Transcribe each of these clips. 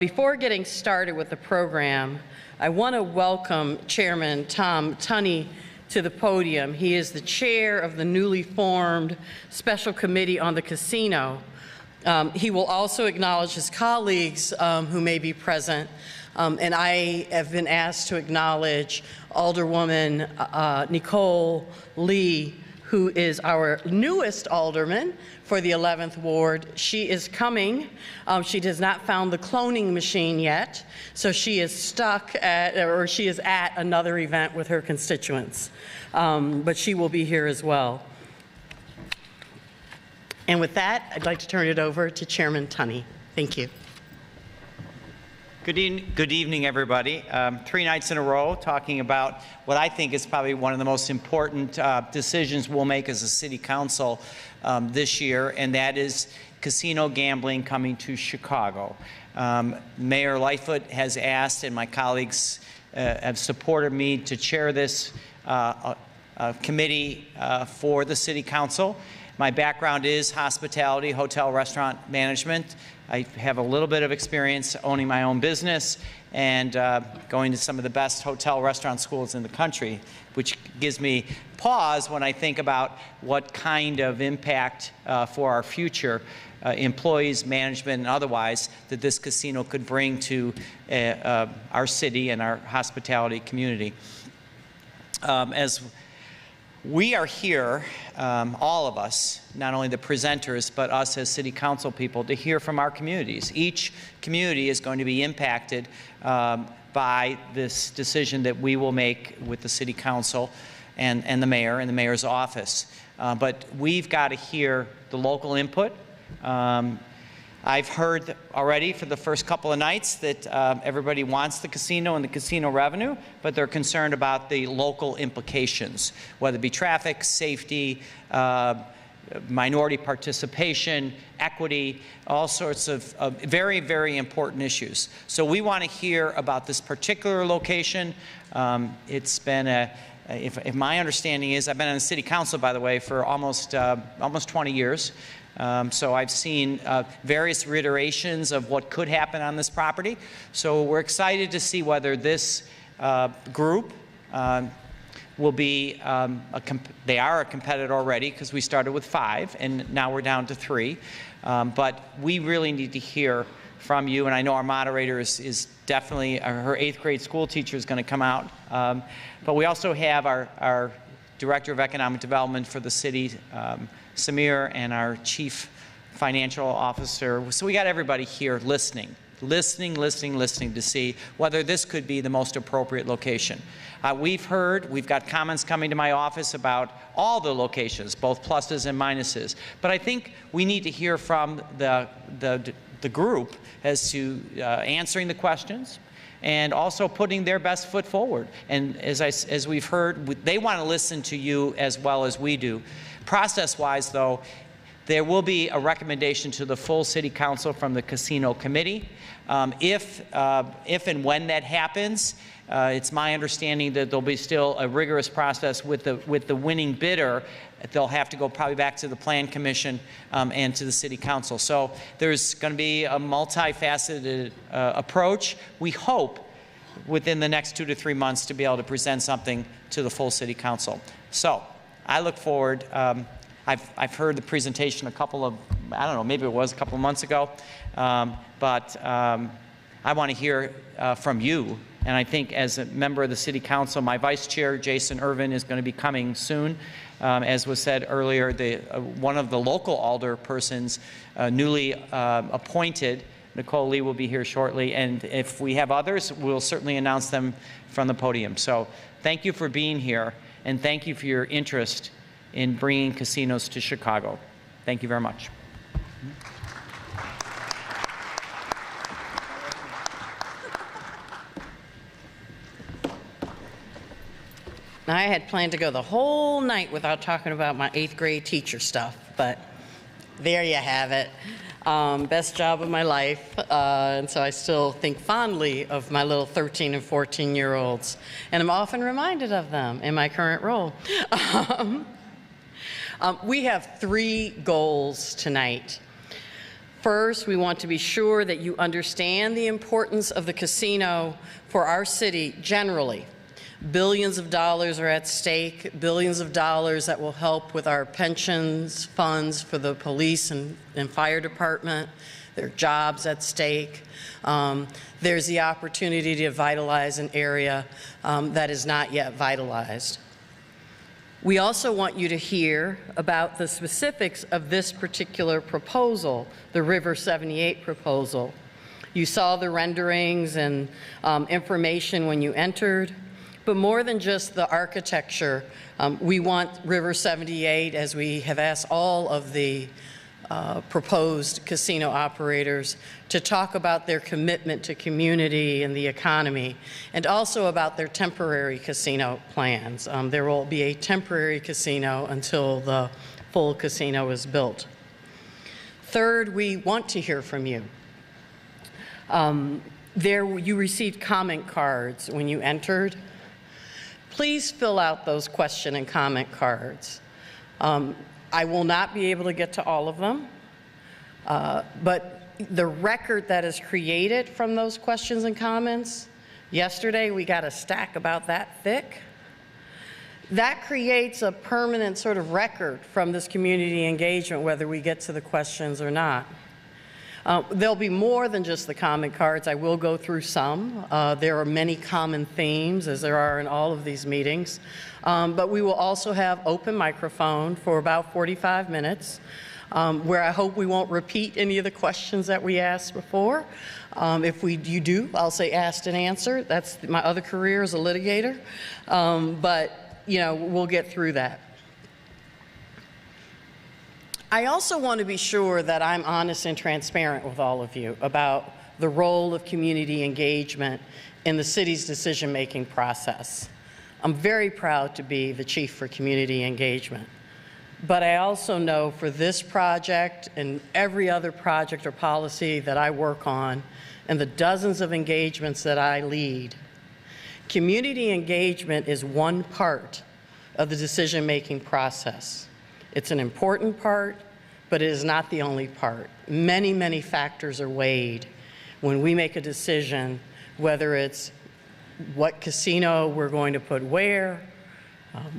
Before getting started with the program, I want to welcome Chairman Tom Tunney to the podium. He is the chair of the newly formed Special Committee on the Casino. He will also acknowledge his colleagues who may be present. And I have been asked to acknowledge Alderwoman Nicole Lee, who is our newest alderman for the 11th Ward. She is coming. She has not found the cloning machine yet, so she is stuck at, or she is at another event with her constituents. But she will be here as well. And with that, I'd like to turn it over to Chairman Tunney. Thank you. Good evening, everybody. 3 nights in a row talking about what I think is probably one of the most important decisions we'll make as a city council this year, and that is casino gambling coming to Chicago. Mayor Lightfoot has asked, and my colleagues have supported me to chair this committee for the city council. My background is hospitality, hotel, restaurant management. I have a little bit of experience owning my own business and going to some of the best hotel restaurant schools in the country, which gives me pause when I think about what kind of impact for our future employees, management, and otherwise that this casino could bring to our city and our hospitality community. As we are here, all of us, not only the presenters, but us as city council people, to hear from our communities. Each community is going to be impacted by this decision that we will make with the city council and the mayor and the mayor's office. But we've got to hear the local input. I've heard already for the first couple of nights that everybody wants the casino and the casino revenue, but they're concerned about the local implications, whether it be traffic, safety, minority participation, equity, all sorts of very, very important issues. So we want to hear about this particular location. It's been if my understanding is, I've been on the city council, by the way, for almost 20 years. So I've seen various reiterations of what could happen on this property. So we're excited to see whether this group will be, they are a competitor already because we started with 5 and now we're down to 3. But we really need to hear from you, and I know our moderator is definitely, her 8th grade school teacher is going to come out. But we also have our Director of Economic Development for the city, Samir, and our Chief Financial Officer. So we got everybody here listening to see whether this could be the most appropriate location. We've got comments coming to my office about all the locations, both pluses and minuses. But I think we need to hear from the group as to answering the questions and also putting their best foot forward. And as we've heard, they want to listen to you as well as we do. Process-wise, though, there will be a recommendation to the full city council from the casino committee. If and when that happens, it's my understanding that there'll be still a rigorous process with the winning bidder. They'll have to go probably back to the Plan Commission and to the City Council. So there's going to be a multifaceted approach. We hope within the next 2 to 3 months to be able to present something to the full City Council. So I look forward. I've heard the presentation a couple of, I don't know, maybe it was a couple of months ago, but I want to hear from you. And I think as a member of the City Council, my Vice Chair, Jason Irvin, is going to be coming soon. As was said earlier, one of the local alder persons newly appointed, Nicole Lee, will be here shortly. And if we have others, we'll certainly announce them from the podium. So thank you for being here, and thank you for your interest in bringing casinos to Chicago. Thank you very much. Now, I had planned to go the whole night without talking about my 8th grade teacher stuff, but there you have it. Best job of my life, and so I still think fondly of my little 13 and 14-year-olds, and I'm often reminded of them in my current role. We have 3 goals tonight. First, we want to be sure that you understand the importance of the casino for our city generally. Billions of dollars are at stake, billions of dollars that will help with our pensions, funds for the police and fire department. There are jobs at stake. There's the opportunity to vitalize an area that is not yet vitalized. We also want you to hear about the specifics of this particular proposal, the River 78 proposal. You saw the renderings and information when you entered, but more than just the architecture, we want River 78, as we have asked all of the proposed casino operators, to talk about their commitment to community and the economy, and also about their temporary casino plans. There will be a temporary casino until the full casino is built. Third, we want to hear from you. You received comment cards when you entered. Please fill out those question and comment cards. I will not be able to get to all of them, but the record that is created from those questions and comments, yesterday we got a stack about that thick. That creates a permanent sort of record from this community engagement, whether we get to the questions or not. There'll be more than just the comment cards. I will go through some. There are many common themes, as there are in all of these meetings. But we will also have open microphone for about 45 minutes, where I hope we won't repeat any of the questions that we asked before. If you do, I'll say asked and answered. That's my other career as a litigator. But we'll get through that. I also want to be sure that I'm honest and transparent with all of you about the role of community engagement in the city's decision-making process. I'm very proud to be the chief for community engagement. But I also know for this project and every other project or policy that I work on and the dozens of engagements that I lead, community engagement is one part of the decision-making process. It's an important part, but it is not the only part. Many, many factors are weighed when we make a decision, whether it's what casino we're going to put where,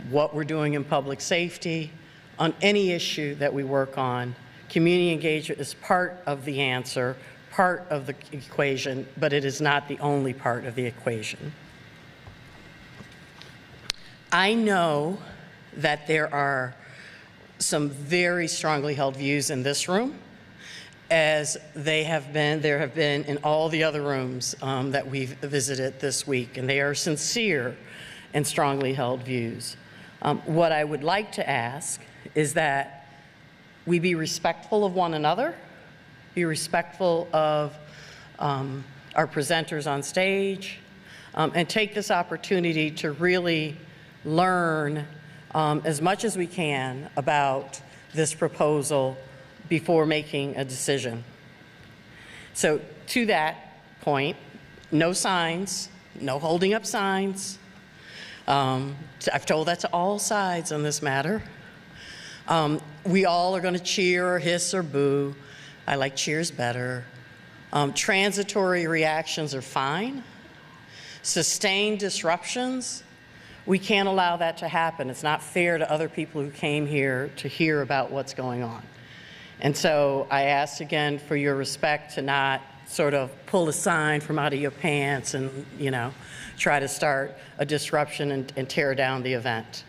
what we're doing in public safety, on any issue that we work on. Community engagement is part of the answer, part of the equation, but it is not the only part of the equation. I know that there are some very strongly held views in this room, as there have been in all the other rooms that we've visited this week, and they are sincere and strongly held views. What I would like to ask is that we be respectful of one another, be respectful of our presenters on stage, and take this opportunity to really learn as much as we can about this proposal before making a decision. So to that point, no signs, no holding up signs. I've told that to all sides on this matter. We all are going to cheer or hiss or boo. I like cheers better. Transitory reactions are fine. Sustained disruptions, we can't allow that to happen. It's not fair to other people who came here to hear about what's going on. And so I ask again for your respect to not sort of pull a sign from out of your pants and, try to start a disruption and tear down the event.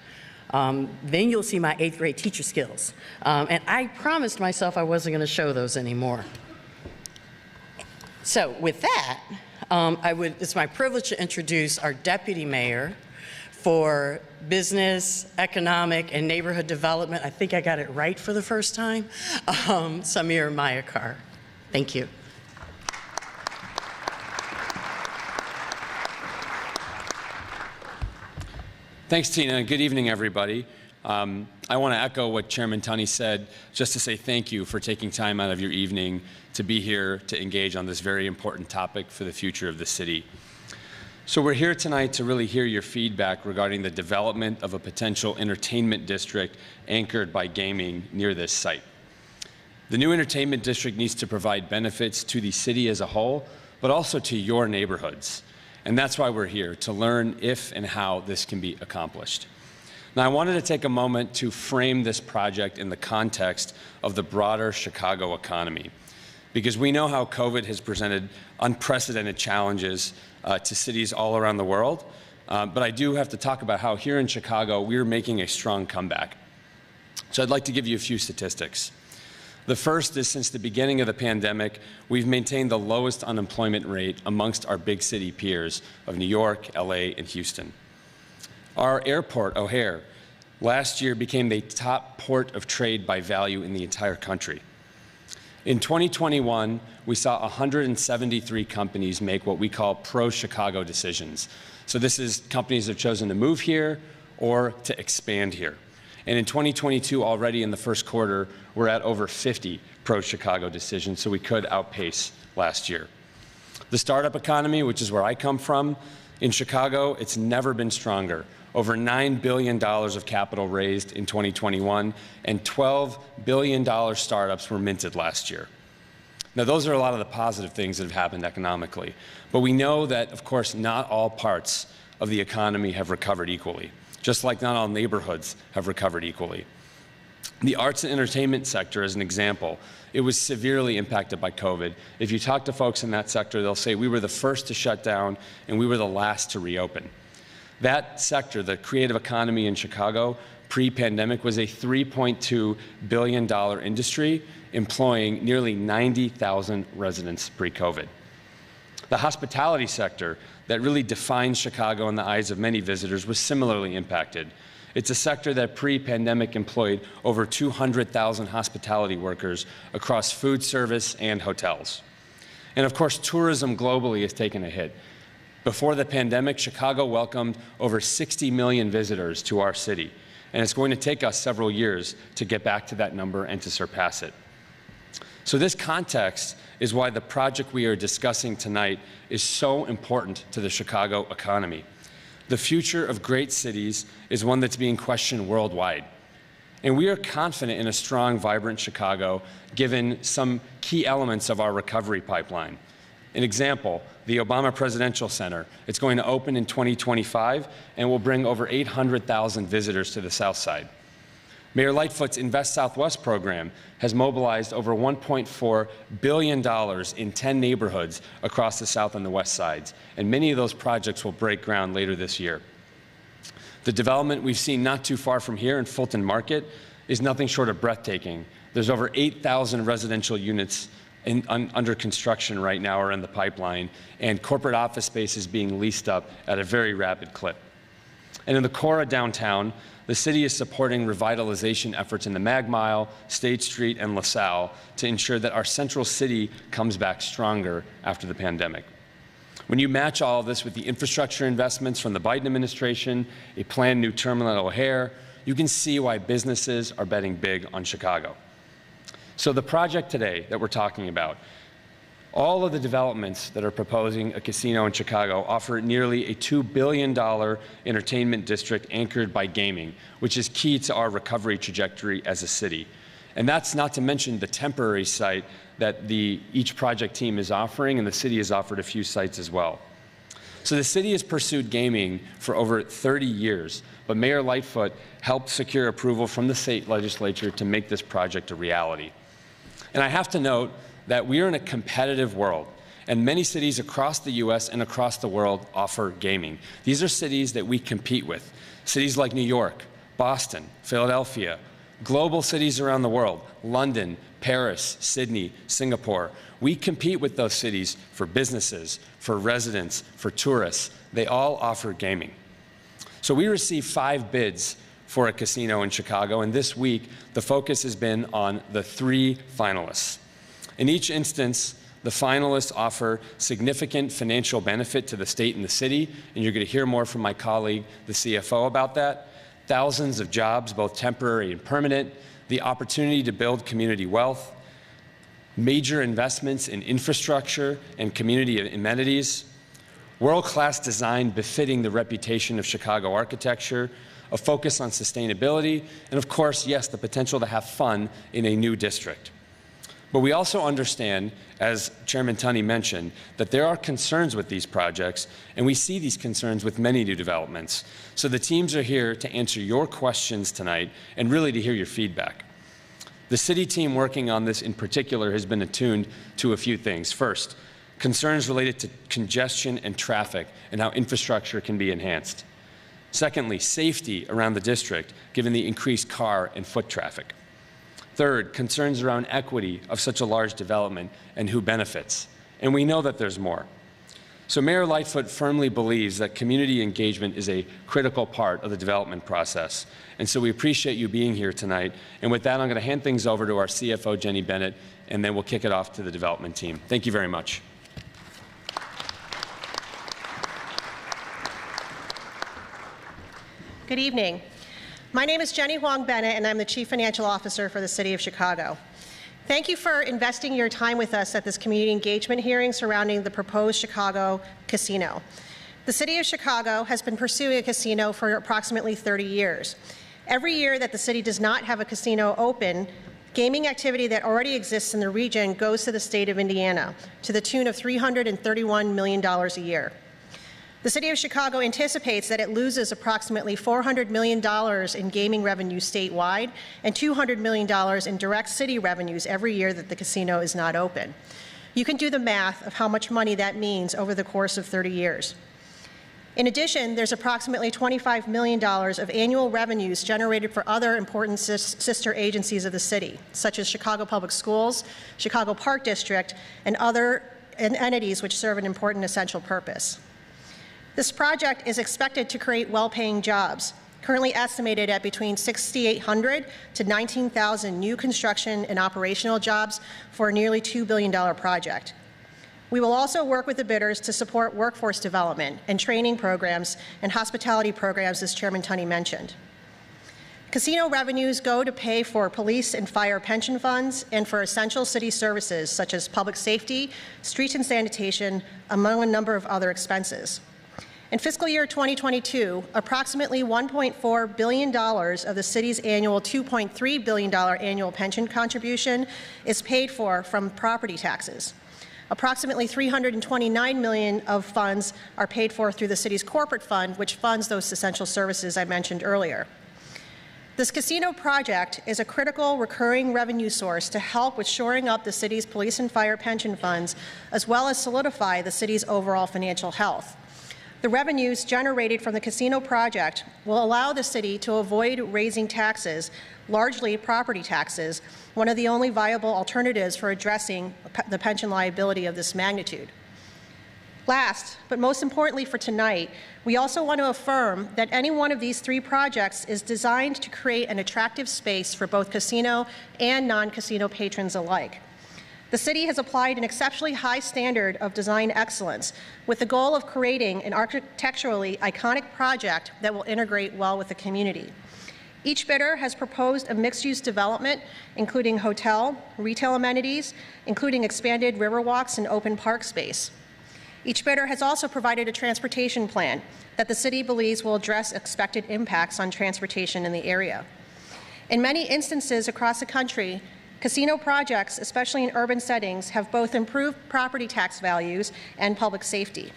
Then you'll see my 8th grade teacher skills. And I promised myself I wasn't going to show those anymore. So with that, it's my privilege to introduce our Deputy Mayor for Business, Economic, and Neighborhood Development. I think I got it right for the first time, Samir Mayakar. Thank you. Thanks, Tina. Good evening, everybody. I want to echo what Chairman Tunney said, just to say thank you for taking time out of your evening to be here to engage on this very important topic for the future of the city. So we're here tonight to really hear your feedback regarding the development of a potential entertainment district anchored by gaming near this site. The new entertainment district needs to provide benefits to the city as a whole, but also to your neighborhoods. And that's why we're here, to learn if and how this can be accomplished. Now, I wanted to take a moment to frame this project in the context of the broader Chicago economy, because we know how COVID has presented unprecedented challenges to cities all around the world. But I do have to talk about how here in Chicago, we're making a strong comeback. So I'd like to give you a few statistics. The first is, since the beginning of the pandemic, we've maintained the lowest unemployment rate amongst our big city peers of New York, LA, and Houston. Our airport, O'Hare, last year became the top port of trade by value in the entire country. In 2021, we saw 173 companies make what we call pro-Chicago decisions. So this is companies that have chosen to move here or to expand here. And in 2022, already in the first quarter, we're at over 50 pro-Chicago decisions, so we could outpace last year. The startup economy, which is where I come from, in Chicago, it's never been stronger. Over $9 billion of capital raised in 2021, and $12 billion startups were minted last year. Now, those are a lot of the positive things that have happened economically. But we know that, of course, not all parts of the economy have recovered equally, just like not all neighborhoods have recovered equally. The arts and entertainment sector, as an example, it was severely impacted by COVID. If you talk to folks in that sector, they'll say we were the first to shut down and we were the last to reopen. That sector, the creative economy in Chicago, pre-pandemic, was a $3.2 billion industry, employing nearly 90,000 residents pre-COVID. The hospitality sector, that really defines Chicago in the eyes of many visitors, was similarly impacted. It's a sector that pre-pandemic employed over 200,000 hospitality workers across food service and hotels. And of course, tourism globally has taken a hit. Before the pandemic, Chicago welcomed over 60 million visitors to our city, and it's going to take us several years to get back to that number and to surpass it. So this context is why the project we are discussing tonight is so important to the Chicago economy. The future of great cities is one that's being questioned worldwide. And we are confident in a strong, vibrant Chicago, given some key elements of our recovery pipeline. An example, the Obama Presidential Center. It's going to open in 2025 and will bring over 800,000 visitors to the South Side. Mayor Lightfoot's Invest Southwest program has mobilized over $1.4 billion in 10 neighborhoods across the South and the West Sides, and many of those projects will break ground later this year. The development we've seen not too far from here in Fulton Market is nothing short of breathtaking. There's over 8,000 residential units under construction right now or in the pipeline, and corporate office space is being leased up at a very rapid clip. And in the core of downtown, the city is supporting revitalization efforts in the Mag Mile, State Street, and LaSalle to ensure that our central city comes back stronger after the pandemic. When you match all of this with the infrastructure investments from the Biden administration, a planned new terminal at O'Hare, you can see why businesses are betting big on Chicago. So the project today that we're talking about, all of the developments that are proposing a casino in Chicago offer nearly a $2 billion entertainment district anchored by gaming, which is key to our recovery trajectory as a city. And that's not to mention the temporary site that each project team is offering, and the city has offered a few sites as well. So the city has pursued gaming for over 30 years, but Mayor Lightfoot helped secure approval from the state legislature to make this project a reality. And I have to note that we are in a competitive world, and many cities across the U.S. and across the world offer gaming. These are cities that we compete with. Cities like New York, Boston, Philadelphia, global cities around the world, London, Paris, Sydney, Singapore. We compete with those cities for businesses, for residents, for tourists. They all offer gaming. So we received 5 bids for a casino in Chicago, and this week the focus has been on the 3 finalists. In each instance, the finalists offer significant financial benefit to the state and the city, and you're going to hear more from my colleague, the CFO, about that. Thousands of jobs, both temporary and permanent, the opportunity to build community wealth, major investments in infrastructure and community amenities, world-class design befitting the reputation of Chicago architecture, a focus on sustainability, and of course, yes, the potential to have fun in a new district. But we also understand, as Chairman Tunney mentioned, that there are concerns with these projects, and we see these concerns with many new developments. So the teams are here to answer your questions tonight and really to hear your feedback. The city team working on this in particular has been attuned to a few things. First, concerns related to congestion and traffic and how infrastructure can be enhanced. Secondly, safety around the district, given the increased car and foot traffic. Third, concerns around equity of such a large development and who benefits. And we know that there's more. So Mayor Lightfoot firmly believes that community engagement is a critical part of the development process. And so we appreciate you being here tonight. And with that, I'm going to hand things over to our CFO, Jenny Bennett, and then we'll kick it off to the development team. Thank you very much. Good evening. My name is Jenny Huang Bennett, and I'm the Chief Financial Officer for the City of Chicago. Thank you for investing your time with us at this community engagement hearing surrounding the proposed Chicago casino. The City of Chicago has been pursuing a casino for approximately 30 years. Every year that the city does not have a casino open, gaming activity that already exists in the region goes to the state of Indiana to the tune of $331 million a year. The City of Chicago anticipates that it loses approximately $400 million in gaming revenue statewide and $200 million in direct city revenues every year that the casino is not open. You can do the math of how much money that means over the course of 30 years. In addition, there's approximately $25 million of annual revenues generated for other important sister agencies of the city, such as Chicago Public Schools, Chicago Park District, and other entities which serve an important essential purpose. This project is expected to create well-paying jobs, currently estimated at between 6,800 to 19,000 new construction and operational jobs for a nearly $2 billion project. We will also work with the bidders to support workforce development and training programs and hospitality programs, as Chairman Tunney mentioned. Casino revenues go to pay for police and fire pension funds and for essential city services such as public safety, streets and sanitation, among a number of other expenses. In fiscal year 2022, approximately $1.4 billion of the city's annual $2.3 billion annual pension contribution is paid for from property taxes. Approximately $329 million of funds are paid for through the city's corporate fund, which funds those essential services I mentioned earlier. This casino project is a critical recurring revenue source to help with shoring up the city's police and fire pension funds, as well as solidify the city's overall financial health. The revenues generated from the casino project will allow the city to avoid raising taxes, largely property taxes, one of the only viable alternatives for addressing the pension liability of this magnitude. Last, but most importantly for tonight, we also want to affirm that any one of these three projects is designed to create an attractive space for both casino and non-casino patrons alike. The city has applied an exceptionally high standard of design excellence with the goal of creating an architecturally iconic project that will integrate well with the community. Each bidder has proposed a mixed-use development, including hotel, retail amenities, including expanded river walks and open park space. Each bidder has also provided a transportation plan that the city believes will address expected impacts on transportation in the area. In many instances across the country, casino projects, especially in urban settings, have both improved property tax values and public safety.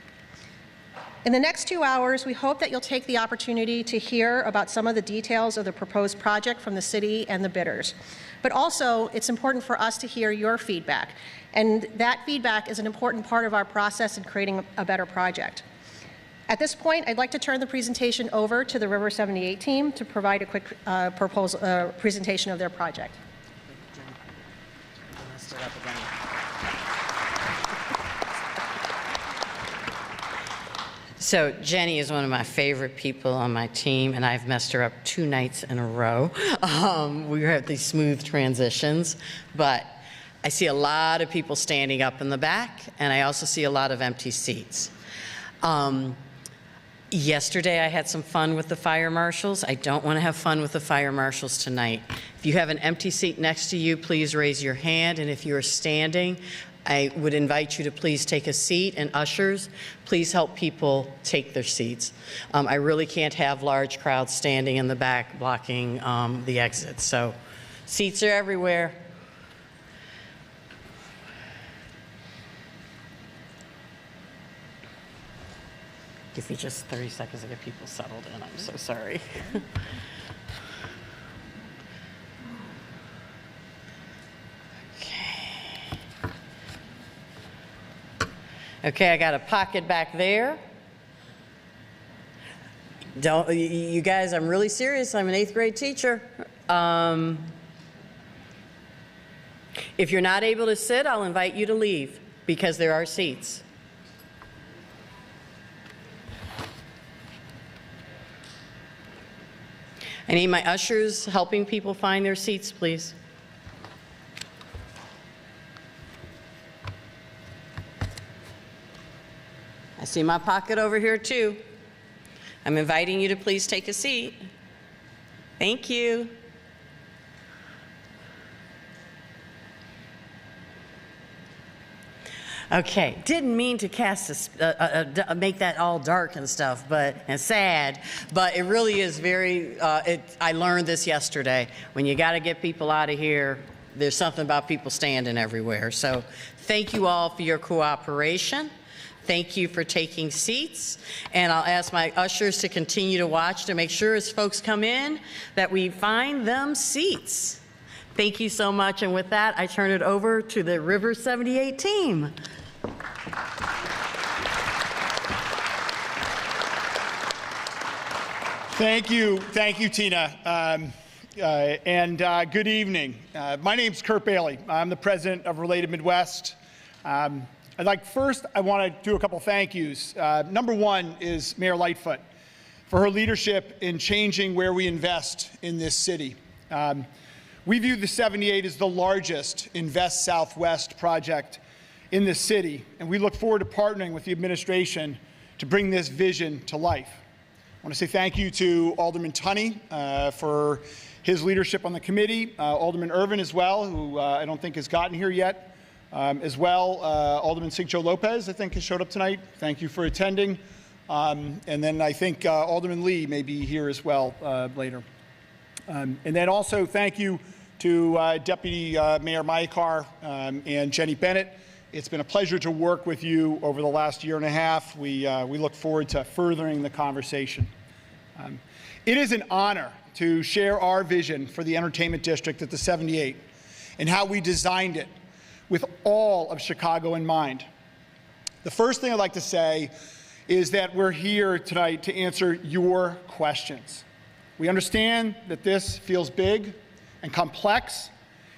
In the next 2 hours, we hope that you'll take the opportunity to hear about some of the details of the proposed project from the city and the bidders. But also, it's important for us to hear your feedback, and that feedback is an important part of our process in creating a better project. At this point, I'd like to turn the presentation over to the River 78 team to provide a quick presentation of their project. So Jenny is one of my favorite people on my team, and I've messed her up 2 nights in a row. We have these smooth transitions, but I see a lot of people standing up in the back, and I also see a lot of empty seats. Yesterday I had some fun with the fire marshals. I don't want to have fun with the fire marshals tonight. If you have an empty seat next to you, please raise your hand, and if you are standing, I would invite you to please take a seat, and ushers, please help people take their seats. I really can't have large crowds standing in the back blocking the exits, so seats are everywhere. Give me just 30 seconds to get people settled in. I'm so sorry. Okay, I got a pocket back there. You guys, I'm really serious. I'm an 8th grade teacher. If you're not able to sit, I'll invite you to leave because there are seats. I need my ushers helping people find their seats, please. I see my pocket over here too. I'm inviting you to please take a seat. Thank you. Okay, didn't mean to make that all dark and stuff, and sad, but it really is very, I learned this yesterday. When you got to get people out of here, there's something about people standing everywhere. So thank you all for your cooperation. Thank you for taking seats, and I'll ask my ushers to continue to watch to make sure as folks come in that we find them seats. Thank you so much, and with that, I turn it over to the River 78 team. Thank you, Tina, and good evening. My name's Kurt Bailey. I'm the president of Related Midwest. First, I want to do a couple thank yous. Number one is Mayor Lightfoot for her leadership in changing where we invest in this city. We view the 78 as the largest Invest Southwest project in this city, and we look forward to partnering with the administration to bring this vision to life. I want to say thank you to Alderman Tunney for his leadership on the committee, Alderman Irvin as well, who I don't think has gotten here yet. As well, Alderman Sigcho Lopez, I think, has showed up tonight. Thank you for attending. And then I think Alderman Lee may be here as well later. And then also thank you to Deputy Mayor Myakar and Jenny Bennett. It's been a pleasure to work with you over the last year and a half. We look forward to furthering the conversation. It is an honor to share our vision for the entertainment district at the 78 and how we designed it with all of Chicago in mind. The first thing I'd like to say is that we're here tonight to answer your questions. We understand that this feels big and complex,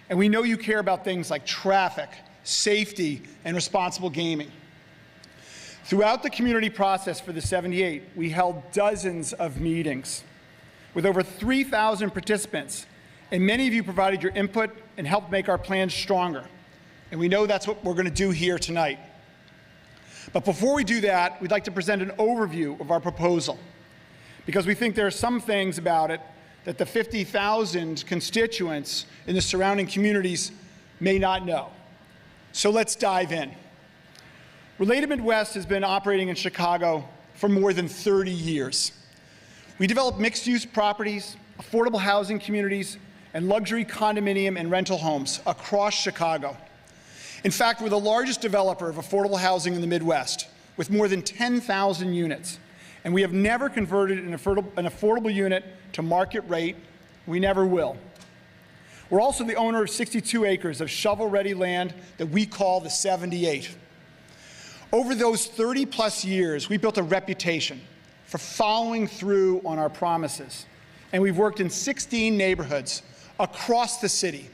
and we know you care about things like traffic, safety, and responsible gaming. Throughout the community process for the 78, we held dozens of meetings with over 3,000 participants, and many of you provided your input and helped make our plans stronger. And we know that's what we're going to do here tonight. But before we do that, we'd like to present an overview of our proposal, because we think there are some things about it that the 50,000 constituents in the surrounding communities may not know. So let's dive in. Related Midwest has been operating in Chicago for more than 30 years. We develop mixed-use properties, affordable housing communities, and luxury condominium and rental homes across Chicago. In fact, we're the largest developer of affordable housing in the Midwest, with more than 10,000 units. And we have never converted an affordable unit to market rate. We never will. We're also the owner of 62 acres of shovel-ready land that we call the 78. Over those 30-plus years, we built a reputation for following through on our promises. And we've worked in 16 neighborhoods across the city.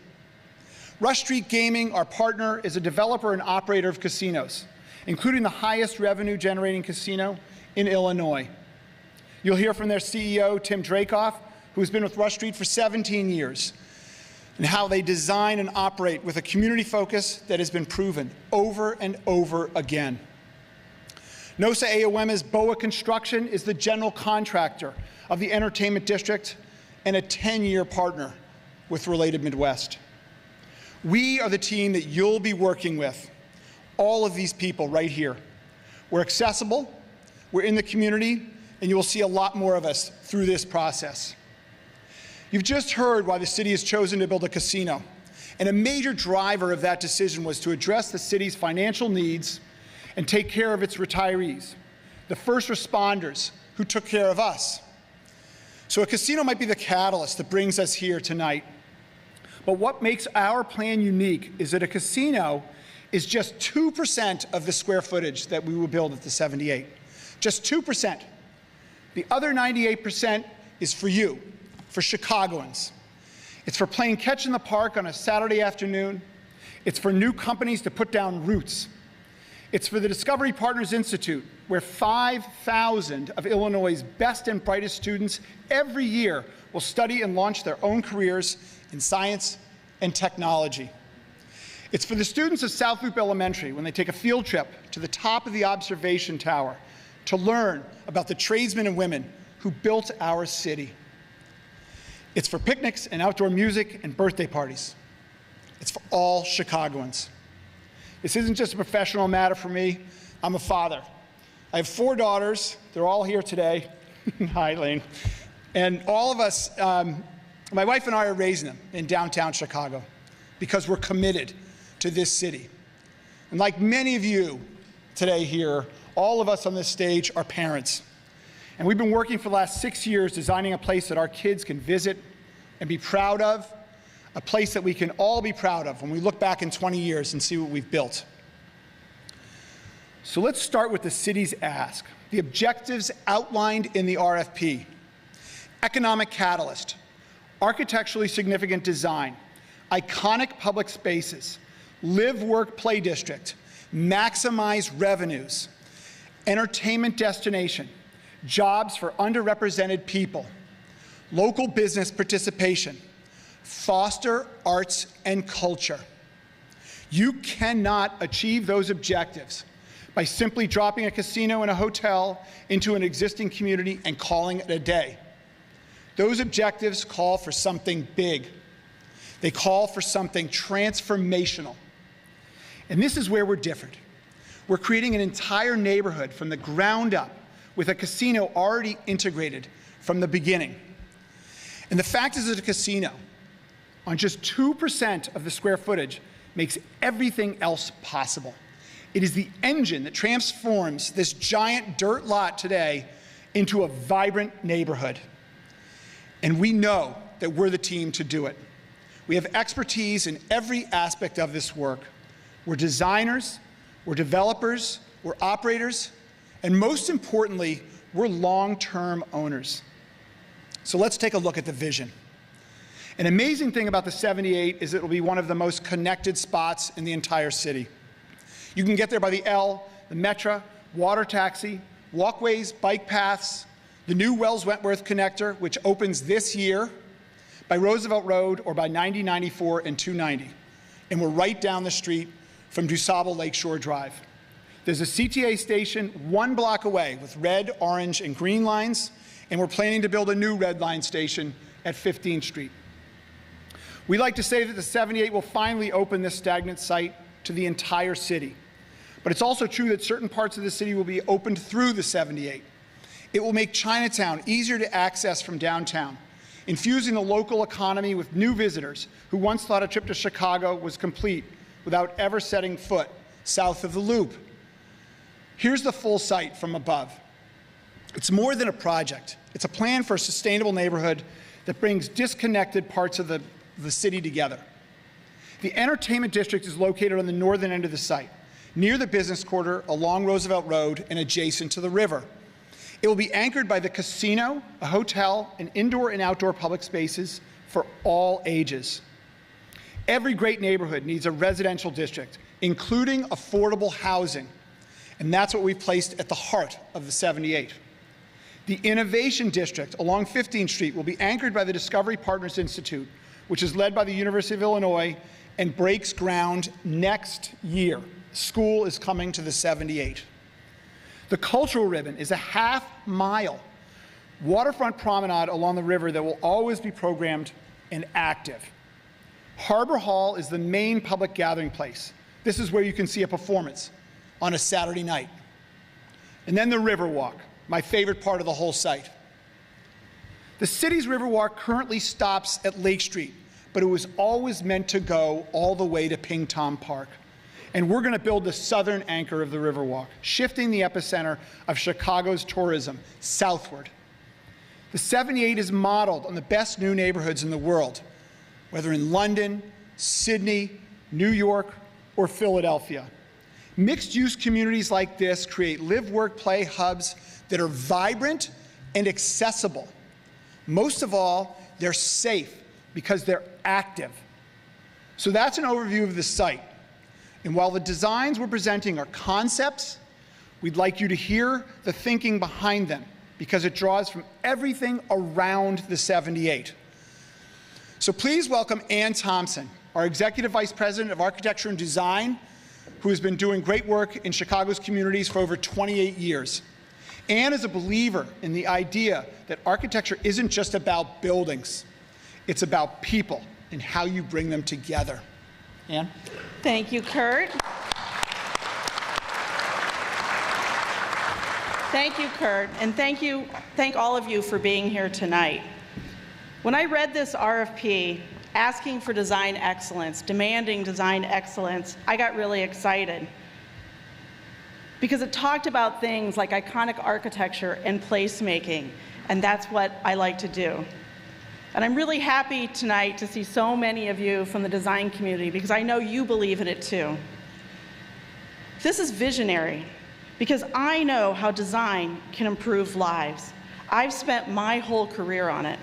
Rush Street Gaming, our partner, is a developer and operator of casinos, including the highest revenue-generating casino in Illinois. You'll hear from their CEO, Tim Dracoff, who's been with Rush Street for 17 years, and how they design and operate with a community focus that has been proven over and over again. Nosa Aoema's BOA Construction is the general contractor of the entertainment district and a 10-year partner with Related Midwest. We are the team that you'll be working with, all of these people right here. We're accessible, we're in the community, and you will see a lot more of us through this process. You've just heard why the city has chosen to build a casino, and a major driver of that decision was to address the city's financial needs and take care of its retirees, the first responders who took care of us. So a casino might be the catalyst that brings us here tonight. But what makes our plan unique is that a casino is just 2% of the square footage that we will build at the 78. Just 2%. The other 98% is for you, for Chicagoans. It's for playing catch in the park on a Saturday afternoon. It's for new companies to put down roots. It's for the Discovery Partners Institute, where 5,000 of Illinois' best and brightest students every year will study and launch their own careers in science and technology. It's for the students of South Loop Elementary when they take a field trip to the top of the observation tower to learn about the tradesmen and women who built our city. It's for picnics and outdoor music and birthday parties. It's for all Chicagoans. This isn't just a professional matter for me. I'm a father. I have 4 daughters. They're all here today. Hi, Lane. And all of us, my wife and I are raising them in downtown Chicago because we're committed to this city. And like many of you today here, all of us on this stage are parents. And we've been working for the last 6 years designing a place that our kids can visit and be proud of, a place that we can all be proud of when we look back in 20 years and see what we've built. So let's start with the city's ask, the objectives outlined in the RFP. Economic catalyst, architecturally significant design, iconic public spaces, live, work, play district, maximize revenues, entertainment destination, jobs for underrepresented people, local business participation, foster arts and culture. You cannot achieve those objectives by simply dropping a casino and a hotel into an existing community and calling it a day. Those objectives call for something big. They call for something transformational. And this is where we're different. We're creating an entire neighborhood from the ground up with a casino already integrated from the beginning. And the fact is that a casino on just 2% of the square footage makes everything else possible. It is the engine that transforms this giant dirt lot today into a vibrant neighborhood. And we know that we're the team to do it. We have expertise in every aspect of this work. We're designers, we're developers, we're operators, and most importantly, we're long-term owners. So let's take a look at the vision. An amazing thing about the 78 is it will be one of the most connected spots in the entire city. You can get there by the L, the Metra, water taxi, walkways, bike paths, the new Wells-Wentworth connector, which opens this year, by Roosevelt Road or by 9094 and 290. And we're right down the street from DuSable Lakeshore Drive. There's a CTA station 1 block away with red, orange, and green lines, and we're planning to build a new red line station at 15th Street. We like to say that the 78 will finally open this stagnant site to the entire city. But it's also true that certain parts of the city will be opened through the 78. It will make Chinatown easier to access from downtown, infusing the local economy with new visitors who once thought a trip to Chicago was complete without ever setting foot south of the Loop. Here's the full site from above. It's more than a project. It's a plan for a sustainable neighborhood that brings disconnected parts of the city together. The entertainment district is located on the northern end of the site, near the business quarter along Roosevelt Road and adjacent to the river. It will be anchored by the casino, a hotel, and indoor and outdoor public spaces for all ages. Every great neighborhood needs a residential district, including affordable housing, and that's what we've placed at the heart of the 78. The Innovation District along 15th Street will be anchored by the Discovery Partners Institute, which is led by the University of Illinois and breaks ground next year. School is coming to the 78. The cultural ribbon is a half-mile waterfront promenade along the river that will always be programmed and active. Harbor Hall is the main public gathering place. This is where you can see a performance on a Saturday night. And then the Riverwalk, my favorite part of the whole site. The city's Riverwalk currently stops at Lake Street, but it was always meant to go all the way to Ping Tom Park. And we're going to build the southern anchor of the Riverwalk, shifting the epicenter of Chicago's tourism southward. The 78 is modeled on the best new neighborhoods in the world, whether in London, Sydney, New York, or Philadelphia. Mixed-use communities like this create live, work, play hubs that are vibrant and accessible. Most of all, they're safe because they're active. So that's an overview of the site. And while the designs we're presenting are concepts, we'd like you to hear the thinking behind them because it draws from everything around the 78. So please welcome Ann Thompson, our Executive Vice President of Architecture and Design, who has been doing great work in Chicago's communities for over 28 years. Ann is a believer in the idea that architecture isn't just about buildings. It's about people and how you bring them together. Ann? Thank you, Kurt. Thank you, Kurt, and thank all of you for being here tonight. When I read this RFP, asking for design excellence, demanding design excellence, I got really excited because it talked about things like iconic architecture and placemaking, and that's what I like to do. And I'm really happy tonight to see so many of you from the design community because I know you believe in it too. This is visionary because I know how design can improve lives. I've spent my whole career on it.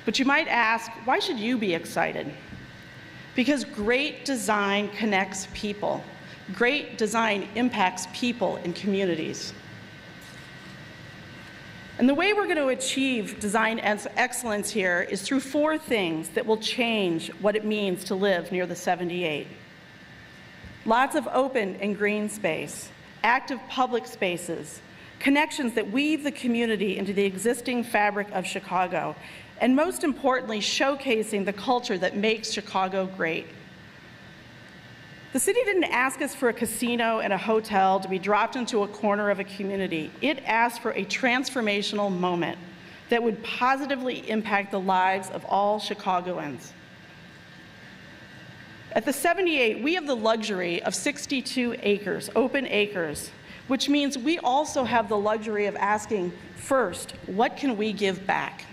But you might ask, why should you be excited? Because great design connects people. Great design impacts people and communities. And the way we're going to achieve design excellence here is through 4 things that will change what it means to live near the 78. Lots of open and green space, active public spaces, connections that weave the community into the existing fabric of Chicago, and most importantly, showcasing the culture that makes Chicago great. The city didn't ask us for a casino and a hotel to be dropped into a corner of a community. It asked for a transformational moment that would positively impact the lives of all Chicagoans. At the 78, we have the luxury of 62 acres, open acres, which means we also have the luxury of asking, first, what can we give back?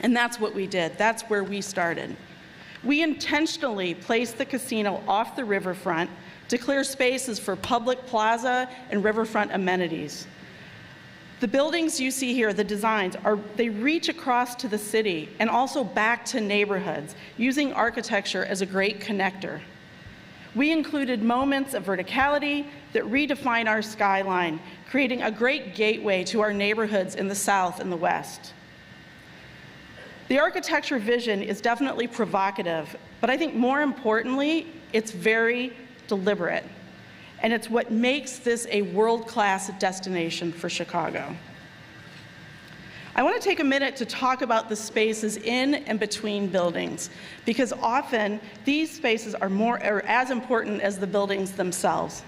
And that's what we did. That's where we started. We intentionally placed the casino off the riverfront to clear spaces for public plaza and riverfront amenities. The buildings you see here, the designs, they reach across to the city and also back to neighborhoods, using architecture as a great connector. We included moments of verticality that redefine our skyline, creating a great gateway to our neighborhoods in the south and the west. The architecture vision is definitely provocative, but I think more importantly, it's very deliberate. And it's what makes this a world-class destination for Chicago. I want to take a minute to talk about the spaces in and between buildings, because often these spaces are as important as the buildings themselves.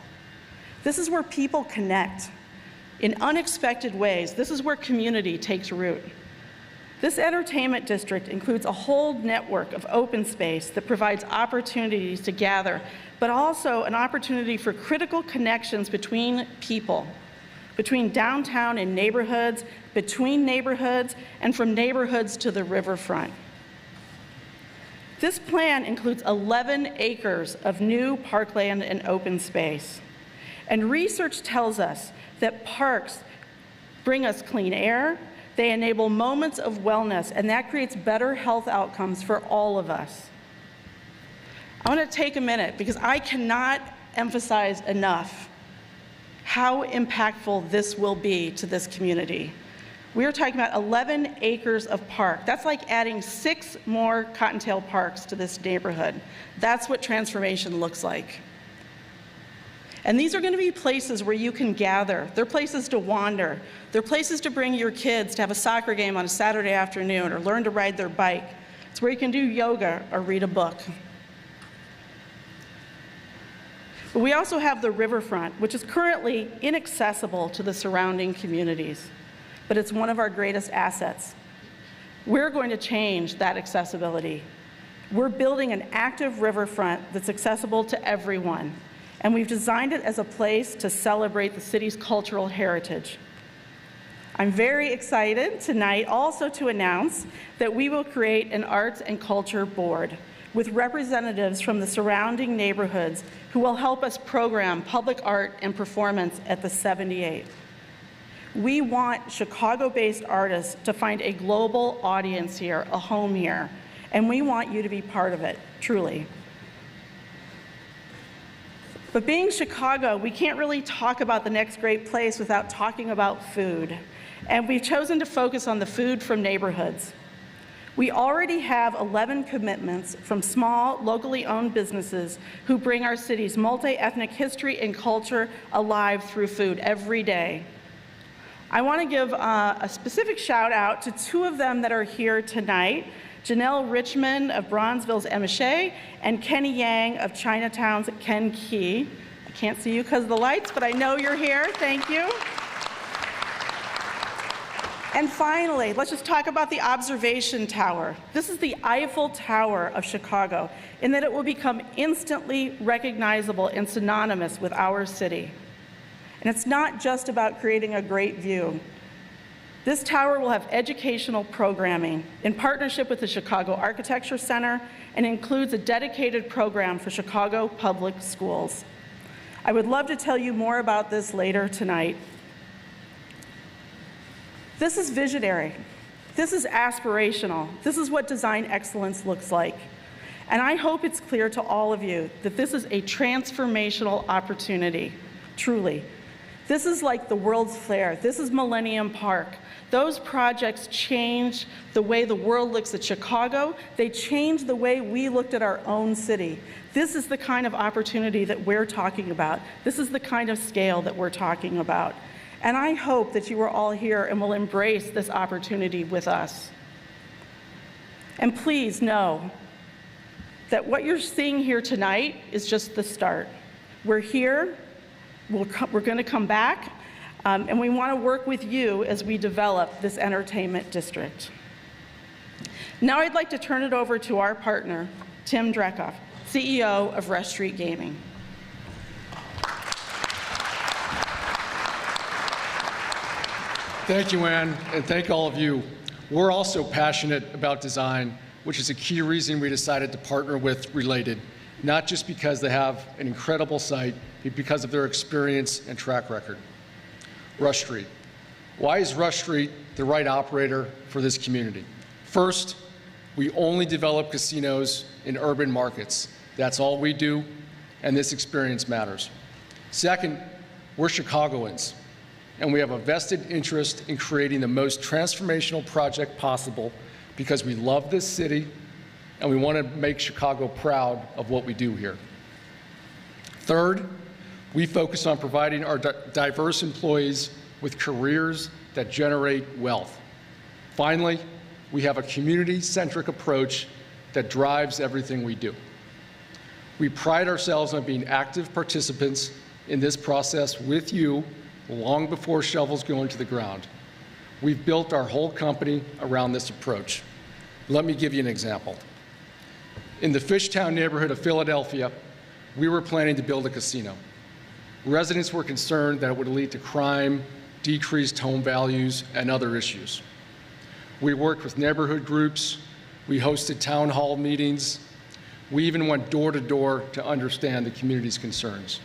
This is where people connect in unexpected ways. This is where community takes root. This entertainment district includes a whole network of open space that provides opportunities to gather, but also an opportunity for critical connections between people, between downtown and neighborhoods, between neighborhoods, and from neighborhoods to the riverfront. This plan includes 11 acres of new parkland and open space. And research tells us that parks bring us clean air, they enable moments of wellness, and that creates better health outcomes for all of us. I want to take a minute because I cannot emphasize enough how impactful this will be to this community. We are talking about 11 acres of park. That's like adding 6 more Cottontail parks to this neighborhood. That's what transformation looks like. And these are going to be places where you can gather. They're places to wander. They're places to bring your kids to have a soccer game on a Saturday afternoon or learn to ride their bike. It's where you can do yoga or read a book. But we also have the riverfront, which is currently inaccessible to the surrounding communities, but it's one of our greatest assets. We're going to change that accessibility. We're building an active riverfront that's accessible to everyone, and we've designed it as a place to celebrate the city's cultural heritage. I'm very excited tonight also to announce that we will create an Arts and Culture Board with representatives from the surrounding neighborhoods who will help us program public art and performance at the 78. We want Chicago-based artists to find a global audience here, a home here, and we want you to be part of it, truly. But being Chicago, we can't really talk about the next great place without talking about food. And we've chosen to focus on the food from neighborhoods. We already have 11 commitments from small, locally owned businesses who bring our city's multi-ethnic history and culture alive through food every day. I want to give a specific shout out to two of them that are here tonight, Janelle Richmond of Bronzeville's Emiche and Kenny Yang of Chinatown's Ken Key. I can't see you because of the lights, but I know you're here. Thank you. And finally, let's just talk about the observation tower. This is the Eiffel Tower of Chicago, in that it will become instantly recognizable and synonymous with our city. And it's not just about creating a great view. This tower will have educational programming in partnership with the Chicago Architecture Center and includes a dedicated program for Chicago public schools. I would love to tell you more about this later tonight. This is visionary. This is aspirational. This is what design excellence looks like. And I hope it's clear to all of you that this is a transformational opportunity, truly. This is like the World's Fair. This is Millennium Park. Those projects changed the way the world looks at Chicago. They changed the way we looked at our own city. This is the kind of opportunity that we're talking about. This is the kind of scale that we're talking about. And I hope that you are all here and will embrace this opportunity with us. And please know that what you're seeing here tonight is just the start. We're here. We're going to come back, and we want to work with you as we develop this entertainment district. Now I'd like to turn it over to our partner, Tim Dreckhoff, CEO of Rush Street Gaming. Thank you, Ann, and thank all of you. We're also passionate about design, which is a key reason we decided to partner with Related, not just because they have an incredible site, but because of their experience and track record. Rush Street. Why is Rush Street the right operator for this community? First, we only develop casinos in urban markets. That's all we do, and this experience matters. Second, we're Chicagoans, and we have a vested interest in creating the most transformational project possible because we love this city and we want to make Chicago proud of what we do here. Third, we focus on providing our diverse employees with careers that generate wealth. Finally, we have a community-centric approach that drives everything we do. We pride ourselves on being active participants in this process with you long before shovels go into the ground. We've built our whole company around this approach. Let me give you an example. In the Fishtown neighborhood of Philadelphia, we were planning to build a casino. Residents were concerned that it would lead to crime, decreased home values, and other issues. We worked with neighborhood groups, we hosted town hall meetings, we even went door to door to understand the community's concerns.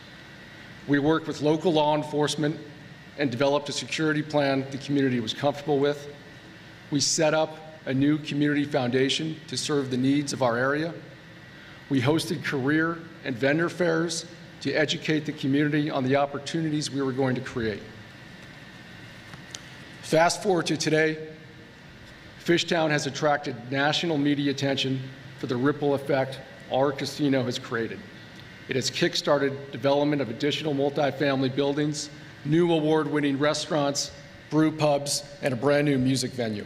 We worked with local law enforcement and developed a security plan the community was comfortable with. We set up a new community foundation to serve the needs of our area. We hosted career and vendor fairs to educate the community on the opportunities we were going to create. Fast forward to today, Fishtown has attracted national media attention for the ripple effect our casino has created. It has kick-started development of additional multifamily buildings, new award-winning restaurants, brew pubs, and a brand new music venue.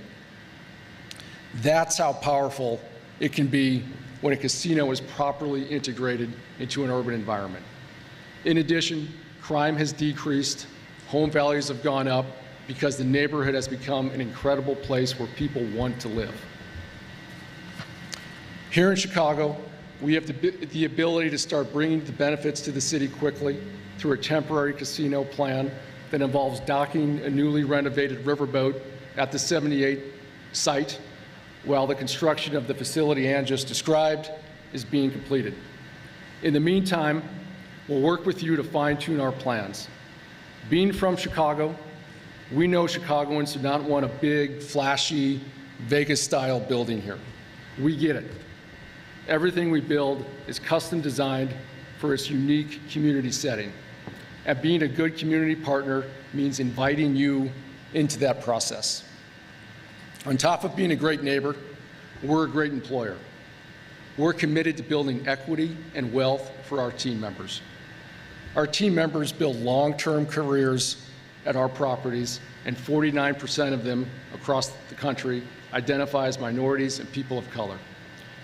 That's how powerful it can be when a casino is properly integrated into an urban environment. In addition, crime has decreased, home values have gone up because the neighborhood has become an incredible place where people want to live. Here in Chicago, we have the ability to start bringing the benefits to the city quickly through a temporary casino plan that involves docking a newly renovated riverboat at the 78 site, while the construction of the facility Ann just described is being completed. In the meantime, we'll work with you to fine-tune our plans. Being from Chicago, we know Chicagoans do not want a big, flashy, Vegas-style building here. We get it. Everything we build is custom designed for its unique community setting. And being a good community partner means inviting you into that process. On top of being a great neighbor, we're a great employer. We're committed to building equity and wealth for our team members. Our team members build long-term careers at our properties, and 49% of them across the country identify as minorities and people of color.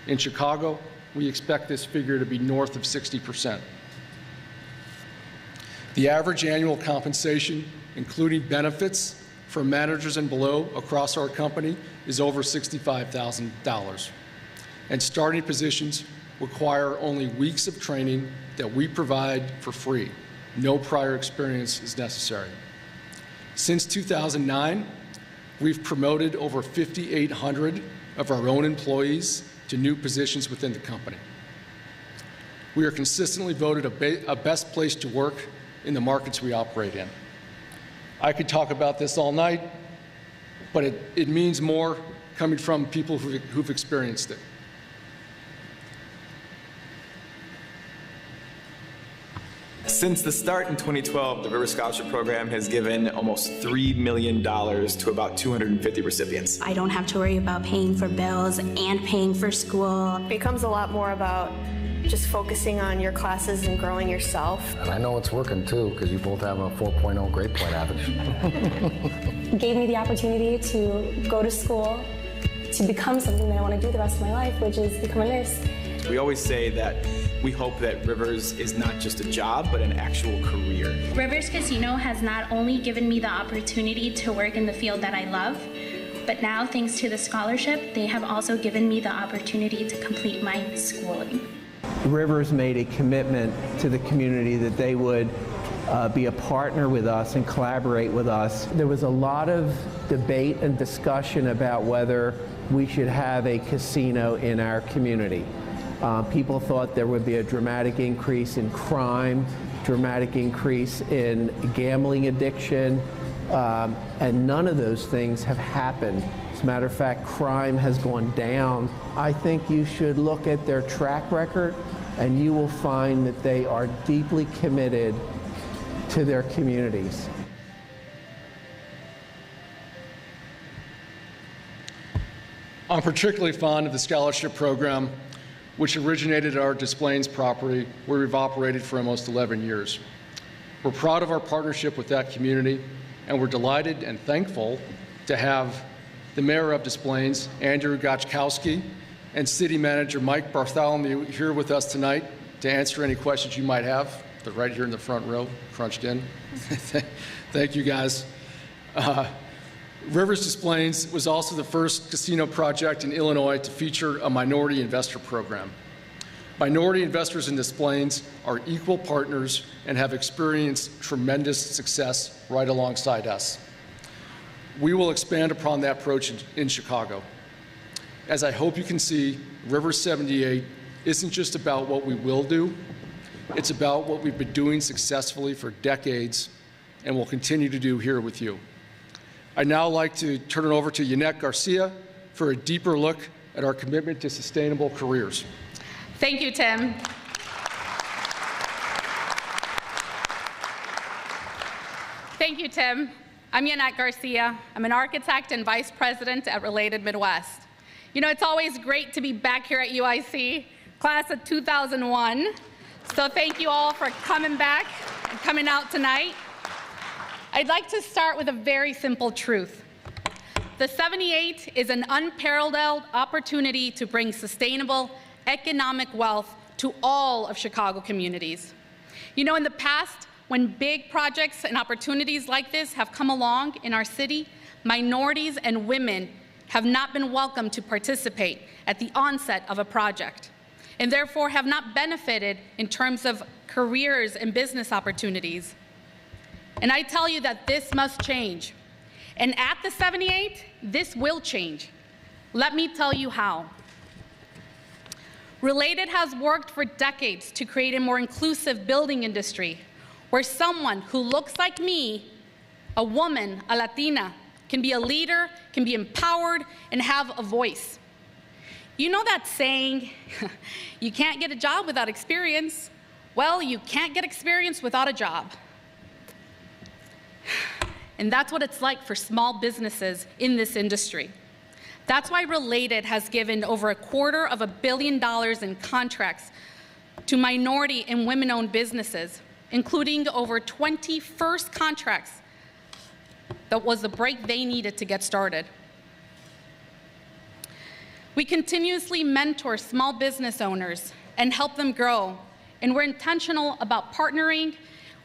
In Chicago, we expect this figure to be north of 60%. The average annual compensation, including benefits for managers and below across our company, is over $65,000. And starting positions require only weeks of training that we provide for free. No prior experience is necessary. Since 2009, we've promoted over 5,800 of our own employees to new positions within the company. We are consistently voted a best place to work in the markets we operate in. I could talk about this all night, but it means more coming from people who've experienced it. Since the start in 2012, the River Scholarship Program has given almost $3 million to about 250 recipients. I don't have to worry about paying for bills and paying for school. It becomes a lot more about just focusing on your classes and growing yourself. And I know it's working too, because you both have a 4.0 grade point average. It gave me the opportunity to go to school, to become something that I want to do the rest of my life, which is become a nurse. We always say that we hope that Rivers is not just a job, but an actual career. Rivers Casino has not only given me the opportunity to work in the field that I love, but now, thanks to the scholarship, they have also given me the opportunity to complete my schooling. Rivers made a commitment to the community that they would be a partner with us and collaborate with us. There was a lot of debate and discussion about whether we should have a casino in our community. People thought there would be a dramatic increase in crime, dramatic increase in gambling addiction, and none of those things have happened. As a matter of fact, crime has gone down. I think you should look at their track record, and you will find that they are deeply committed to their communities. I'm particularly fond of the scholarship program, which originated at our Des Plaines property, where we've operated for almost 11 years. We're proud of our partnership with that community, and we're delighted and thankful to have the mayor of Des Plaines, Andrew Gachkowski, and city manager Mike Bartholomew here with us tonight to answer any questions you might have. They're right here in the front row, crunched in. Thank you, guys. Rivers Des Plaines was also the first casino project in Illinois to feature a minority investor program. Minority investors in Des Plaines are equal partners and have experienced tremendous success right alongside us. We will expand upon that approach in Chicago. As I hope you can see, Rivers 78 isn't just about what we will do, it's about what we've been doing successfully for decades and will continue to do here with you. I'd now like to turn it over to Yannette Garcia for a deeper look at our commitment to sustainable careers. Thank you, Tim. Thank you, Tim. I'm Yannette Garcia. I'm an architect and vice president at Related Midwest. You know, it's always great to be back here at UIC, class of 2001. So thank you all for coming back and coming out tonight. I'd like to start with a very simple truth. The 78 is an unparalleled opportunity to bring sustainable economic wealth to all of Chicago communities. You know, in the past, when big projects and opportunities like this have come along in our city, minorities and women have not been welcome to participate at the onset of a project, and therefore have not benefited in terms of careers and business opportunities. And I tell you that this must change. And at the 78, this will change. Let me tell you how. Related has worked for decades to create a more inclusive building industry where someone who looks like me, a woman, a Latina, can be a leader, can be empowered, and have a voice. You know that saying, you can't get a job without experience? Well, you can't get experience without a job. And that's what it's like for small businesses in this industry. That's why Related has given over $250 million in contracts to minority and women-owned businesses, including over 20 first contracts that was the break they needed to get started. We continuously mentor small business owners and help them grow, and we're intentional about partnering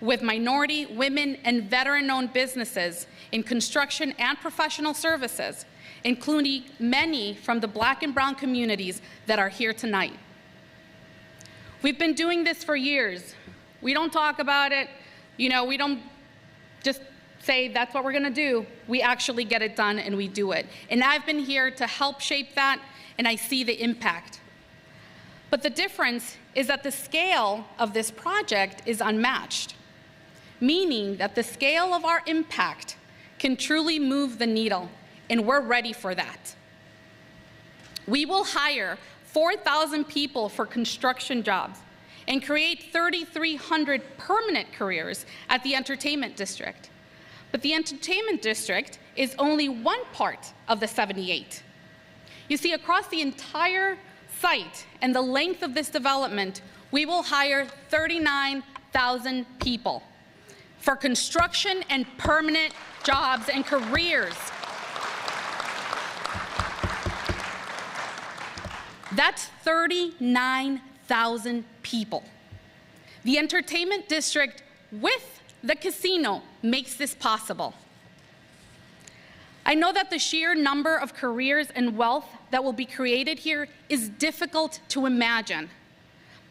with minority, women, and veteran-owned businesses in construction and professional services, including many from the Black and brown communities that are here tonight. We've been doing this for years. We don't talk about it, we don't just say that's what we're gonna do. We actually get it done and we do it. And I've been here to help shape that, and I see the impact. But the difference is that the scale of this project is unmatched, meaning that the scale of our impact can truly move the needle, and we're ready for that. We will hire 4,000 people for construction jobs and create 3,300 permanent careers at the entertainment district. But the entertainment district is only one part of the 78. You see, across the entire site and the length of this development, we will hire 39,000 people for construction and permanent jobs and careers. That's 39,000 people. The entertainment district with the casino makes this possible. I know that the sheer number of careers and wealth that will be created here is difficult to imagine.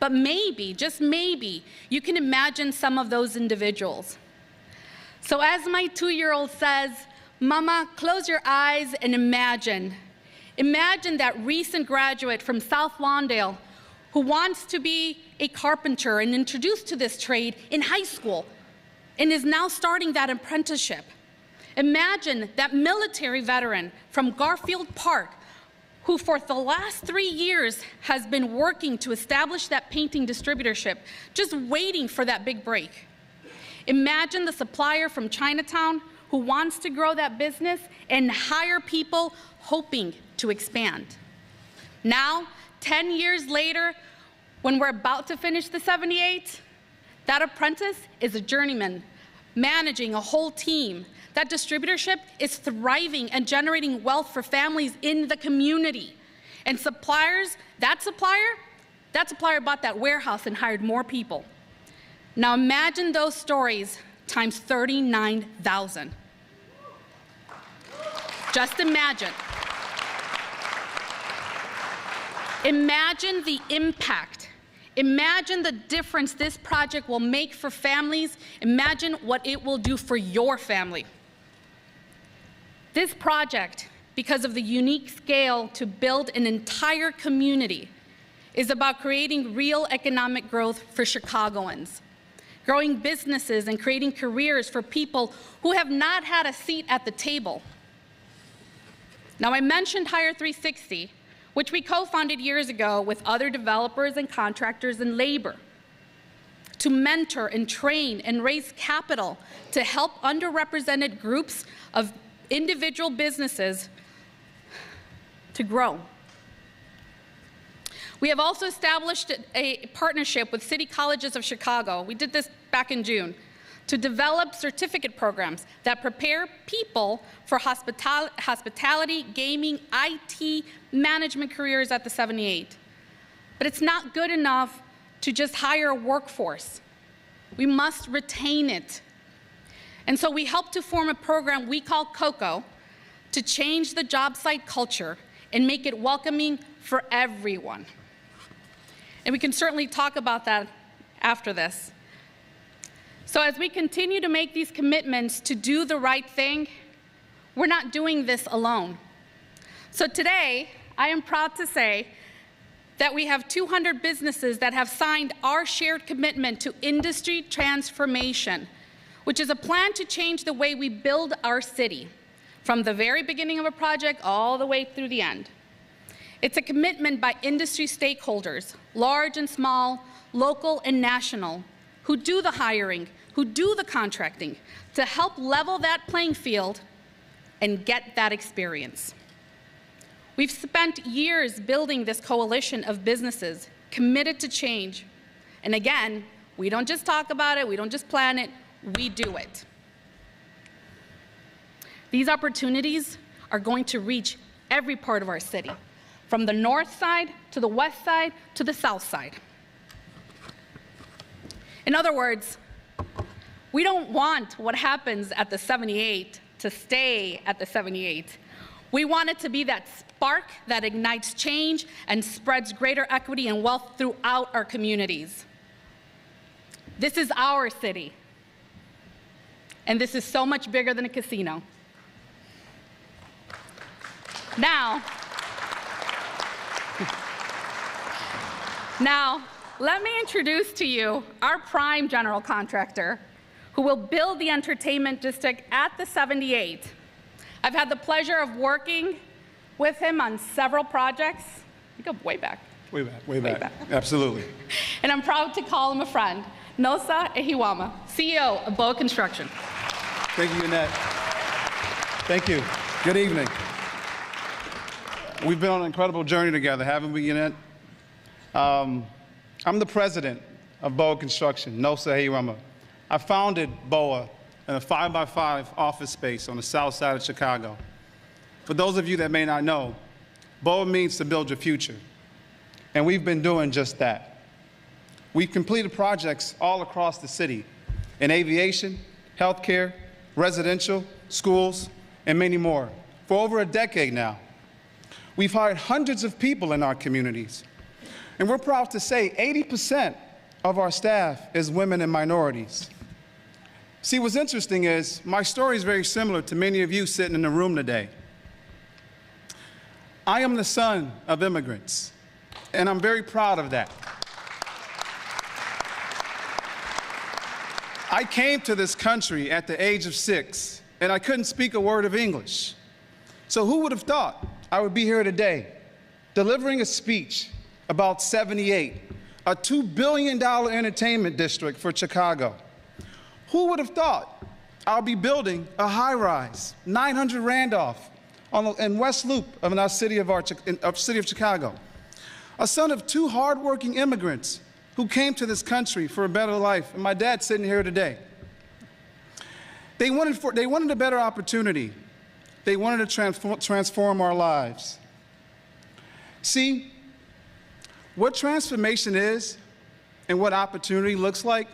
But maybe, just maybe, you can imagine some of those individuals. So as my 2-year-old says, Mama, close your eyes and imagine. Imagine that recent graduate from South Lawndale who wants to be a carpenter and introduced to this trade in high school and is now starting that apprenticeship. Imagine that military veteran from Garfield Park who for the last 3 years has been working to establish that painting distributorship, just waiting for that big break. Imagine the supplier from Chinatown who wants to grow that business and hire people hoping to expand. Now, 10 years later, when we're about to finish the 78, that apprentice is a journeyman, managing a whole team. That distributorship is thriving and generating wealth for families in the community. And suppliers, that supplier bought that warehouse and hired more people. Now imagine those stories times 39,000. Just imagine. Imagine the impact. Imagine the difference this project will make for families. Imagine what it will do for your family. This project, because of the unique scale to build an entire community, is about creating real economic growth for Chicagoans, growing businesses and creating careers for people who have not had a seat at the table. Now, I mentioned Hire 360, which we co-founded years ago with other developers and contractors and labor to mentor and train and raise capital to help underrepresented groups of individual businesses to grow. We have also established a partnership with City Colleges of Chicago. We did this back in June to develop certificate programs that prepare people for hospitality, gaming, IT, management careers at the 78. But it's not good enough to just hire a workforce. We must retain it. And so we helped to form a program we call COCO to change the job site culture and make it welcoming for everyone. And we can certainly talk about that after this. So as we continue to make these commitments to do the right thing, we're not doing this alone. So today, I am proud to say that we have 200 businesses that have signed our shared commitment to industry transformation, which is a plan to change the way we build our city, from the very beginning of a project all the way through the end. It's a commitment by industry stakeholders, large and small, local and national, who do the hiring, who do the contracting, to help level that playing field and get that experience. We've spent years building this coalition of businesses committed to change. And again, we don't just talk about it, we don't just plan it, we do it. These opportunities are going to reach every part of our city, from the north side to the west side to the south side. In other words, we don't want what happens at the 78 to stay at the 78. We want it to be that spark that ignites change and spreads greater equity and wealth throughout our communities. This is our city, and this is so much bigger than a casino. Now, let me introduce to you our prime general contractor, who will build the entertainment district at the 78. I've had the pleasure of working with him on several projects. You go way back. Way back. Absolutely. And I'm proud to call him a friend. Nosa Ehiwama, CEO of BOA Construction. Thank you, Annette. Thank you. Good evening. We've been on an incredible journey together, haven't we, Annette? I'm the president of BOA Construction, Nosa Ehiwama. I founded BOA in a 5x5 office space on the south side of Chicago. For those of you that may not know, BOA means to build your future. And we've been doing just that. We've completed projects all across the city in aviation, healthcare, residential, schools, and many more for over a decade now. We've hired hundreds of people in our communities. And we're proud to say 80% of our staff is women and minorities. See, what's interesting is my story is very similar to many of you sitting in the room today. I am the son of immigrants, and I'm very proud of that. I came to this country at the age of 6, and I couldn't speak a word of English. So who would have thought I would be here today, delivering a speech about 78, a $2 billion entertainment district for Chicago? Who would have thought I'll be building a high-rise, 900 Randolph, in West Loop of our city of Chicago? A son of 2 hardworking immigrants who came to this country for a better life, and my dad's sitting here today. They wanted a better opportunity. They wanted to transform our lives. See, what transformation is and what opportunity looks like,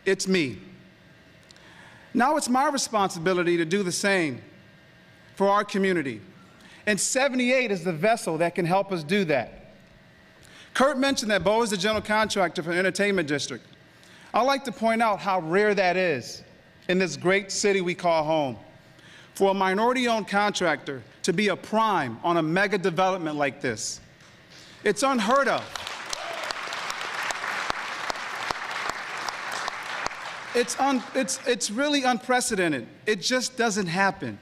it's me. Now it's my responsibility to do the same for our community. And 78 is the vessel that can help us do that. Kurt mentioned that BOA is the general contractor for the entertainment district. I'd like to point out how rare that is in this great city we call home. For a minority-owned contractor to be a prime on a mega development like this, it's unheard of. It's really unprecedented. It just doesn't happen.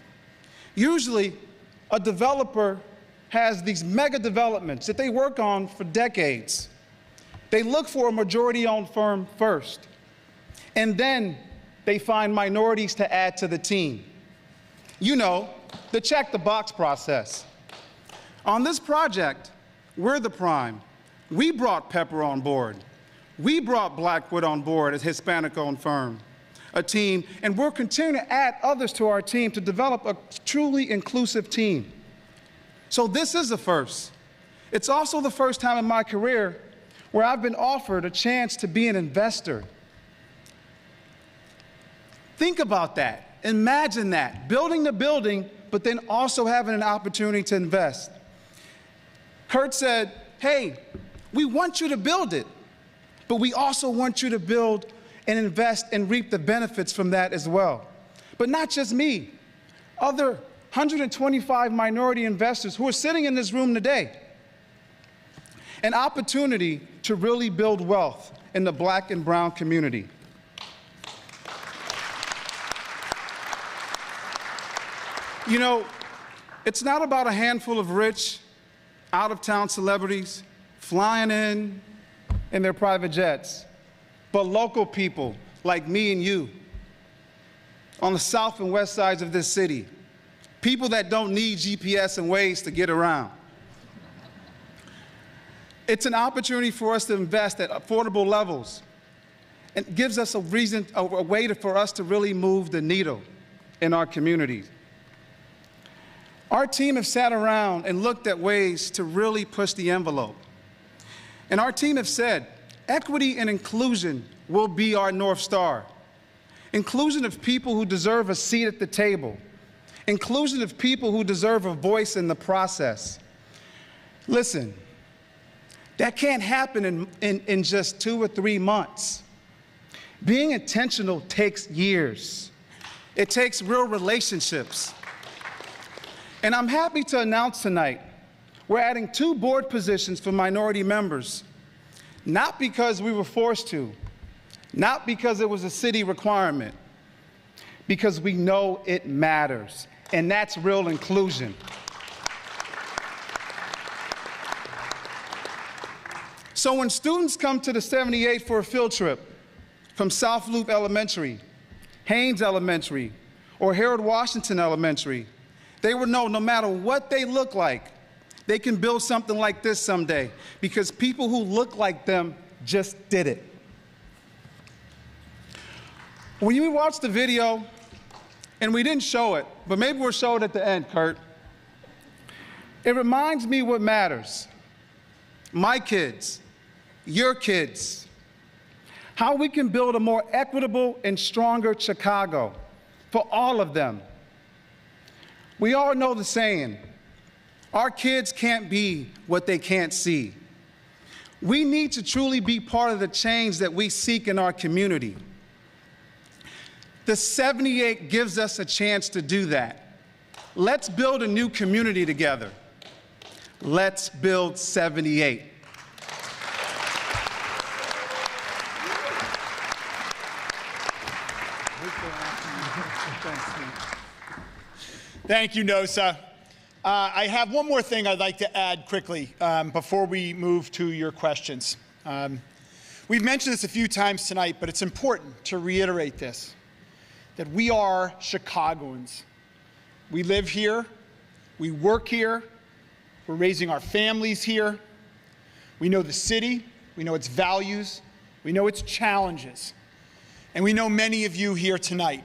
Usually, a developer has these mega developments that they work on for decades. They look for a majority-owned firm first, and then they find minorities to add to the team. You know, the check-the-box process. On this project, we're the prime. We brought Pepper on board. We brought Blackwood on board as a Hispanic-owned firm, a team, and we're continuing to add others to our team to develop a truly inclusive team. So this is a first. It's also the first time in my career where I've been offered a chance to be an investor. Think about that. Imagine that, building the building but then also having an opportunity to invest. Kurt said, hey, we want you to build it, but we also want you to build and invest and reap the benefits from that as well. But not just me, other 125 minority investors who are sitting in this room today. An opportunity to really build wealth in the Black and brown community. You know, it's not about a handful of rich, out-of-town celebrities flying in their private jets, but local people like me and you on the south and west sides of this city, people that don't need GPS and Waze to get around. It's an opportunity for us to invest at affordable levels and gives us a reason, a way for us to really move the needle in our communities. Our team have sat around and looked at ways to really push the envelope. And our team have said, equity and inclusion will be our North Star. Inclusion of people who deserve a seat at the table. Inclusion of people who deserve a voice in the process. Listen, that can't happen in just 2 or 3 months. Being intentional takes years. It takes real relationships. And I'm happy to announce tonight, we're adding 2 board positions for minority members, not because we were forced to, not because it was a city requirement, because we know it matters, and that's real inclusion. So when students come to the 78 for a field trip from South Loop Elementary, Haynes Elementary, or Harold Washington Elementary, they will know no matter what they look like, they can build something like this someday because people who look like them just did it. When you watch the video, and we didn't show it, but maybe we'll show it at the end, Kurt, it reminds me what matters. My kids, your kids, how we can build a more equitable and stronger Chicago for all of them. We all know the saying, our kids can't be what they can't see. We need to truly be part of the change that we seek in our community. The 78 gives us a chance to do that. Let's build a new community together. Let's build 78. Thank you, Nosa. I have one more thing I'd like to add quickly before we move to your questions. We've mentioned this a few times tonight, but it's important to reiterate this, that we are Chicagoans. We live here, we work here, we're raising our families here. We know the city, we know its values, we know its challenges, and we know many of you here tonight.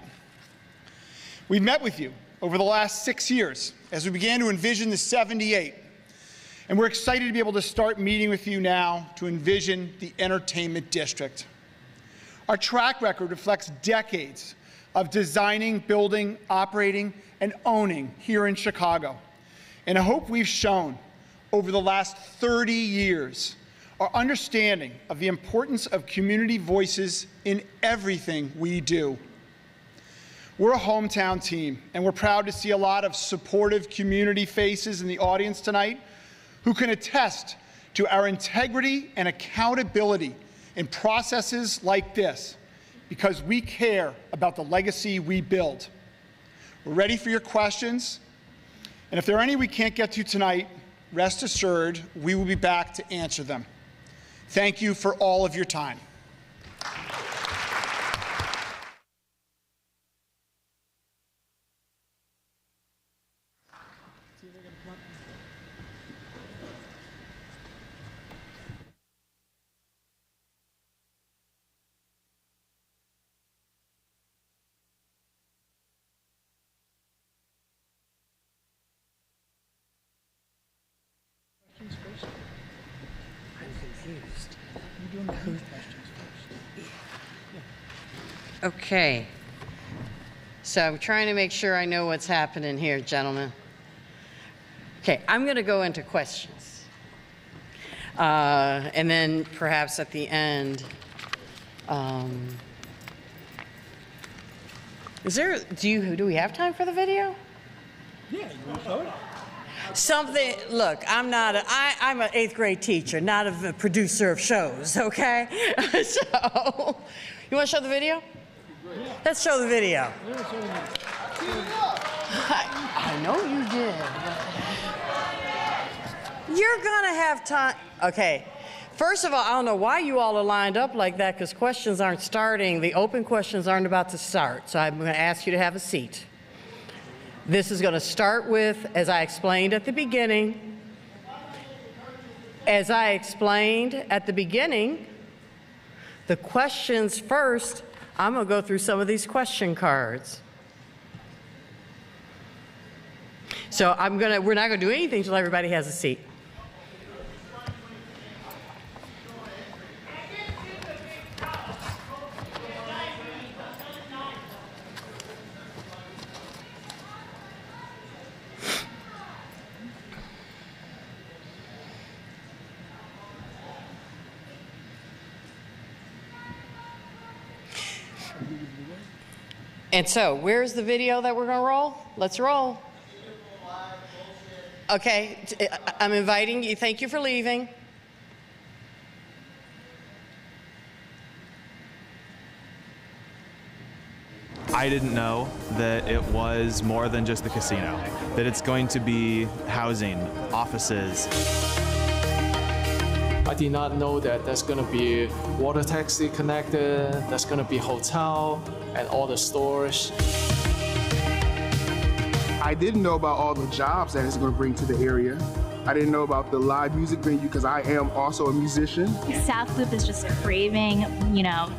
We've met with you over the last 6 years as we began to envision the 78. And we're excited to be able to start meeting with you now to envision the entertainment district. Our track record reflects decades of designing, building, operating, and owning here in Chicago. And I hope we've shown over the last 30 years our understanding of the importance of community voices in everything we do. We're a hometown team, and we're proud to see a lot of supportive community faces in the audience tonight who can attest to our integrity and accountability in processes like this because we care about the legacy we build. We're ready for your questions, and if there are any we can't get to tonight, rest assured we will be back to answer them. Thank you for all of your time. Okay. So I'm trying to make sure I know what's happening here, gentlemen. Okay, I'm going to go into questions. And then perhaps at the end, do we have time for the video? Yeah, you show it. Something, look, I'm an 8th grade teacher, not a producer of shows, okay? So, you want to show the video? Let's show the video. I know you did. You're gonna have time. Okay, first of all, I don't know why you all are lined up like that, because questions aren't starting. The open questions aren't about to start, so I'm gonna ask you to have a seat. This is going to start with, as I explained at the beginning, the questions first. I'm going to go through some of these question cards. So we're not going to do anything until everybody has a seat. And so, where's the video that we're going to roll? Let's roll. Okay, I'm inviting you. Thank you for leaving. I didn't know that it was more than just the casino, that it's going to be housing, offices. I did not know that there's going to be water taxi connected, there's going to be hotel and all the stores. I didn't know about all the jobs that it's going to bring to the area. I didn't know about the live music venue because I am also a musician. South Loop is just craving,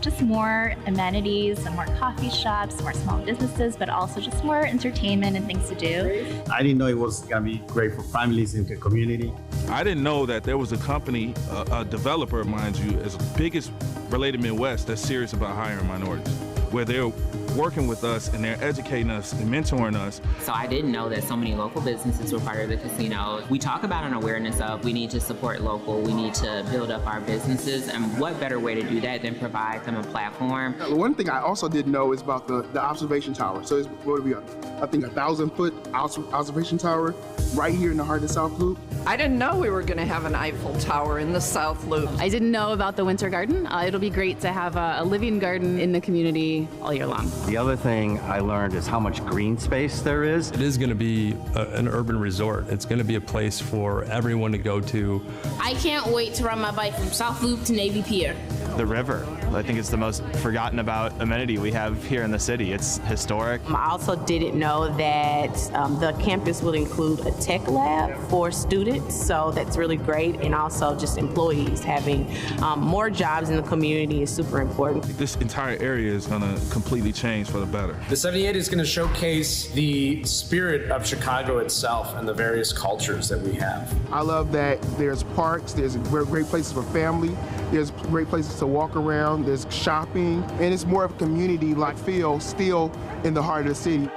just more amenities, more coffee shops, more small businesses, but also just more entertainment and things to do. I didn't know it was going to be great for families in the community. I didn't know that there was a company, a developer, mind you, as big as Related Midwest, that's serious about hiring minorities, where they're working with us and they're educating us and mentoring us. So I didn't know that so many local businesses were part of the casino. We talk about an awareness of we need to support local, we need to build up our businesses, and what better way to do that than provide them a platform. One thing I also didn't know is about the observation tower. So it's what are we on? I think 1,000-foot observation tower right here in the heart of South Loop. I didn't know we were going to have an Eiffel Tower in the South Loop. I didn't know about the Winter Garden. It'll be great to have a living garden in the community all year long. The other thing I learned is how much green space there is. It is going to be an urban resort. It's going to be a place for everyone to go to. I can't wait to ride my bike from South Loop to Navy Pier. The river, I think it's the most forgotten about amenity we have here in the city. It's historic. I also didn't know that the campus will include a tech lab for students, so that's really great, and also just employees having more jobs in the community is super important. This entire area is going to completely change for the better. The 78 is going to showcase the spirit of Chicago itself and the various cultures that we have. I love that there's parks, there's great places for family, there's great places to walk around, there's shopping, and it's more of a community-like feel still in the heart of the city.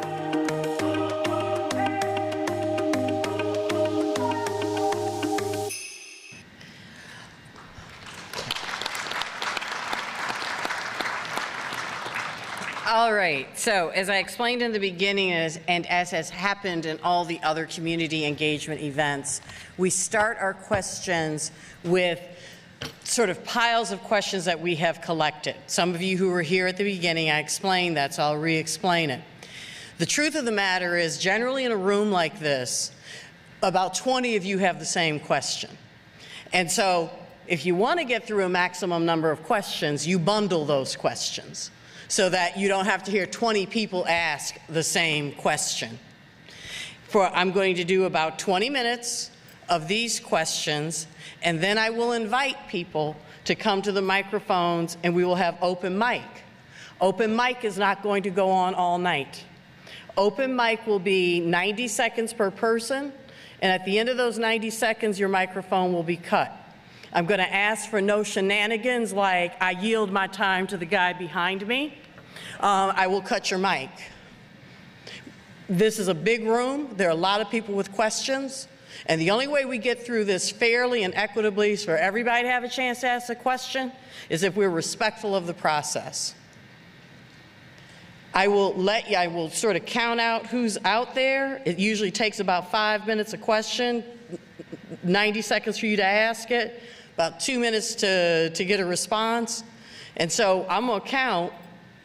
All right, so as I explained in the beginning, and as has happened in all the other community engagement events, we start our questions with sort of piles of questions that we have collected. Some of you who were here at the beginning, I explained that, so I'll re-explain it. The truth of the matter is, generally in a room like this, about 20 of you have the same question. And so if you want to get through a maximum number of questions, you bundle those questions, so that you don't have to hear 20 people ask the same question. I'm going to do about 20 minutes of these questions, and then I will invite people to come to the microphones, and we will have open mic. Open mic is not going to go on all night. Open mic will be 90 seconds per person, and at the end of those 90 seconds, your microphone will be cut. I'm going to ask for no shenanigans like I yield my time to the guy behind me. I will cut your mic. This is a big room. There are a lot of people with questions. And the only way we get through this fairly and equitably for everybody to have a chance to ask a question is if we're respectful of the process. I will sort of count out who's out there. It usually takes about 5 minutes a question, 90 seconds for you to ask it, about 2 minutes to get a response. And so I'm going to count,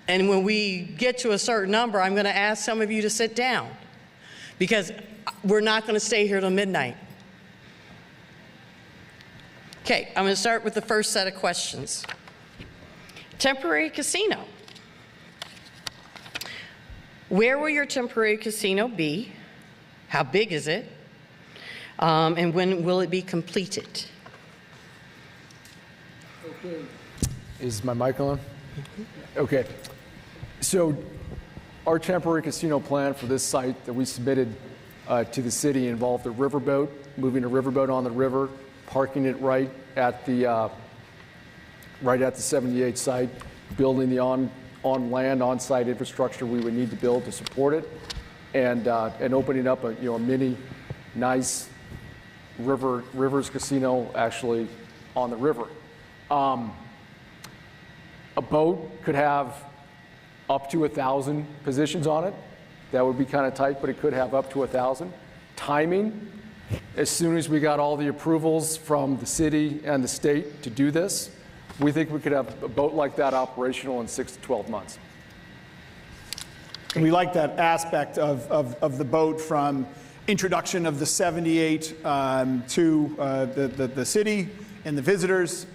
and when we get to a certain number, I'm going to ask some of you to sit down, because we're not going to stay here till midnight. Okay, I'm going to start with the first set of questions. Temporary casino. Where will your temporary casino be? How big is it? And when will it be completed? Okay. Is my mic on? Okay. So our temporary casino plan for this site that we submitted to the city involved a riverboat, moving a riverboat on the river, parking it right at the 78 site, building the on-site infrastructure we would need to build to support it, and opening up a mini, nice rivers casino actually on the river. A boat could have up to 1,000 positions on it. That would be kind of tight, but it could have up to 1,000. Timing, as soon as we got all the approvals from the city and the state to do this, we think we could have a boat like that operational in 6 to 12 months. We like that aspect of the boat, from introduction of the 78 to the city and the visitors.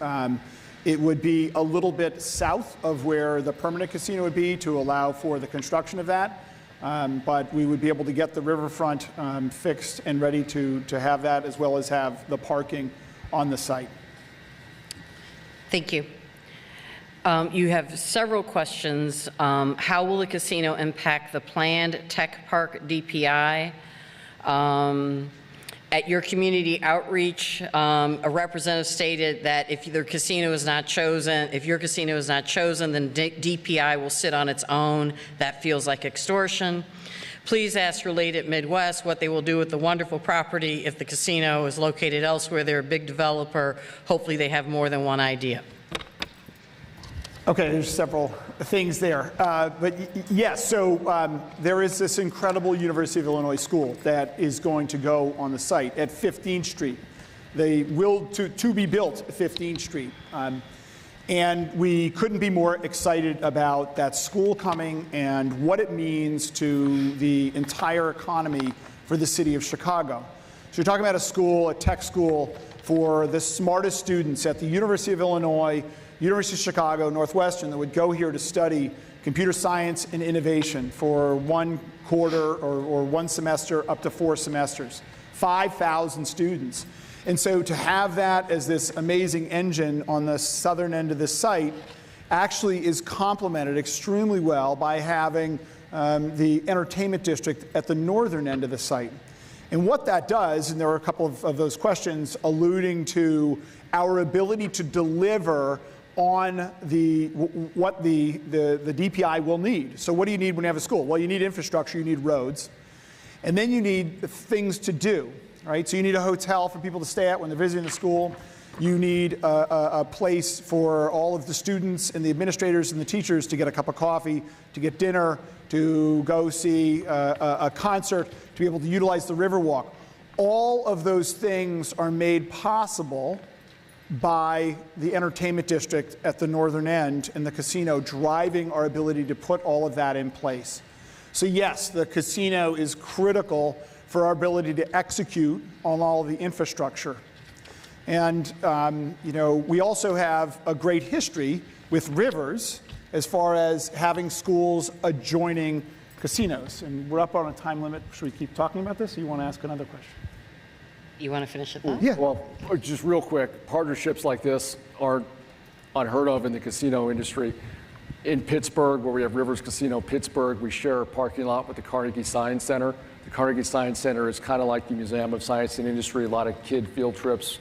It would be a little bit south of where the permanent casino would be to allow for the construction of that. But we would be able to get the riverfront fixed and ready to have that, as well as have the parking on the site. Thank you. You have several questions. How will the casino impact the planned tech park DPI? At your community outreach, a representative stated that if your casino is not chosen, then DPI will sit on its own. That feels like extortion. Please ask Related Midwest what they will do with the wonderful property if the casino is located elsewhere. They're a big developer. Hopefully they have more than one idea. Okay, there's several things there. But yes, so there is this incredible University of Illinois school that is going to go on the site at 15th Street. They will to be built at 15th Street. And we couldn't be more excited about that school coming and what it means to the entire economy for the city of Chicago. So you're talking about a school, a tech school, for the smartest students at the University of Illinois, University of Chicago, Northwestern, that would go here to study computer science and innovation for 1 quarter or 1 semester up to 4 semesters. 5,000 students. And so to have that as this amazing engine on the southern end of this site actually is complemented extremely well by having the entertainment district at the northern end of the site. And what that does, and there were a couple of those questions alluding to our ability to deliver on what the DPI will need. So what do you need when you have a school? Well, you need infrastructure, you need roads, and then you need things to do, right? So you need a hotel for people to stay at when they're visiting the school. You need a place for all of the students and the administrators and the teachers to get a cup of coffee, to get dinner, to go see a concert, to be able to utilize the Riverwalk. All of those things are made possible by the entertainment district at the northern end and the casino driving our ability to put all of that in place. So yes, the casino is critical for our ability to execute on all of the infrastructure. And we also have a great history with rivers as far as having schools adjoining casinos. And we're up on a time limit. Should we keep talking about this, or you want to ask another question? You want to finish it then? Yeah. Well, just real quick, partnerships like this aren't unheard of in the casino industry. In Pittsburgh, where we have Rivers Casino Pittsburgh, we share a parking lot with the Carnegie Science Center. The Carnegie Science Center is kind of like the Museum of Science and Industry, a lot of kid field trips.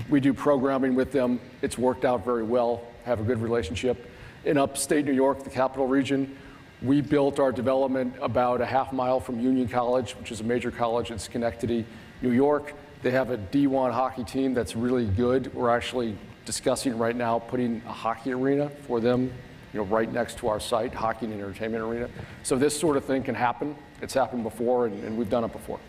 We do programming with them. It's worked out very well, have a good relationship. In upstate New York, the capital region, We built our development about a half mile from Union College, which is a major college in Schenectady, New York. They have a D1 hockey team that's really good. We're actually discussing right now putting a hockey arena for them, right next to our site, hockey and entertainment arena. So this sort of thing can happen. It's happened before, and we've done it before.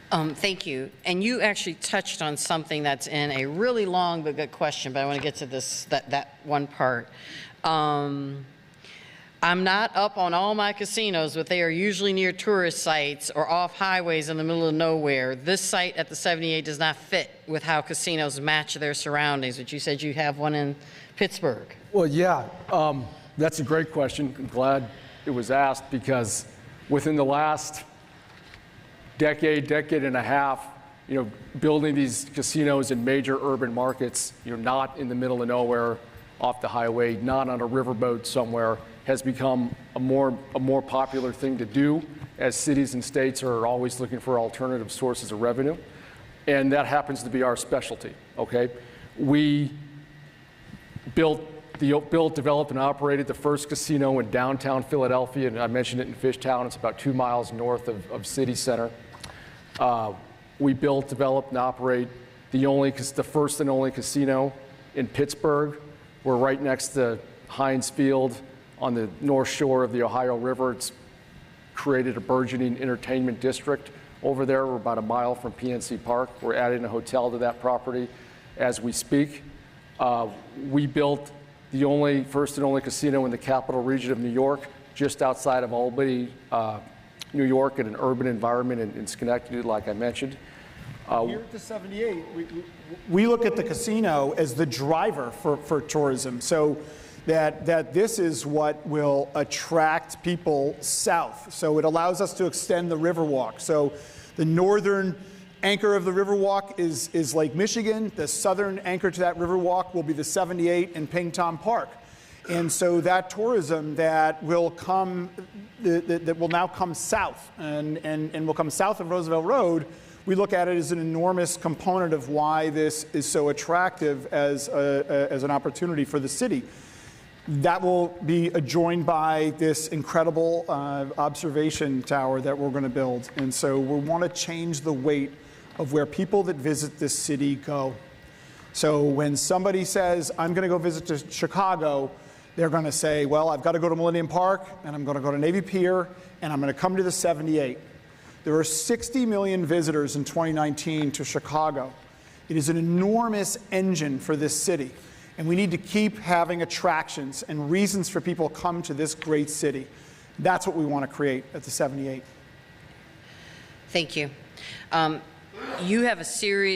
Thank you. And you actually touched on something that's in a really long but good question, but I want to get to this that one part. I'm not up on all my casinos, but they are usually near tourist sites or off highways in the middle of nowhere. This site at the 78 does not fit with how casinos match their surroundings, but you said you have one in Pittsburgh. Well, yeah, that's a great question. I'm glad it was asked, because within the last decade and a half, building these casinos in major urban markets, not in the middle of nowhere, off the highway, not on a riverboat somewhere, has become a more popular thing to do, as cities and states are always looking for alternative sources of revenue. And that happens to be our specialty, okay? We built, developed, and operated the first casino in downtown Philadelphia, and I mentioned it in Fishtown. It's about 2 miles north of City Center. We built, developed, and operate the first and only casino in Pittsburgh. We're right next to Heinz Field on the north shore of the Ohio River. It's created a burgeoning entertainment district over there. We're about a mile from PNC Park. We're adding a hotel to that property as we speak. We built the first and only casino in the capital region of New York, just outside of Albany, New York, in an urban environment in Schenectady, like I mentioned. Here at the 78, we look at the casino as the driver for tourism. So that this is what will attract people south. So it allows us to extend the Riverwalk. So the northern anchor of the Riverwalk is Lake Michigan. The southern anchor to that Riverwalk will be the 78 in Pingtom Park. And so that tourism that will come, that will now come south and will come south of Roosevelt Road, we look at it as an enormous component of why this is so attractive as an opportunity for the city. That will be adjoined by this incredible observation tower that we're going to build. And so we want to change the weight of where people that visit this city go. So when somebody says, I'm going to go visit to Chicago, they're going to say, well, I've got to go to Millennium Park, and I'm going to go to Navy Pier, and I'm going to come to the 78. There are 60 million visitors in 2019 to Chicago. It is an enormous engine for this city. And we need to keep having attractions and reasons for people to come to this great city. That's what we want to create at the 78. Thank you. You have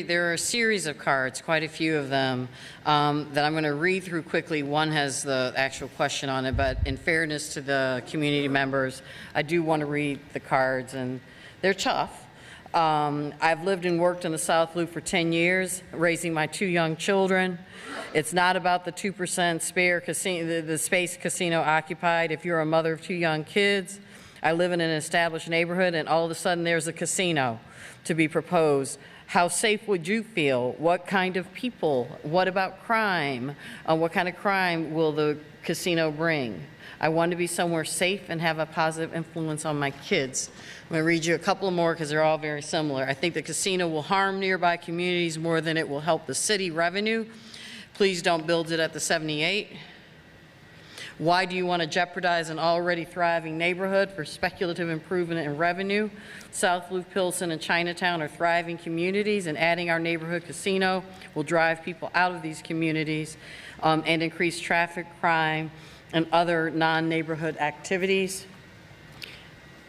there are a series of cards, quite a few of them, that I'm going to read through quickly. One has the actual question on it, but in fairness to the community members, I do want to read the cards, and they're tough. I've lived and worked in the South Loop for 10 years, raising my 2 young children. It's not about the 2% spare casino, the space casino occupied. If you're a mother of 2 young kids, I live in an established neighborhood, and all of a sudden there's a casino to be proposed. How safe would you feel? What kind of people? What about crime? What kind of crime will the casino bring? I want to be somewhere safe and have a positive influence on my kids. I'm going to read you a couple more because they're all very similar. I think the casino will harm nearby communities more than it will help the city revenue. Please don't build it at the 78. Why do you want to jeopardize an already thriving neighborhood for speculative improvement in revenue? South Loop, Pilsen, and Chinatown are thriving communities, and adding our neighborhood casino will drive people out of these communities and increase traffic, crime, and other non-neighborhood activities.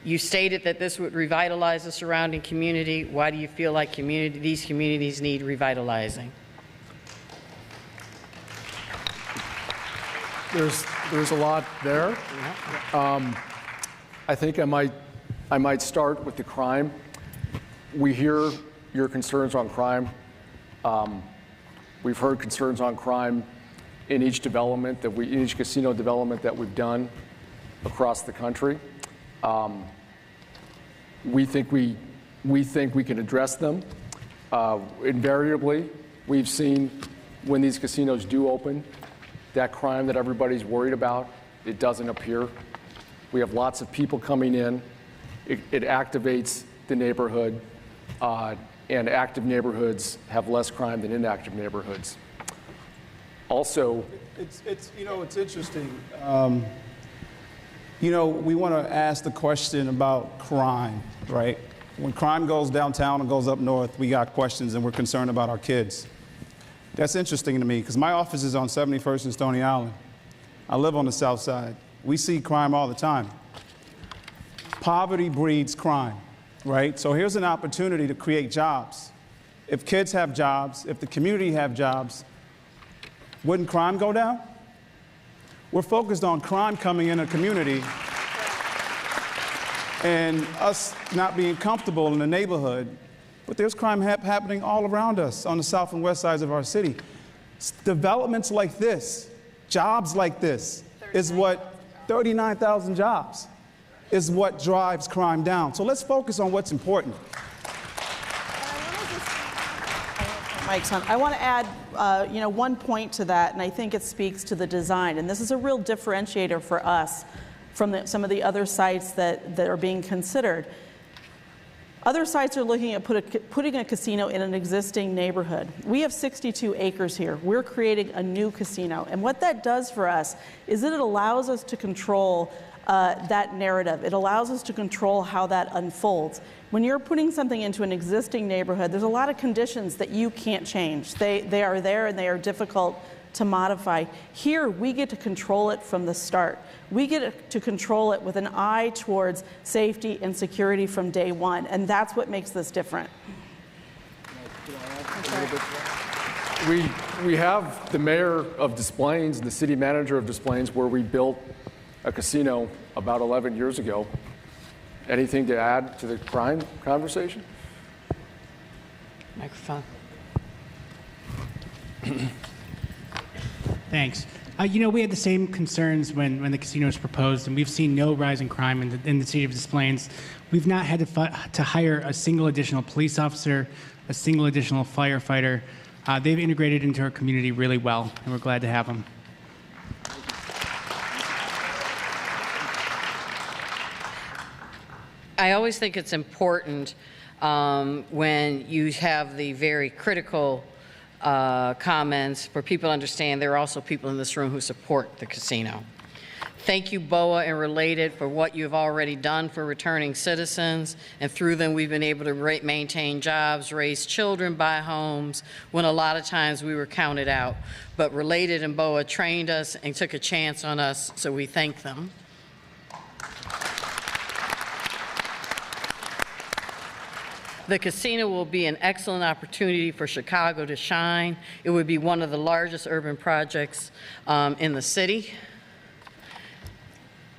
You stated that this would revitalize the surrounding community. Why do you feel like these communities need revitalizing? There's a lot there. I think I might start with the crime. We hear your concerns on crime. We've heard concerns on crime in each development in each casino development that we've done across the country. We think we can address them. Invariably, we've seen when these casinos do open, that crime that everybody's worried about it doesn't appear. We have lots of people coming in. It activates the neighborhood, and active neighborhoods have less crime than inactive neighborhoods. Also, it's interesting. We want to ask the question about crime, right? When crime goes downtown and goes up north, we got questions and we're concerned about our kids. That's interesting to me because my office is on 71st and Stony Island. I live on the south side. We see crime all the time. Poverty breeds crime, right? So here's an opportunity to create jobs. If kids have jobs, if the community have jobs, wouldn't crime go down? We're focused on crime coming in a community and us not being comfortable in the neighborhood, but there's crime happening all around us on the south and west sides of our city. Developments like this, jobs like this, is what 39,000 jobs is what drives crime down. So let's focus on what's important. Mike's on. I want to add, one point to that, and I think it speaks to the design. And this is a real differentiator for us from some of the other sites that are being considered. Other sites are looking at putting a casino in an existing neighborhood. We have 62 acres here. We're creating a new casino. And what that does for us is that it allows us to control that narrative. It allows us to control how that unfolds. When you're putting something into an existing neighborhood, there's a lot of conditions that you can't change. They are there and they are difficult to modify. Here, we get to control it from the start. We get to control it with an eye towards safety and security from day one, and that's what makes this different. We have the mayor of Des Plaines and the city manager of Des Plaines where we built a casino about 11 years ago. Anything to add to the crime conversation? Microphone. Thanks. We had the same concerns when the casino was proposed, and we've seen no rise in crime in the city of Des Plaines. We've not had to hire a single additional police officer, a single additional firefighter. They've integrated into our community really well, and we're glad to have them. I always think it's important when you have the very critical comments for people to understand there are also people in this room who support the casino. Thank you, BOA and Related, for what you've already done for returning citizens, and through them we've been able to maintain jobs, raise children, buy homes, when a lot of times we were counted out. But Related and BOA trained us and took a chance on us, so we thank them. The casino will be an excellent opportunity for Chicago to shine. It would be one of the largest urban projects in the city.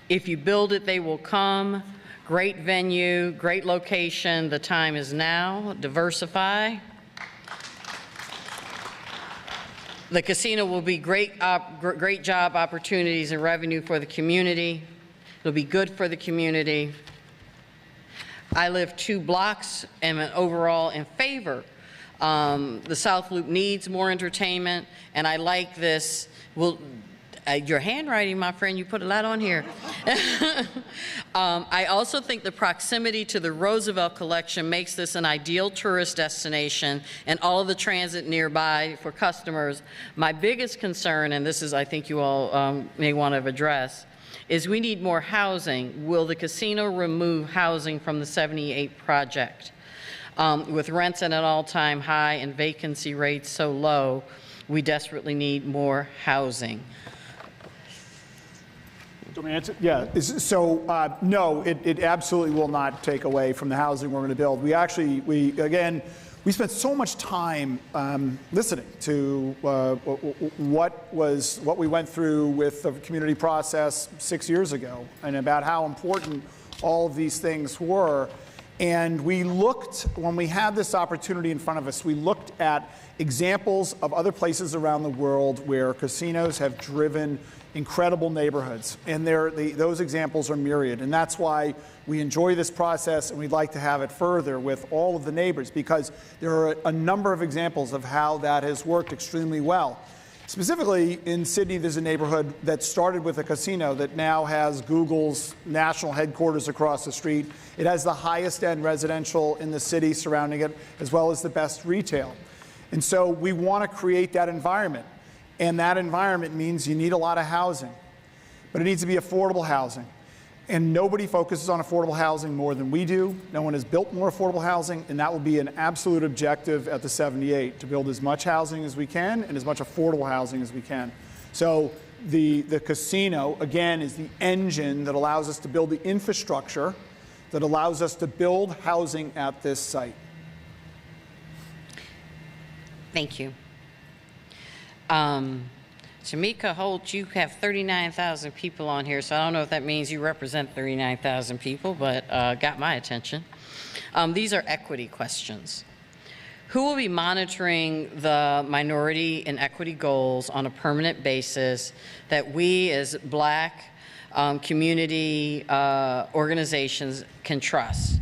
If you build it, they will come. Great venue, great location. The time is now. Diversify. The casino will be great job opportunities and revenue for the community. It'll be good for the community. I live 2 blocks and am overall in favor. The South Loop needs more entertainment, and I like this. Your handwriting, my friend, you put a lot on here. I also think the proximity to the Roosevelt Collection makes this an ideal tourist destination and all of the transit nearby for customers. My biggest concern, and this is I think you all may want to address, is we need more housing. Will the casino remove housing from the 78 project? With rents at an all-time high and vacancy rates so low, we desperately need more housing. Do we answer? Yeah, so no, it absolutely will not take away from the housing we're going to build. We spent so much time listening to what we went through with the community process 6 years ago, and about how important all of these things were. And we looked, when we had this opportunity in front of us, we looked at examples of other places around the world where casinos have driven incredible neighborhoods. And those examples are myriad. And that's why we enjoy this process, and we'd like to have it further with all of the neighbors, because there are a number of examples of how that has worked extremely well. Specifically, in Sydney, there's a neighborhood that started with a casino that now has Google's national headquarters across the street. It has the highest end residential in the city surrounding it, as well as the best retail. And so we want to create that environment. And that environment means you need a lot of housing. But it needs to be affordable housing. And nobody focuses on affordable housing more than we do. No one has built more affordable housing, and that will be an absolute objective at the 78, to build as much housing as we can and as much affordable housing as we can. So the casino, again, is the engine that allows us to build the infrastructure that allows us to build housing at this site. Thank you. Tamika Holt, you have 39,000 people on here, so I don't know if that means you represent 39,000 people, but got my attention. These are equity questions. Who will be monitoring the minority and equity goals on a permanent basis that we as Black community organizations can trust?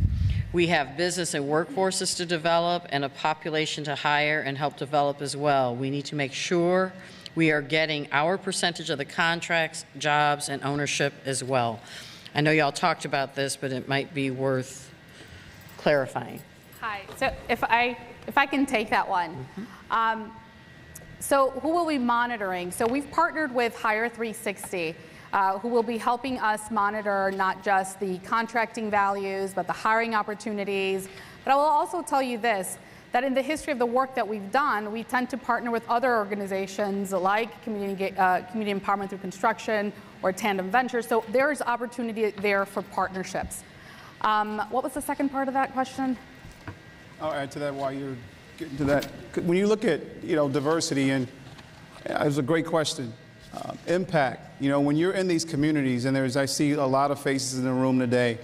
We have business and workforces to develop and a population to hire and help develop as well. We need to make sure we are getting our percentage of the contracts, jobs, and ownership as well. I know y'all talked about this, but it might be worth clarifying. Hi, so if I can take that one. So who will be monitoring? So we've partnered with Hire 360, who will be helping us monitor not just the contracting values, but the hiring opportunities. But I will also tell you this, that in the history of the work that we've done, we tend to partner with other organizations like Community Empowerment Through Construction or Tandem Ventures. So there's opportunity there for partnerships. What was the second part of that question? I'll add to that while you're getting to that. When you look at diversity, and it was a great question. Impact. When you're in these communities, and I see a lot of faces in the room today,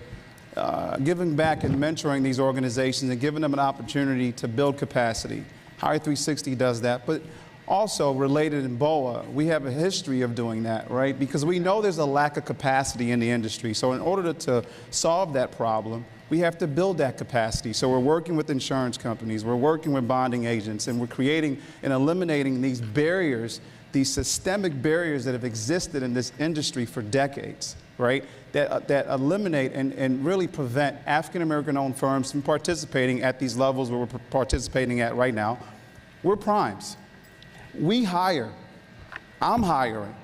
giving back and mentoring these organizations and giving them an opportunity to build capacity. Hire 360 does that, but also related in BOA, we have a history of doing that, right? Because we know there's a lack of capacity in the industry. So in order to solve that problem, we have to build that capacity. So we're working with insurance companies, we're working with bonding agents, and we're creating and eliminating these barriers, these systemic barriers that have existed in this industry for decades, right? That eliminate and really prevent African-American owned firms from participating at these levels where we're participating at right now. We're primes. We hire. I'm hiring.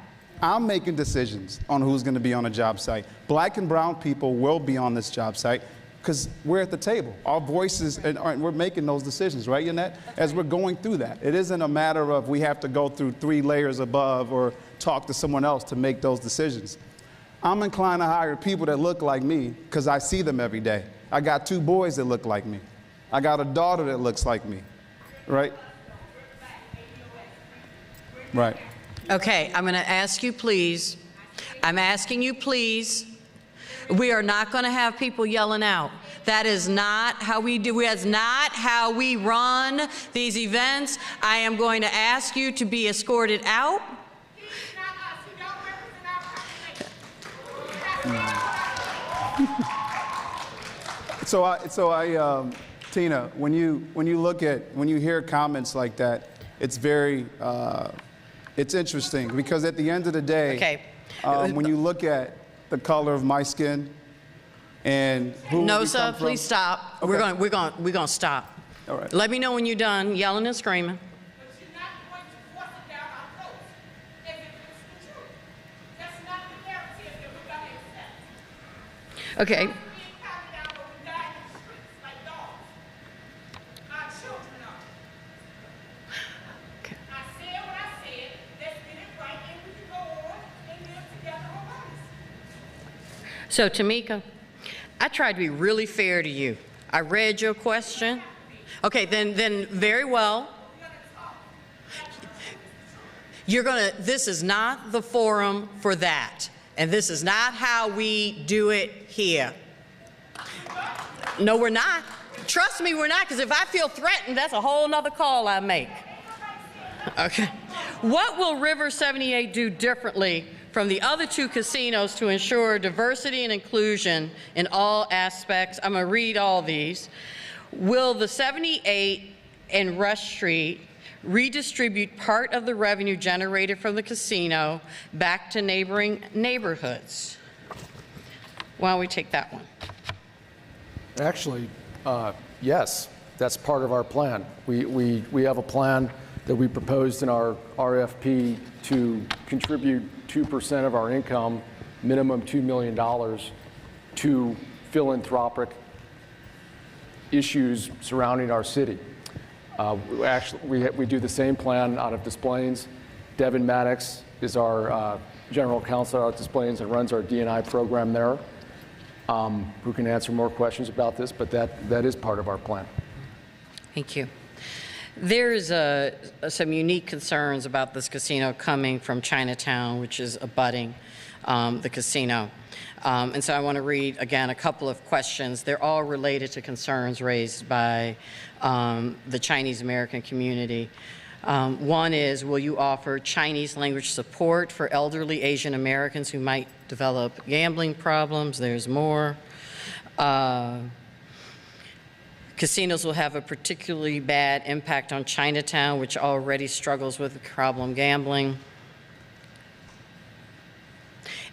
I'm making decisions on who's going to be on a job site. Black and brown people will be on this job site because we're at the table. Our voices, and we're making those decisions, right, Yannette? As we're going through that. It isn't a matter of we have to go through 3 layers above or talk to someone else to make those decisions. I'm inclined to hire people that look like me because I see them every day. I got 2 boys that look like me. I got a daughter that looks like me, right? Right. Okay, I'm going to ask you, please. I'm asking you, please. We are not going to have people yelling out. That is not how we do. That's not how we run these events. I am going to ask you to be escorted out. Tina, when you hear comments like that, it's very, it's interesting because at the end of the day, when you look at the color of my skin and who no, sir, please stop. Okay. We're going to stop. All right. Let me know when you're done yelling and screaming. Okay. So, Tamika, I tried to be really fair to you. I read your question. Okay, then very well. This is not the forum for that. And this is not how we do it here. No, we're not. Trust me, we're not, because if I feel threatened, that's a whole nother call I make. Okay. What will River 78 do differently from the other 2 casinos to ensure diversity and inclusion in all aspects? I'm going to read all these. Will the 78 and Rush Street, redistribute part of the revenue generated from the casino back to neighboring neighborhoods. Why don't we take that one? Actually, yes, that's part of our plan. We have a plan that we proposed in our RFP to contribute 2% of our income, minimum $2 million, to philanthropic issues surrounding our city. We do the same plan out of Des Plaines. Devin Maddox is our general counsel out of Des Plaines and runs our D&I program there, who can answer more questions about this, but that is part of our plan. Thank you. There's some unique concerns about this casino coming from Chinatown, which is abutting the casino. And so I want to read, again, a couple of questions. They're all related to concerns raised by the Chinese American community. One is, will you offer Chinese language support for elderly Asian Americans who might develop gambling problems? There's more. Casinos will have a particularly bad impact on Chinatown, which already struggles with problem gambling.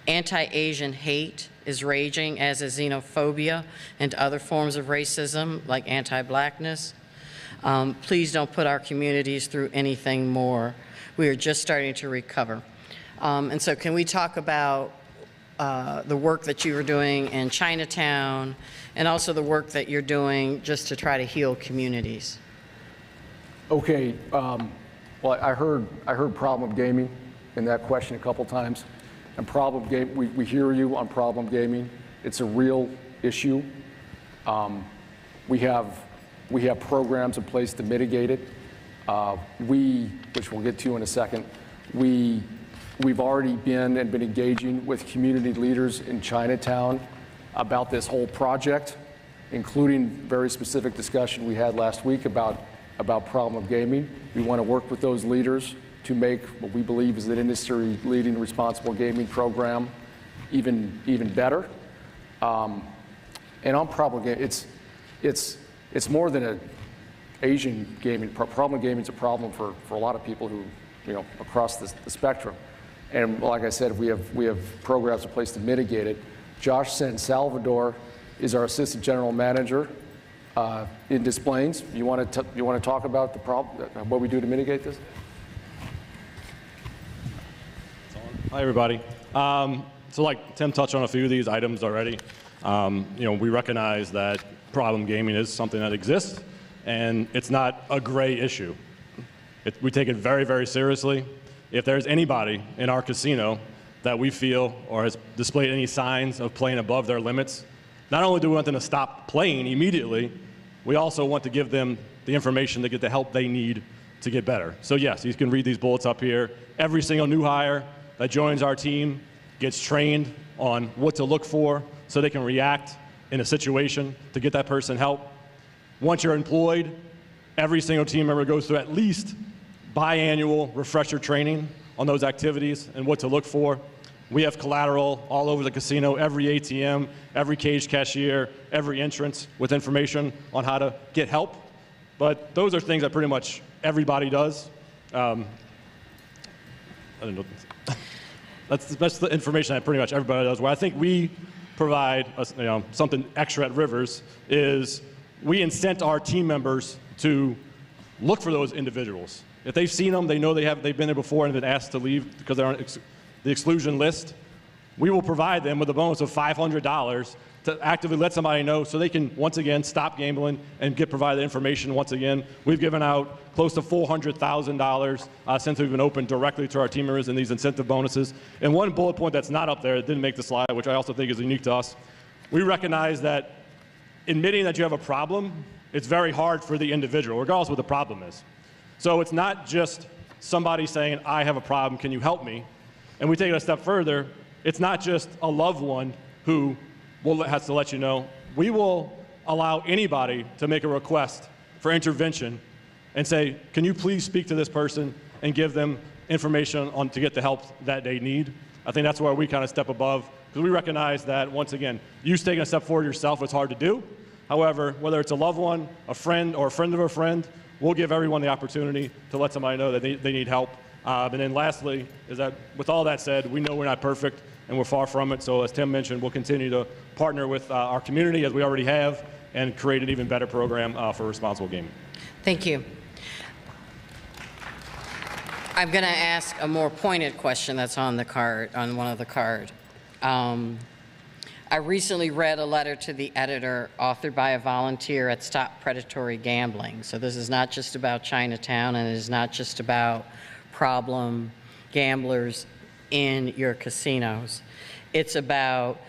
Anti-Asian hate is raging, as is xenophobia and other forms of racism, like anti-blackness. Please don't put our communities through anything more. We are just starting to recover. And so can we talk about the work that you are doing in Chinatown, and also the work that you're doing just to try to heal communities? Okay, well, I heard problem gaming in that question a couple times. And problem game, we hear you on problem gaming. It's a real issue. We have programs in place to mitigate it. Which we'll get to in a second, we've already been engaging with community leaders in Chinatown about this whole project, including very specific discussion we had last week about problem gaming. We want to work with those leaders to make what we believe is an industry-leading responsible gaming program even better. And on problem gaming, it's more than an Asian gaming. Problem gaming is a problem for a lot of people who, across the spectrum. And like I said, we have programs in place to mitigate it. Josh San Salvador is our assistant general manager in Des Plaines. You want to talk about the problem, what we do to mitigate this? Hi, everybody. So like Tim touched on a few of these items already. We recognize that problem gaming is something that exists, and it's not a gray issue. We take it very, very seriously. If there's anybody in our casino that we feel or has displayed any signs of playing above their limits, not only do we want them to stop playing immediately, we also want to give them the information to get the help they need to get better. So yes, you can read these bullets up here. Every single new hire that joins our team gets trained on what to look for so they can react in a situation to get that person help. Once you're employed, every single team member goes through at least biannual refresher training on those activities and what to look for. We have collateral all over the casino, every ATM, every cage cashier, every entrance with information on how to get help. But those are things that pretty much everybody does. I don't know. That's the information that pretty much everybody does. Where I think we provide something extra at Rivers is we incent our team members to look for those individuals. If they've seen them, they know they've been there before and been asked to leave because they're on the exclusion list, we will provide them with a bonus of $500 to actively let somebody know so they can, once again, stop gambling and get provided information once again. We've given out close to $400,000 since we've been open directly to our team members in these incentive bonuses. And one bullet point that's not up there, that didn't make the slide, which I also think is unique to us, we recognize that admitting that you have a problem, it's very hard for the individual, regardless of what the problem is. So it's not just somebody saying, I have a problem, can you help me? And we take it a step further, it's not just a loved one who has to let you know. We will allow anybody to make a request for intervention and say, can you please speak to this person and give them information on to get the help that they need? I think that's where we kind of step above, because we recognize that, once again, you taking a step forward yourself is hard to do. However, whether it's a loved one, a friend, or a friend of a friend, we'll give everyone the opportunity to let somebody know that they need help. And then lastly, is that with all that said, we know we're not perfect and we're far from it. So as Tim mentioned, we'll continue to partner with our community as we already have and create an even better program for responsible gaming. Thank you. I'm going to ask a more pointed question that's on the card, on one of the card. I recently read a letter to the editor authored by a volunteer at Stop Predatory Gambling. So this is not just about Chinatown, and it is not just about problem gamblers in your casinos. It's about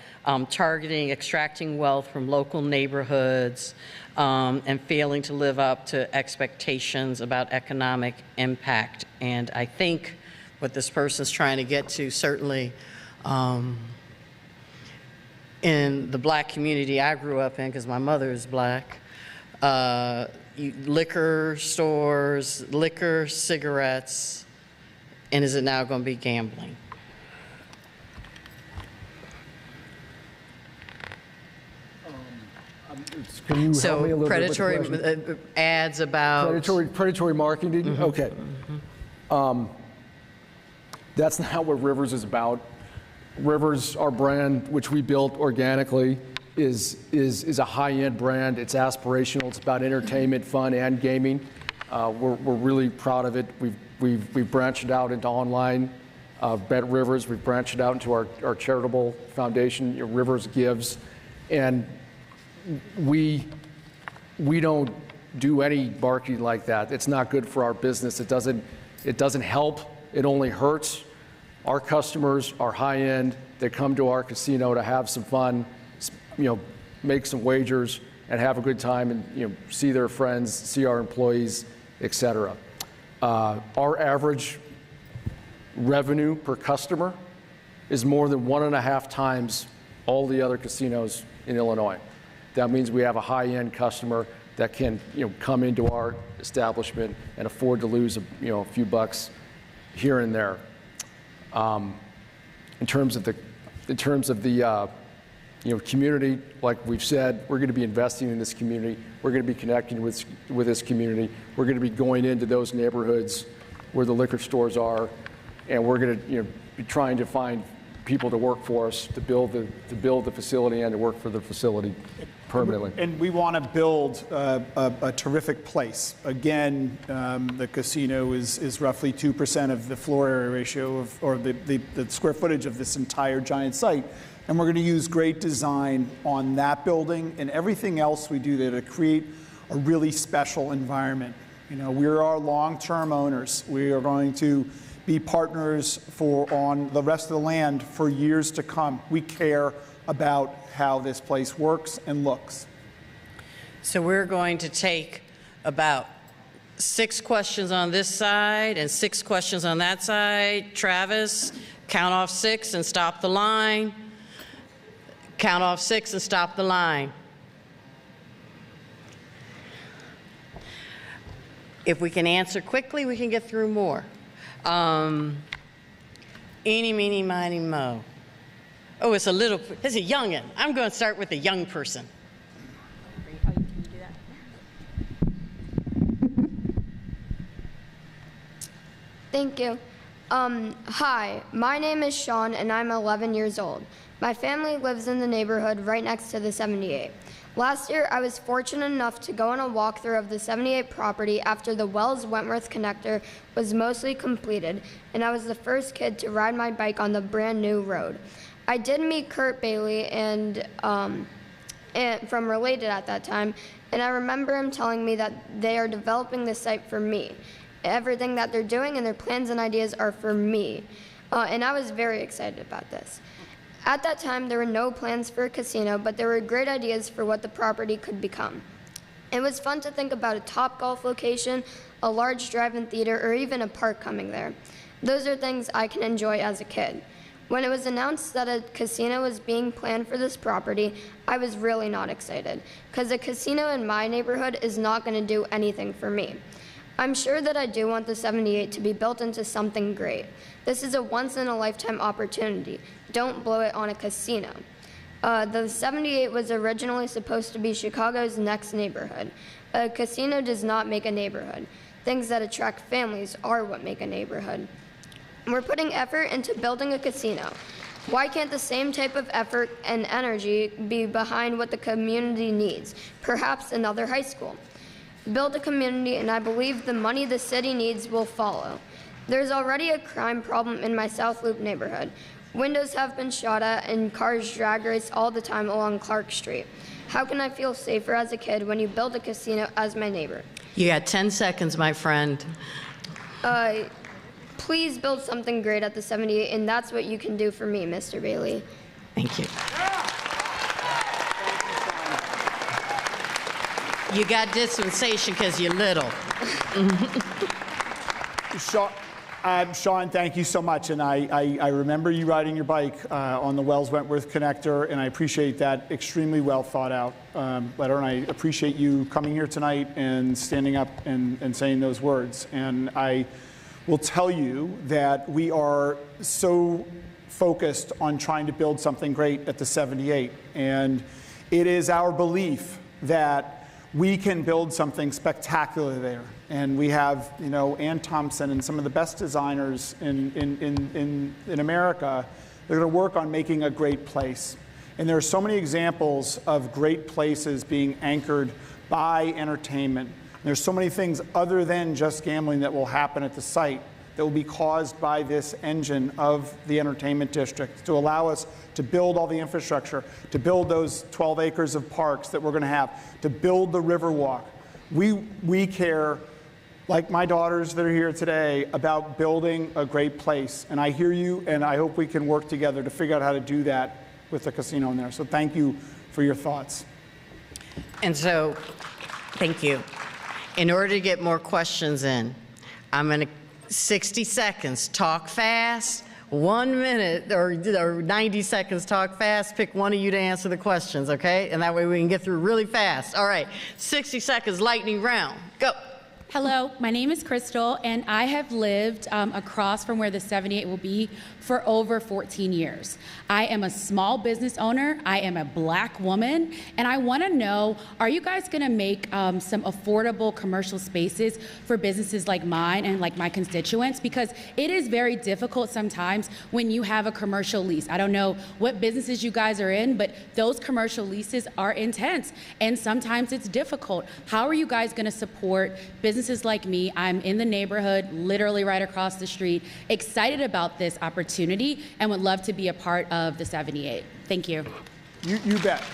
targeting, extracting wealth from local neighborhoods, and failing to live up to expectations about economic impact. And I think what this person's trying to get to, certainly in the black community I grew up in, because my mother is black, liquor stores, liquor, cigarettes, and is it now going to be gambling? Can you So help me a little predatory bit with the question? ads about predatory marketing. Okay. That's not what Rivers is about. Rivers, our brand, which we built organically, is a high-end brand. It's aspirational. It's about entertainment, fun, and gaming. We're really proud of it. We've branched out into online. Bet Rivers. We've branched out into our charitable foundation, Rivers Gives, and we don't do any marketing like that. It's not good for our business. It doesn't help. It only hurts. Our customers are high end. They come to our casino to have some fun, make some wagers, and have a good time, and see their friends, see our employees, etc. Our average revenue per customer is more than 1.5 times all the other casinos in Illinois. That means we have a high-end customer that can, come into our establishment and afford to lose a few bucks here and there. In terms of the community, like we've said, we're going to be investing in this community. We're going to be connecting with this community. We're going to be going into those neighborhoods where the liquor stores are, and we're going to, be trying to find people to work for us to build the facility and to work for the facility permanently. And we want to build a terrific place. Again, the casino is roughly 2% of the floor area ratio or the square footage of this entire giant site. And we're going to use great design on that building and everything else we do there to create a really special environment. We're our long-term owners. We are going to be partners on the rest of the land for years to come. We care about how this place works and looks. So we're going to take about 6 questions on this side and 6 questions on that side. Travis, count off 6 and stop the line. Count off 6 and stop the line. If we can answer quickly, we can get through more. Eeny, meeny, miny, mo. Oh, it's a youngin'. I'm going to start with a young person. Thank you. Hi, my name is Sean, and I'm 11 years old. My family lives in the neighborhood right next to the 78. Last year, I was fortunate enough to go on a walkthrough of the 78 property after the Wells-Wentworth connector was mostly completed, and I was the first kid to ride my bike on the brand new road. I did meet Kurt Bailey and from Related at that time, and I remember him telling me that they are developing this site for me. Everything that they're doing and their plans and ideas are for me, and I was very excited about this. At that time, there were no plans for a casino, but there were great ideas for what the property could become. It was fun to think about a Topgolf location, a large drive-in theater, or even a park coming there. Those are things I can enjoy as a kid. When it was announced that a casino was being planned for this property, I was really not excited, because a casino in my neighborhood is not going to do anything for me. I'm sure that I do want the 78 to be built into something great. This is a once-in-a-lifetime opportunity. Don't blow it on a casino. The 78 was originally supposed to be Chicago's next neighborhood. A casino does not make a neighborhood. Things that attract families are what make a neighborhood. We're putting effort into building a casino. Why can't the same type of effort and energy be behind what the community needs? Perhaps another high school. Build a community, and I believe the money the city needs will follow. There's already a crime problem in my South Loop neighborhood. Windows have been shot at and cars drag race all the time along Clark Street. How can I feel safer as a kid when you build a casino as my neighbor? You got 10 seconds, my friend. Please build something great at the 78, and that's what you can do for me, Mr. Bailey. Thank you. You got dispensation because you're little. Sean, thank you so much. And I remember you riding your bike on the Wells-Wentworth connector, and I appreciate that extremely well thought out letter. And I appreciate you coming here tonight and standing up and saying those words. And I will tell you that we are so focused on trying to build something great at the 78. And it is our belief that we can build something spectacular there. And we have, you know, Ann Thompson and some of the best designers in America. They're going to work on making a great place. And there are so many examples of great places being anchored by entertainment. There's so many things other than just gambling that will happen at the site that will be caused by this engine of the entertainment district to allow us to build all the infrastructure, to build those 12 acres of parks that we're going to have, to build the Riverwalk. We care, like my daughters that are here today, about building a great place. And I hear you, and I hope we can work together to figure out how to do that with the casino in there. So thank you for your thoughts. And so, thank you. In order to get more questions in, I'm going to 60 seconds, talk fast, 1 minute or 90 seconds, talk fast. Pick one of you to answer the questions, okay? And that way we can get through really fast. All right, 60 seconds, lightning round, go. Hello, my name is Crystal, and I have lived across from where the 78 will be for over 14 years. I am a small business owner, I am a Black woman, and I want to know, are you guys going to make some affordable commercial spaces for businesses like mine and like my constituents? Because it is very difficult sometimes when you have a commercial lease. I don't know what businesses you guys are in, but those commercial leases are intense, and sometimes it's difficult. How are you guys going to support businesses like me? I'm in the neighborhood, literally right across the street, excited about this opportunity, and would love to be a part of the 78. Thank you. You bet.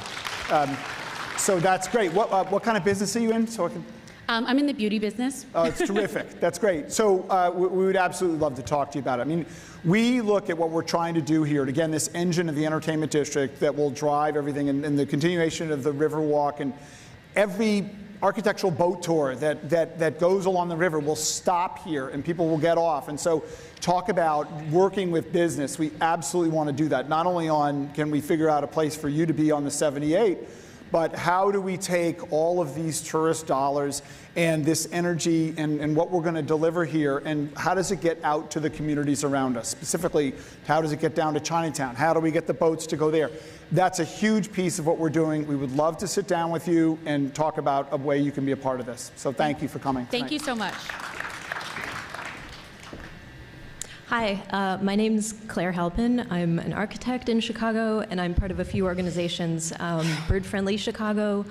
So that's great. What kind of business are you in? So I can. I'm in the beauty business. Oh, it's terrific. That's great. So we would absolutely love to talk to you about it. I mean, we look at what we're trying to do here. And again, this engine of the entertainment district that will drive everything, and the continuation of the Riverwalk, and every architectural boat tour that goes along the river will stop here and people will get off. And so talk about working with business. We absolutely want to do that. Not only on can we figure out a place for you to be on the 78, but how do we take all of these tourist dollars and this energy and what we're going to deliver here, and how does it get out to the communities around us? Specifically, how does it get down to Chinatown? How do we get the boats to go there? That's a huge piece of what we're doing. We would love to sit down with you and talk about a way you can be a part of this. So thank you for coming tonight. Thank you so much. Hi, my name's Claire Halpin. I'm an architect in Chicago, and I'm part of a few organizations. Bird Friendly Chicago.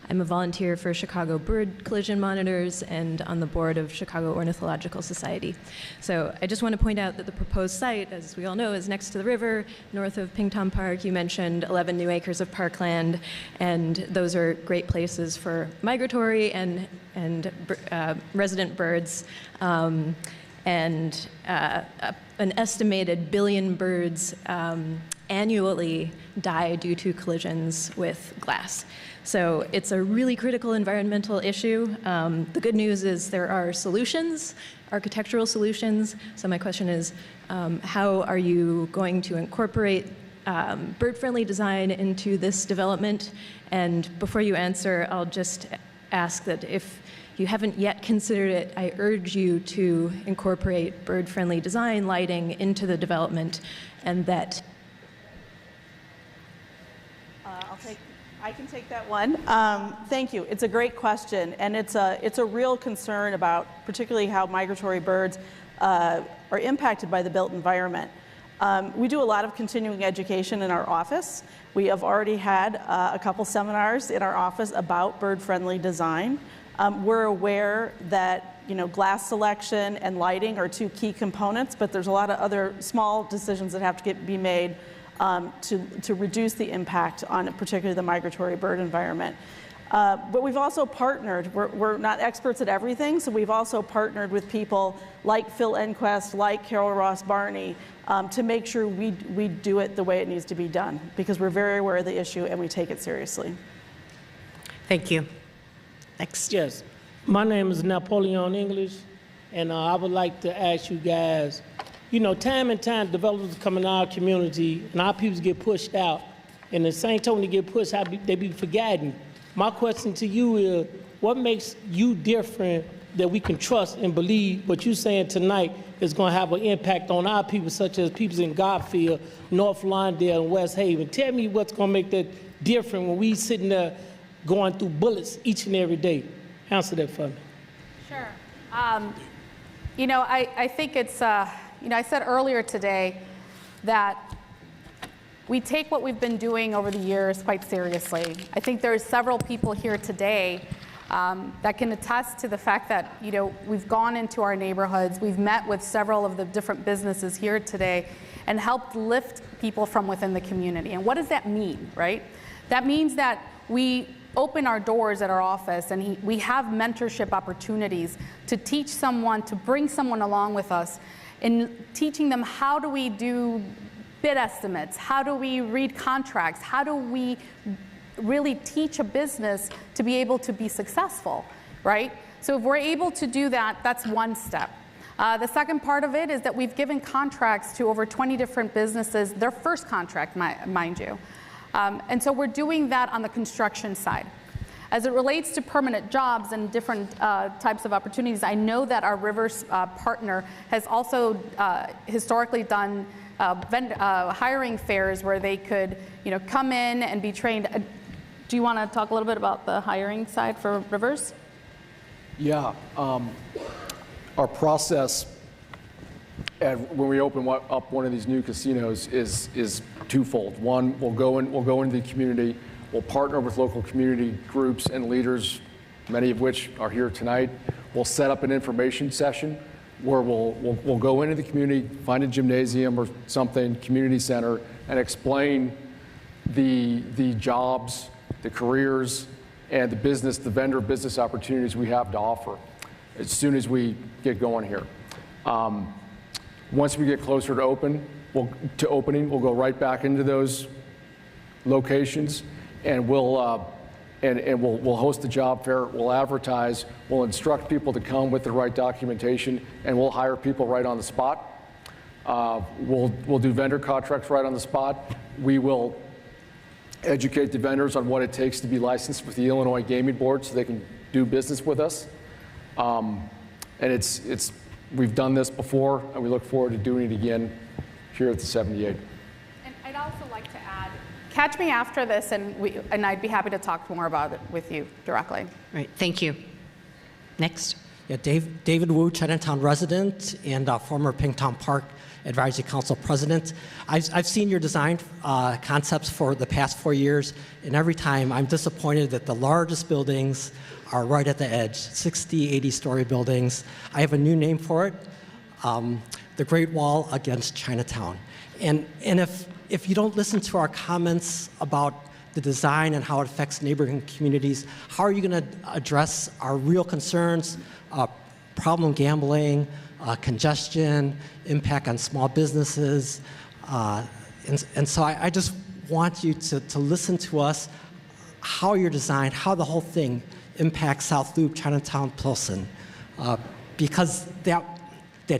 I'm a volunteer for Chicago Bird Collision Monitors and on the board of Chicago Ornithological Society. So I just want to point out that the proposed site, as we all know, is next to the river, north of Pingtom Park. You mentioned 11 new acres of parkland, and those are great places for migratory and resident birds. And an estimated 1 billion birds annually die due to collisions with glass. So it's a really critical environmental issue. The good news is there are solutions, architectural solutions. So my question is, how are you going to incorporate bird-friendly design into this development? And before you answer, I'll just ask that if you haven't yet considered it, I urge you to incorporate bird-friendly design lighting into the development, and that I can take that one. Thank you. It's a great question, and it's a real concern about particularly how migratory birds are impacted by the built environment. We do a lot of continuing education in our office. We have already had a couple seminars in our office about bird-friendly design. We're aware that glass selection and lighting are two key components, but there's a lot of other small decisions that have to be made to reduce the impact on particularly the migratory bird environment. But we've also partnered, we're not experts at everything, so we've also partnered with people like Phil Enquist, like Carol Ross Barney, to make sure we do it the way it needs to be done, because we're very aware of the issue and we take it seriously. Thank you. Next. Yes, my name is Napoleon English, and I would like to ask you guys, time and time developers come in our community and our people get pushed out, and the same time they get pushed out, they be forgotten. My question to you is, what makes you different that we can trust and believe what you're saying tonight is going to have an impact on our people, such as people in Garfield, North Lawndale, and West Haven? Tell me what's going to make that different when we sitting there going through bullets each and every day. Answer that for me. Sure. I think it's, I said earlier today that we take what we've been doing over the years quite seriously. I think there's several people here today that can attest to the fact that, we've gone into our neighborhoods, we've met with several of the different businesses here today and helped lift people from within the community. And what does that mean, right? That means that we open our doors at our office and we have mentorship opportunities to teach someone, to bring someone along with us in teaching them how do we do bid estimates, how do we read contracts, how do we really teach a business to be able to be successful, right? So if we're able to do that, that's one step. The second part of it is that we've given contracts to over 20 different businesses, their first contract, mind you. And so we're doing that on the construction side. As it relates to permanent jobs and different types of opportunities, I know that our Rivers partner has also historically done hiring fairs where they could, come in and be trained. Do you want to talk a little bit about the hiring side for Rivers? Yeah, our process when we open up one of these new casinos is twofold. One, we'll go into the community, we'll partner with local community groups and leaders, many of which are here tonight. We'll set up an information session where we'll go into the community, find a gymnasium or something, community center, and explain the jobs, the careers, and the vendor business opportunities we have to offer as soon as we get going here. Once we get closer to opening, we'll go right back into those locations, and we'll host the job fair. We'll advertise. We'll instruct people to come with the right documentation, and we'll hire people right on the spot. We'll do vendor contracts right on the spot. We will educate the vendors on what it takes to be licensed with the Illinois Gaming Board so they can do business with us. And we've done this before, and we look forward to doing it again here at the 78. And I'd also like to add, catch me after this, and I'd be happy to talk more about it with you directly. Right, thank you. Next. Yeah, David Wu, Chinatown resident and former Pingtown Park Advisory Council president. I've seen your design concepts for the past 4 years, and every time I'm disappointed that the largest buildings are right at the edge, 60, 80-story buildings. I have a new name for it, the Great Wall against Chinatown. And if you don't listen to our comments about the design and how it affects neighboring communities, how are you going to address our real concerns, problem gambling, congestion, impact on small businesses? And so I just want you to listen to us, how you're designed, how the whole thing impacts South Loop, Chinatown, Pilsen. Because that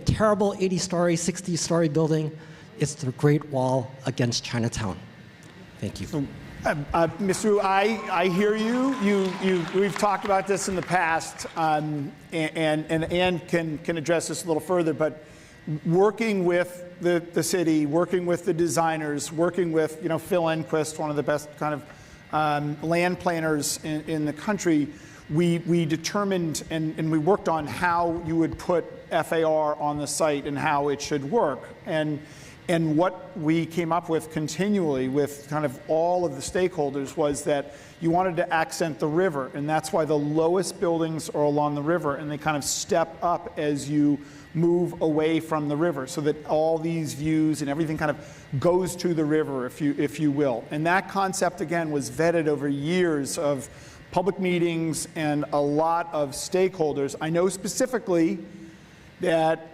terrible 80-story, 60-story building is the Great Wall against Chinatown. Thank you. Mr. Wu, I hear you. We've talked about this in the past, and Ann can address this a little further, but working with the city, working with the designers, working with Phil Enquist, one of the best kind of land planners in the country, we determined and we worked on how you would put FAR on the site and how it should work. And what we came up with continually with kind of all of the stakeholders was that you wanted to accent the river, and that's why the lowest buildings are along the river, and they kind of step up as you move away from the river, so that all these views and everything kind of goes to the river, if you will. And that concept, again, was vetted over years of public meetings and a lot of stakeholders. I know specifically that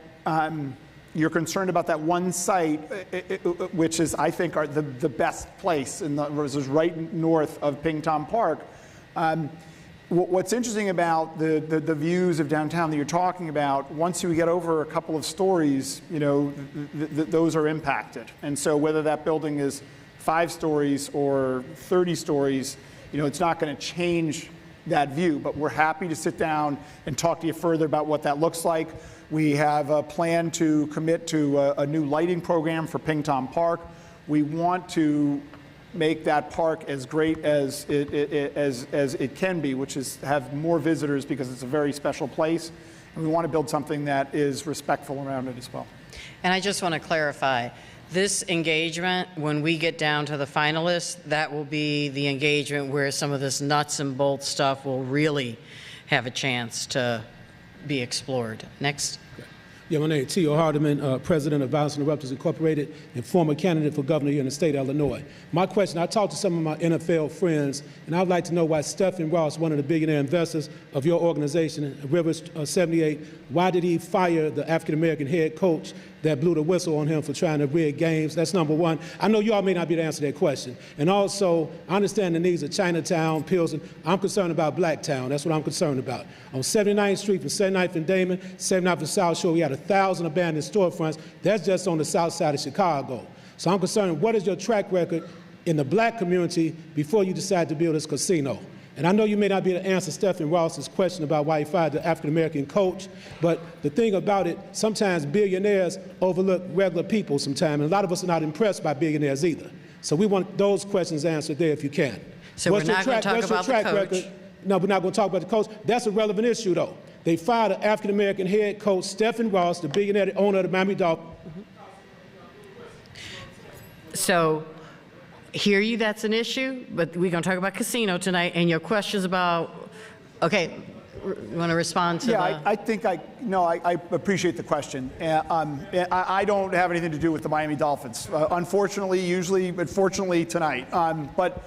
you're concerned about that one site, which is, I think, the best place, which is right north of Pingtom Park. What's interesting about the views of downtown that you're talking about, once you get over a couple of stories, those are impacted. And so whether that building is 5 stories or 30 stories, it's not going to change that view. But we're happy to sit down and talk to you further about what that looks like. We have a plan to commit to a new lighting program for Pingtom Park. We want to make that park as great as it can be, which is have more visitors because it's a very special place. And we want to build something that is respectful around it as well. And I just want to clarify, this engagement, when we get down to the finalists, that will be the engagement where some of this nuts and bolts stuff will really have a chance to be explored. Next. Yeah, my name is T.O. Hardiman, president of Violence Interrupters Incorporated and former candidate for governor here in the state of Illinois. My question, I talked to some of my NFL friends, and I'd like to know why Stephen Ross, one of the billionaire investors of your organization, Rivers 78, why did he fire the African-American head coach that blew the whistle on him for trying to rig games? That's number one. I know you all may not be able to answer that question. And also, I understand the needs of Chinatown, Pilsen. I'm concerned about Blacktown. That's what I'm concerned about. On 79th Street from 79th and Damon, 79th and South Shore, we had 1,000 abandoned storefronts. That's just on the south side of Chicago. So I'm concerned, what is your track record in the black community before you decide to build this casino? And I know you may not be able to answer Stephen Ross's question about why he fired the African-American coach, but the thing about it, sometimes billionaires overlook regular people sometimes, and a lot of us are not impressed by billionaires either. So we want those questions answered there if you can. So we're not going to talk about the coach? No, we're not going to talk about the coach. That's a relevant issue, though. They fired the African-American head coach, Stephen Ross, the billionaire, the owner of the Miami Dolphins. So, hear you, that's an issue, but we're going to talk about casino tonight, and your questions about, okay, you want to respond to I think I appreciate the question. I don't have anything to do with the Miami Dolphins, unfortunately, usually, but fortunately tonight. But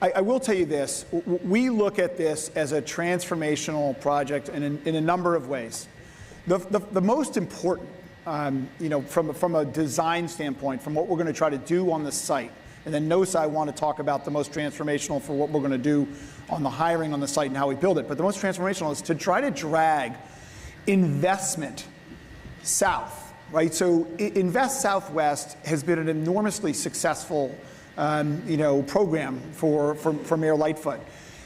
I will tell you this, we look at this as a transformational project in a number of ways. The most important, from a design standpoint, from what we're going to try to do on the site, and then Nosa, I want to talk about the most transformational for what we're going to do on the hiring on the site and how we build it. But the most transformational is to try to drag investment south, right? So Invest Southwest has been an enormously successful program for Mayor Lightfoot.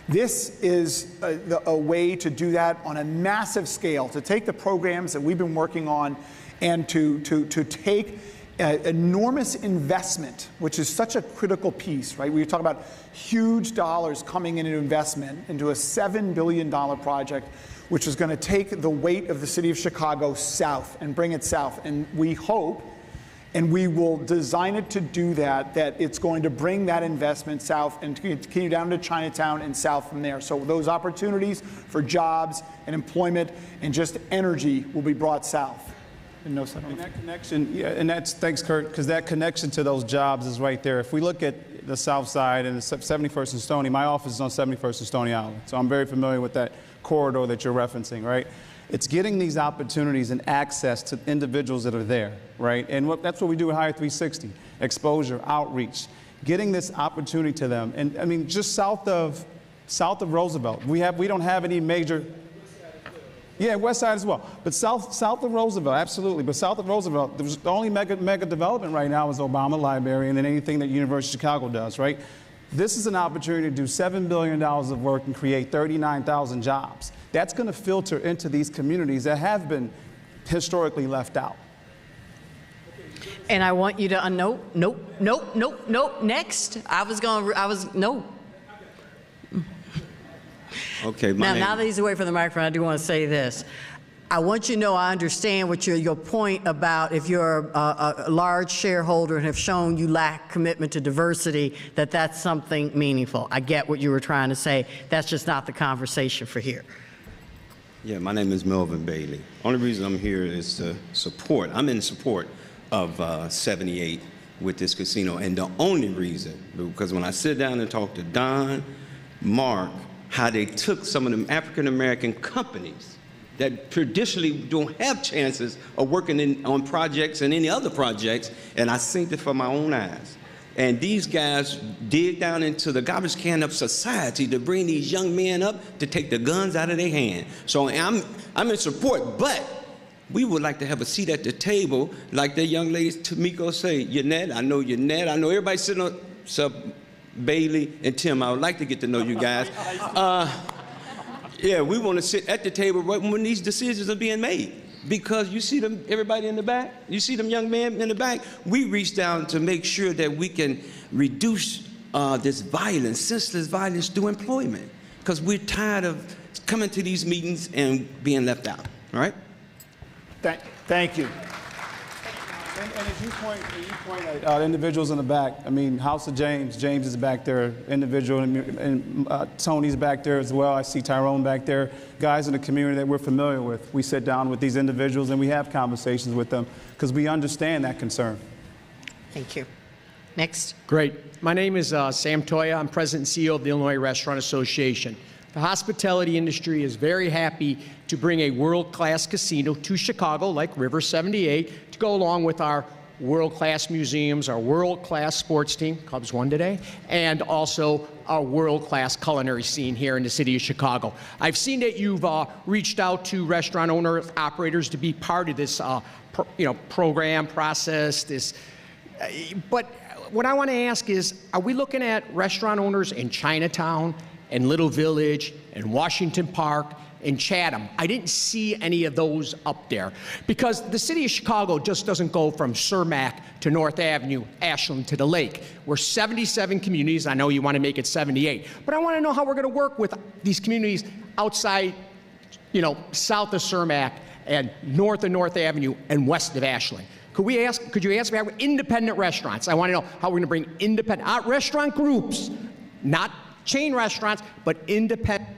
This is a way to do that on a massive scale, to take the programs that we've been working on and to take enormous investment, which is such a critical piece, right? We talk about huge dollars coming into investment into a $7 billion project, which is going to take the weight of the city of Chicago south and bring it south. And we hope, and we will design it to do that it's going to bring that investment south and continue down to Chinatown and south from there. So those opportunities for jobs and employment and just energy will be brought south. And that connection, thanks, Kurt, because that connection to those jobs is right there. If we look at the south side and the 71st and Stony, my office is on 71st and Stony Island, so I'm very familiar with that corridor that you're referencing, right? It's getting these opportunities and access to individuals that are there, right? And that's what we do at Hire 360, exposure, outreach, getting this opportunity to them. And I mean, just south of Roosevelt, we don't have any major. Yeah, West Side as well. But south of Roosevelt, absolutely. But south of Roosevelt, the only mega development right now is Obama Library and then anything that University of Chicago does, right? This is an opportunity to do $7 billion of work and create 39,000 jobs. That's going to filter into these communities that have been historically left out. And I want you to, nope, next. No. Okay. Now that he's away from the microphone, I do want to say this. I want you to know I understand what your point about if you're a large shareholder and have shown you lack commitment to diversity, that's something meaningful. I get what you were trying to say. That's just not the conversation for here. Yeah, my name is Melvin Bailey. Only reason I'm here is to support. I'm in support of 78 with this casino, and the only reason, because when I sit down and talk to Don, Mark, how they took some of them African-American companies that traditionally don't have chances of working on projects and any other projects, and I seen it for my own eyes. And these guys dig down into the garbage can of society to bring these young men up to take the guns out of their hand. So I'm in support, but we would like to have a seat at the table, like that young lady Tamiko say, Yannette, I know Yannette, I know everybody sitting on, Bailey and Tim, I would like to get to know you guys. Yeah, we want to sit at the table right when these decisions are being made. Because you see them, everybody in the back, you see them young men in the back, we reach down to make sure that we can reduce this violence, senseless violence through employment. Because we're tired of coming to these meetings and being left out, all right? Thank you. And as you point at individuals in the back, I mean, House of James is back there, individual, and Tony's back there as well. I see Tyrone back there, guys in the community that we're familiar with. We sit down with these individuals and we have conversations with them because we understand that concern. Thank you. Next. Great. My name is Sam Toya. I'm President and CEO of the Illinois Restaurant Association. The hospitality industry is very happy to bring a world-class casino to Chicago, like River 78, to go along with our world-class museums, our world-class sports team, Cubs won today, and also our world-class culinary scene here in the city of Chicago. I've seen that you've reached out to restaurant owners, operators to be part of this program process. But what I want to ask is, are we looking at restaurant owners in Chinatown, and Little Village, and Washington Park, and Chatham? I didn't see any of those up there because the city of Chicago just doesn't go from Cermak to North Avenue, Ashland to the lake. We're 77 communities. I know you want to make it 78, but I want to know how we're going to work with these communities outside, south of Cermak and north of North Avenue and west of Ashland. Could you ask me about independent restaurants? I want to know how we're going to bring independent restaurant groups, not chain restaurants, but independent.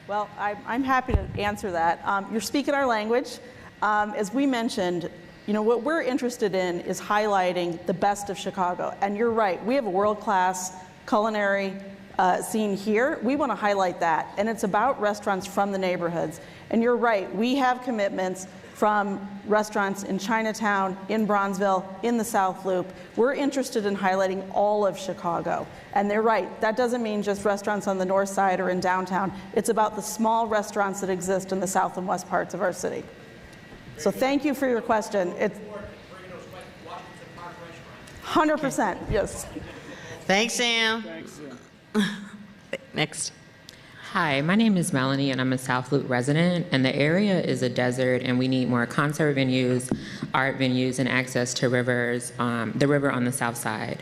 Well, I'm happy to answer that. You're speaking our language. As we mentioned, what we're interested in is highlighting the best of Chicago. And you're right, we have a world-class culinary scene here. We want to highlight that. And it's about restaurants from the neighborhoods. And you're right, we have commitments from restaurants in Chinatown, in Bronzeville, in the South Loop. We're interested in highlighting all of Chicago. And they're right, that doesn't mean just restaurants on the north side or in downtown. It's about the small restaurants that exist in the south and west parts of our city. So thank you for your question. It's 100%, yes. Thanks, Sam. Next. Hi, my name is Melanie and I'm a South Loop resident, and the area is a desert and we need more concert venues, art venues, and access to rivers, the river on the south side.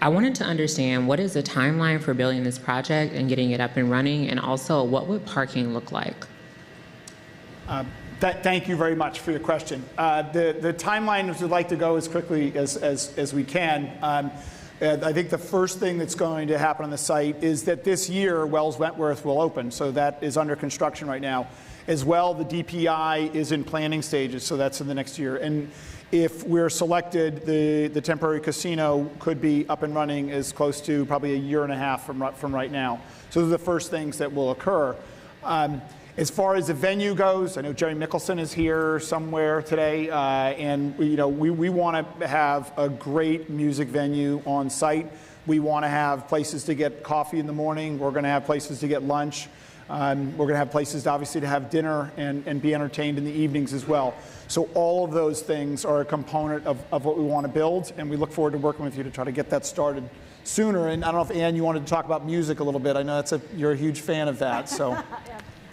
I wanted to understand what is the timeline for building this project and getting it up and running, and also what would parking look like? Thank you very much for your question. The timeline is we'd like to go as quickly as we can. I think the first thing that's going to happen on the site is that this year Wells Wentworth will open, so that is under construction right now. As well, the DPI is in planning stages, so that's in the next year. And if we're selected, the temporary casino could be up and running as close to probably a year and a half from right now. So those are the first things that will occur. As far as the venue goes, I know Jerry Mickelson is here somewhere today, and we want to have a great music venue on site. We want to have places to get coffee in the morning. We're going to have places to get lunch. We're going to have places, obviously, to have dinner and be entertained in the evenings as well. So all of those things are a component of what we want to build, and we look forward to working with you to try to get that started sooner. And I don't know if, Ann, you wanted to talk about music a little bit. I know you're a huge fan of that. So.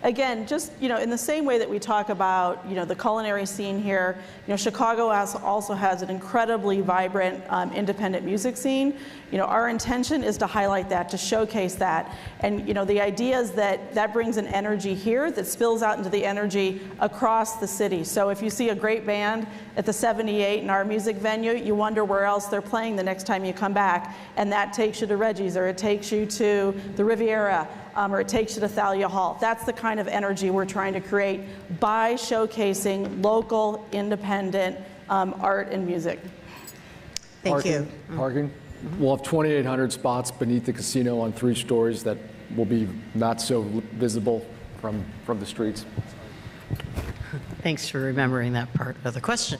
again, just, in the same way that we talk about, the culinary scene here, Chicago also has an incredibly vibrant independent music scene. Our intention is to highlight that, to showcase that. And, the idea is that brings an energy here that spills out into the energy across the city. So if you see a great band at the 78 in our music venue, you wonder where else they're playing the next time you come back. And that takes you to Reggie's, or it takes you to the Riviera, or it takes you to Thalia Hall. That's the kind of energy we're trying to create by showcasing local, independent art and music. Thank you. Parking. We'll have 2,800 spots beneath the casino on 3 stories that will be not so visible from the streets. Thanks for remembering that part of the question.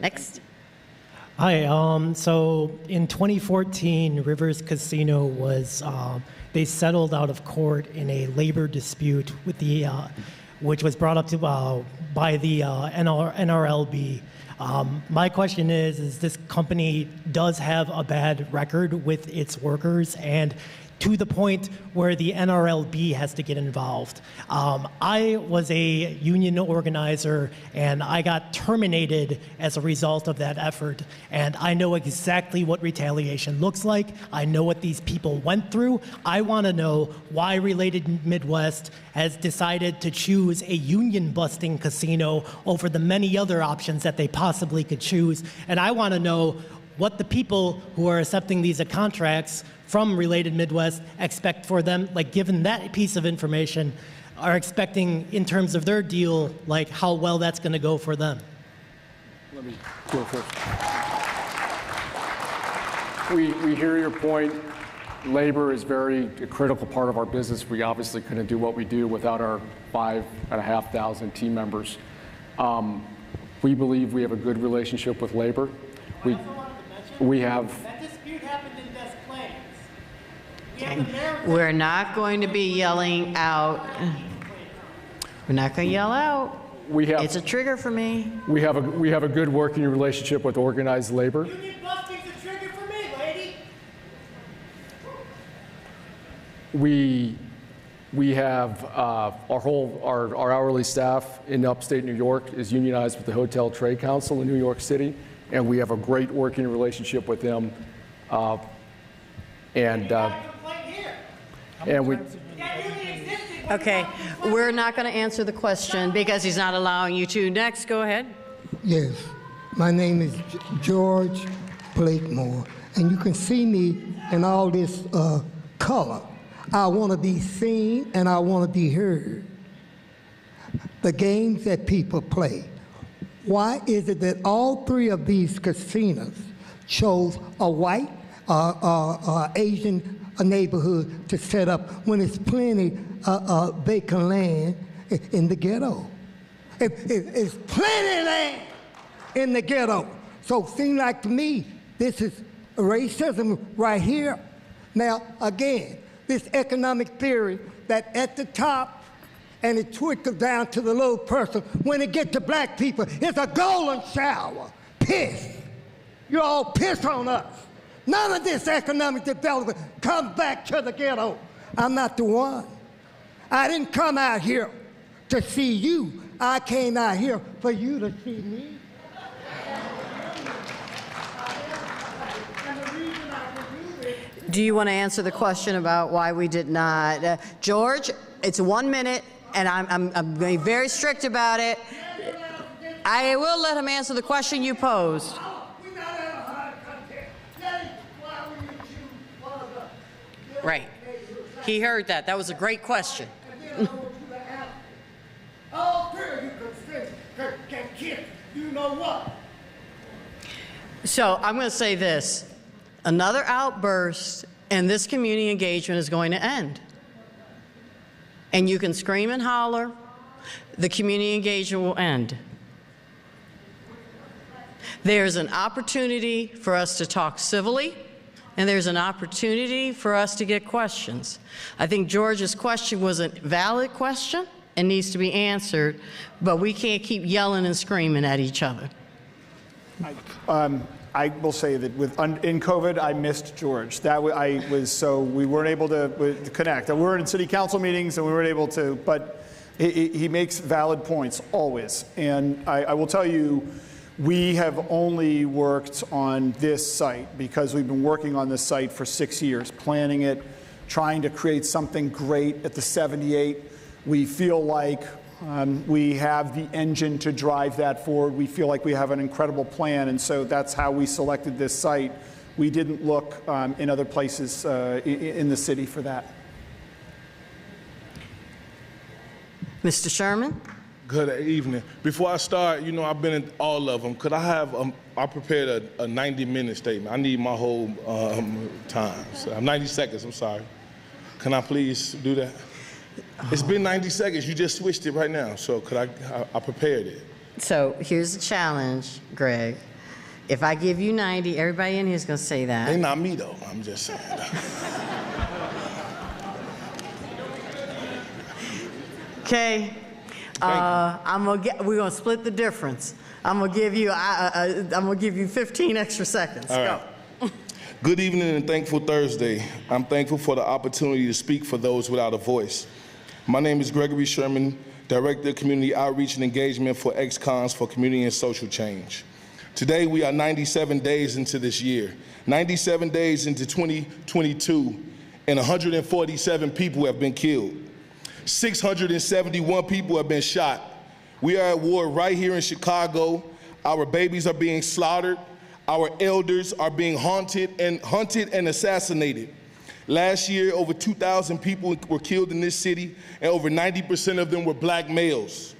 Next. Hi. So in 2014, Rivers Casino was they settled out of court in a labor dispute with the which was brought up to by the NRLB. My question is this company does have a bad record with its workers, and to the point where the NRLB has to get involved. I was a union organizer, and I got terminated as a result of that effort. And I know exactly what retaliation looks like. I know what these people went through. I want to know why Related Midwest has decided to choose a union-busting casino over the many other options that they possibly could choose. And I want to know what the people who are accepting these contracts from Related Midwest expect for them, like given that piece of information, are expecting in terms of their deal, like how well that's going to go for them. Let me go first. We hear your point. Labor is a critical part of our business. We obviously couldn't do what we do without our 5,500 team members. We believe we have a good relationship with labor. We have. That dispute happened in Des Plaines. We're not going to be yelling out. We're not going to yell out. It's a trigger for me. We have a good working relationship with organized labor. Union busting's a trigger for me, lady. We have our hourly staff in upstate New York is unionized with the Hotel Trade Council in New York City, and we have a great working relationship with them. Okay, we're not going to answer the question because he's not allowing you to. Next, go ahead. Yes, my name is George Blakemore, and you can see me in all this color. I want to be seen and I want to be heard. The games that people play. Why is it that all 3 of these casinos chose a white Asian neighborhood to set up when there's plenty vacant land in the ghetto? It's plenty land in the ghetto. So it seems like to me, this is racism right here. Now, again, this economic theory that at the top, and it trickles down to the little person. When it gets to black people, it's a golden shower. Piss. You all piss on us. None of this economic development comes back to the ghetto. I'm not the one. I didn't come out here to see you. I came out here for you to see me. Do you want to answer the question about why we did not? George, it's 1 minute, and I'm going to be very strict about it. I will let him answer the question you posed. Right. He heard that. That was a great question. You know what? So I'm going to say this. Another outburst and this community engagement is going to end. And you can scream and holler. The community engagement will end. There's an opportunity for us to talk civilly, and there's an opportunity for us to get questions. I think George's question was a valid question and needs to be answered, but we can't keep yelling and screaming at each other. I will say that in COVID, I missed George. We weren't able to connect. We were in city council meetings and we weren't able to, but he makes valid points always. And I will tell you, we have only worked on this site because we've been working on this site for 6 years, planning it, trying to create something great at the 78. We feel like we have the engine to drive that forward. We feel like we have an incredible plan, and so that's how we selected this site. We didn't look in other places in the city for that. Mr. Sherman? Good evening. Before I start, I've been in all of them. Could I have, I prepared a 90-minute statement. I need my whole time. So 90 seconds, I'm sorry. Can I please do that? It's been 90 seconds. You just switched it right now. So could I prepared it. So here's the challenge, Greg. If I give you 90, everybody in here is going to say that. Ain't not me, though. I'm just saying. Okay. We're gonna split the difference. I'm gonna give you 15 extra seconds. All Go. Right. Good evening and thankful Thursday. I'm thankful for the opportunity to speak for those without a voice. My name is Gregory Sherman, Director of Community Outreach and Engagement for ex-cons for Community and Social Change. Today we are 97 days into this year, 97 days into 2022, and 147 people have been killed. 671 people have been shot. We are at war right here in Chicago. Our babies are being slaughtered. Our elders are being hunted and assassinated. Last year, over 2,000 people were killed in this city, and over 90% of them were black males.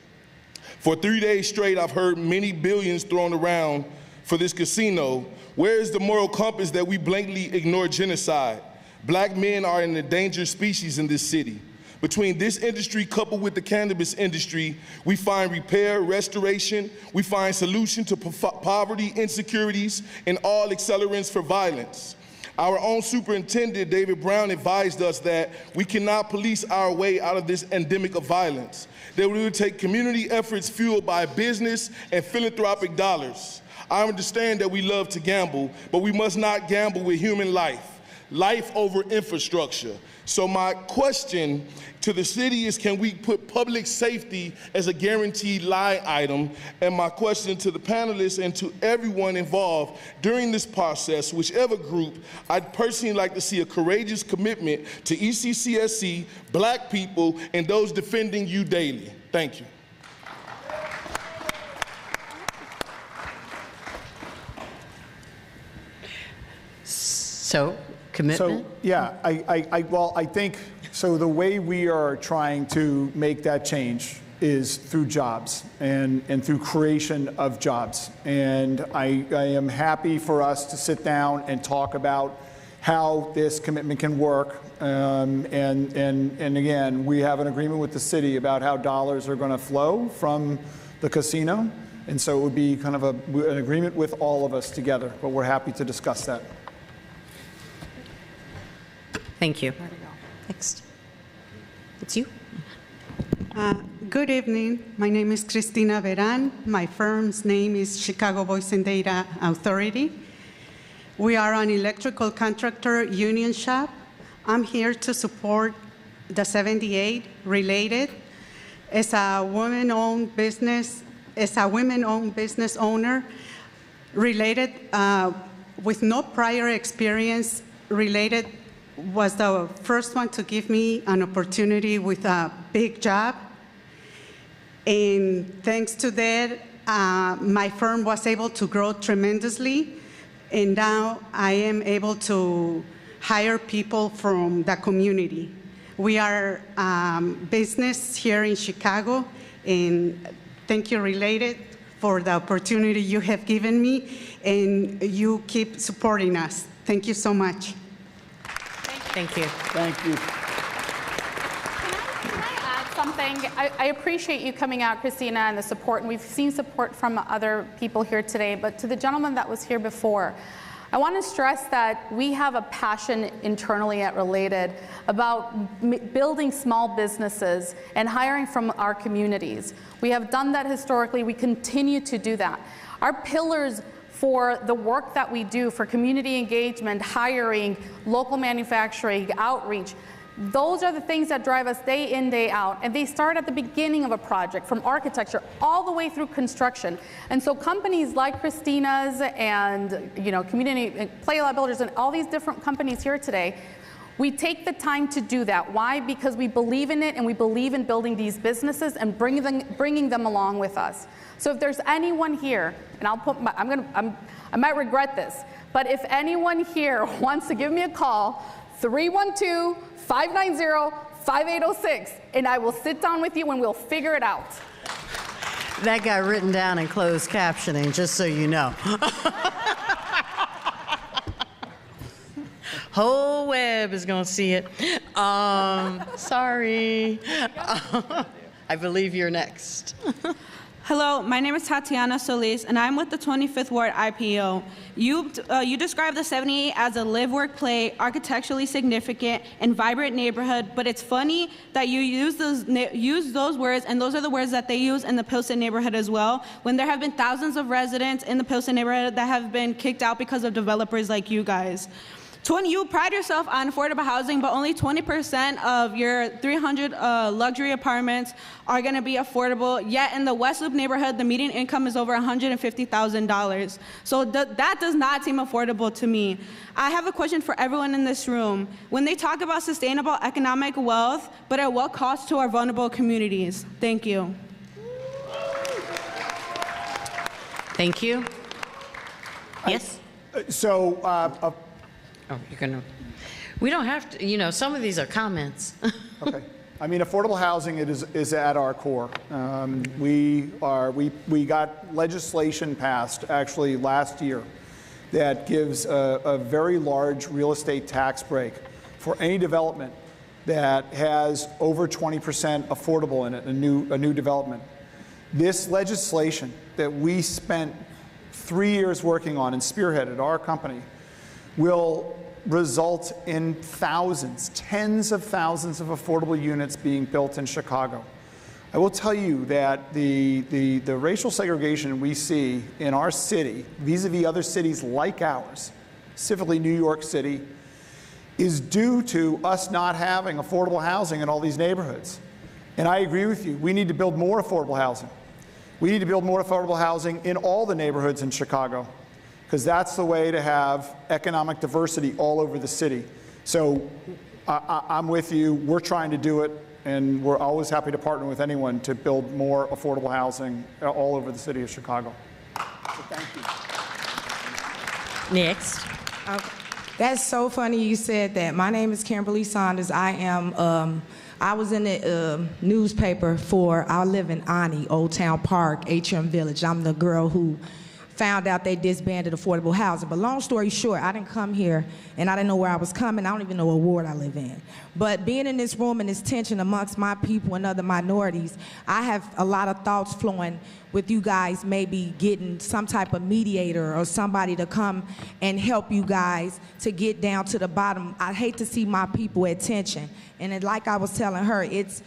For 3 days straight, I've heard many billions thrown around for this casino. Where is the moral compass that we blankly ignore genocide? Black men are an endangered species in this city. Between this industry coupled with the cannabis industry, we find repair, restoration, we find solution to poverty, insecurities, and all accelerants for violence. Our own superintendent, David Brown, advised us that we cannot police our way out of this endemic of violence, that we would take community efforts fueled by business and philanthropic dollars. I understand that we love to gamble, but we must not gamble with human life over infrastructure. So my question to the city is, can we put public safety as a guaranteed line item? And my question to the panelists and to everyone involved during this process, whichever group, I'd personally like to see a courageous commitment to ECCSC, black people, and those defending you daily. Thank you. So, commitment? So, yeah, I think, so the way we are trying to make that change is through jobs and through creation of jobs. And I am happy for us to sit down and talk about how this commitment can work. And again, we have an agreement with the city about how dollars are going to flow from the casino. And so it would be kind of an agreement with all of us together, but we're happy to discuss that. Thank you. Next. It's you. Good evening. My name is Cristina Veran. My firm's name is Chicago Voice and Data Authority. We are an electrical contractor union shop. I'm here to support the 78 related. As a women-owned business owner, related with no prior experience, related was the first one to give me an opportunity with a big job. And thanks to that, my firm was able to grow tremendously. And now I am able to hire people from the community. We are business here in Chicago, and thank you, Related, for the opportunity you have given me, and you keep supporting us. Thank you so much. Thank you. Thank you. Can I add something? I appreciate you coming out, Christina, and the support, and we've seen support from other people here today, but to the gentleman that was here before, I want to stress that we have a passion internally at Related about building small businesses and hiring from our communities. We have done that historically. We continue to do that. Our pillars for the work that we do for community engagement, hiring, local manufacturing, outreach. Those are the things that drive us day in, day out, and they start at the beginning of a project, from architecture all the way through construction. And so companies like Christina's and community play lab builders and all these different companies here today, we take the time to do that. Why? Because we believe in it, and we believe in building these businesses and bringing them along with us. So if there's anyone here, and I might regret this, but if anyone here wants to give me a call, 312-590-5806, and I will sit down with you and we'll figure it out. That got written down in closed captioning, just so you know. Whole web is going to see it. Sorry. I believe you're next. Hello, my name is Tatiana Solis, and I'm with the 25th Ward IPO. You describe the 78 as a live, work, play, architecturally significant, and vibrant neighborhood, but it's funny that you use those words, and those are the words that they use in the Pilsen neighborhood as well, when there have been thousands of residents in the Pilsen neighborhood that have been kicked out because of developers like you guys. You pride yourself on affordable housing, but only 20% of your 300 luxury apartments are going to be affordable. Yet in the West Loop neighborhood, the median income is over $150,000. So that does not seem affordable to me. I have a question for everyone in this room. When they talk about sustainable economic wealth, but at what cost to our vulnerable communities? Thank you. Thank you. Yes? Oh, you're going to. We don't have to, some of these are comments. Okay. I mean, affordable housing is at our core. We got legislation passed actually last year that gives a very large real estate tax break for any development that has over 20% affordable in it, a new development. This legislation that we spent 3 years working on and spearheaded, our company, will result in thousands, tens of thousands of affordable units being built in Chicago. I will tell you that the racial segregation we see in our city, vis-a-vis other cities like ours, specifically New York City, is due to us not having affordable housing in all these neighborhoods. And I agree with you, we need to build more affordable housing. We need to build more affordable housing in all the neighborhoods in Chicago, because that's the way to have economic diversity all over the city. So I'm with you. We're trying to do it, and we're always happy to partner with anyone to build more affordable housing all over the city of Chicago. So thank you. Next. Okay. That's so funny you said that. My name is Kimberly Saunders. I was in the newspaper I live in Ani, Old Town Park, HM Village. I'm the girl who found out they disbanded affordable housing. But long story short, I didn't come here and I didn't know where I was coming. I don't even know what ward I live in. But being in this room and this tension amongst my people and other minorities, I have a lot of thoughts flowing with you guys maybe getting some type of mediator or somebody to come and help you guys to get down to the bottom. I hate to see my people at tension. And like I was telling her, it's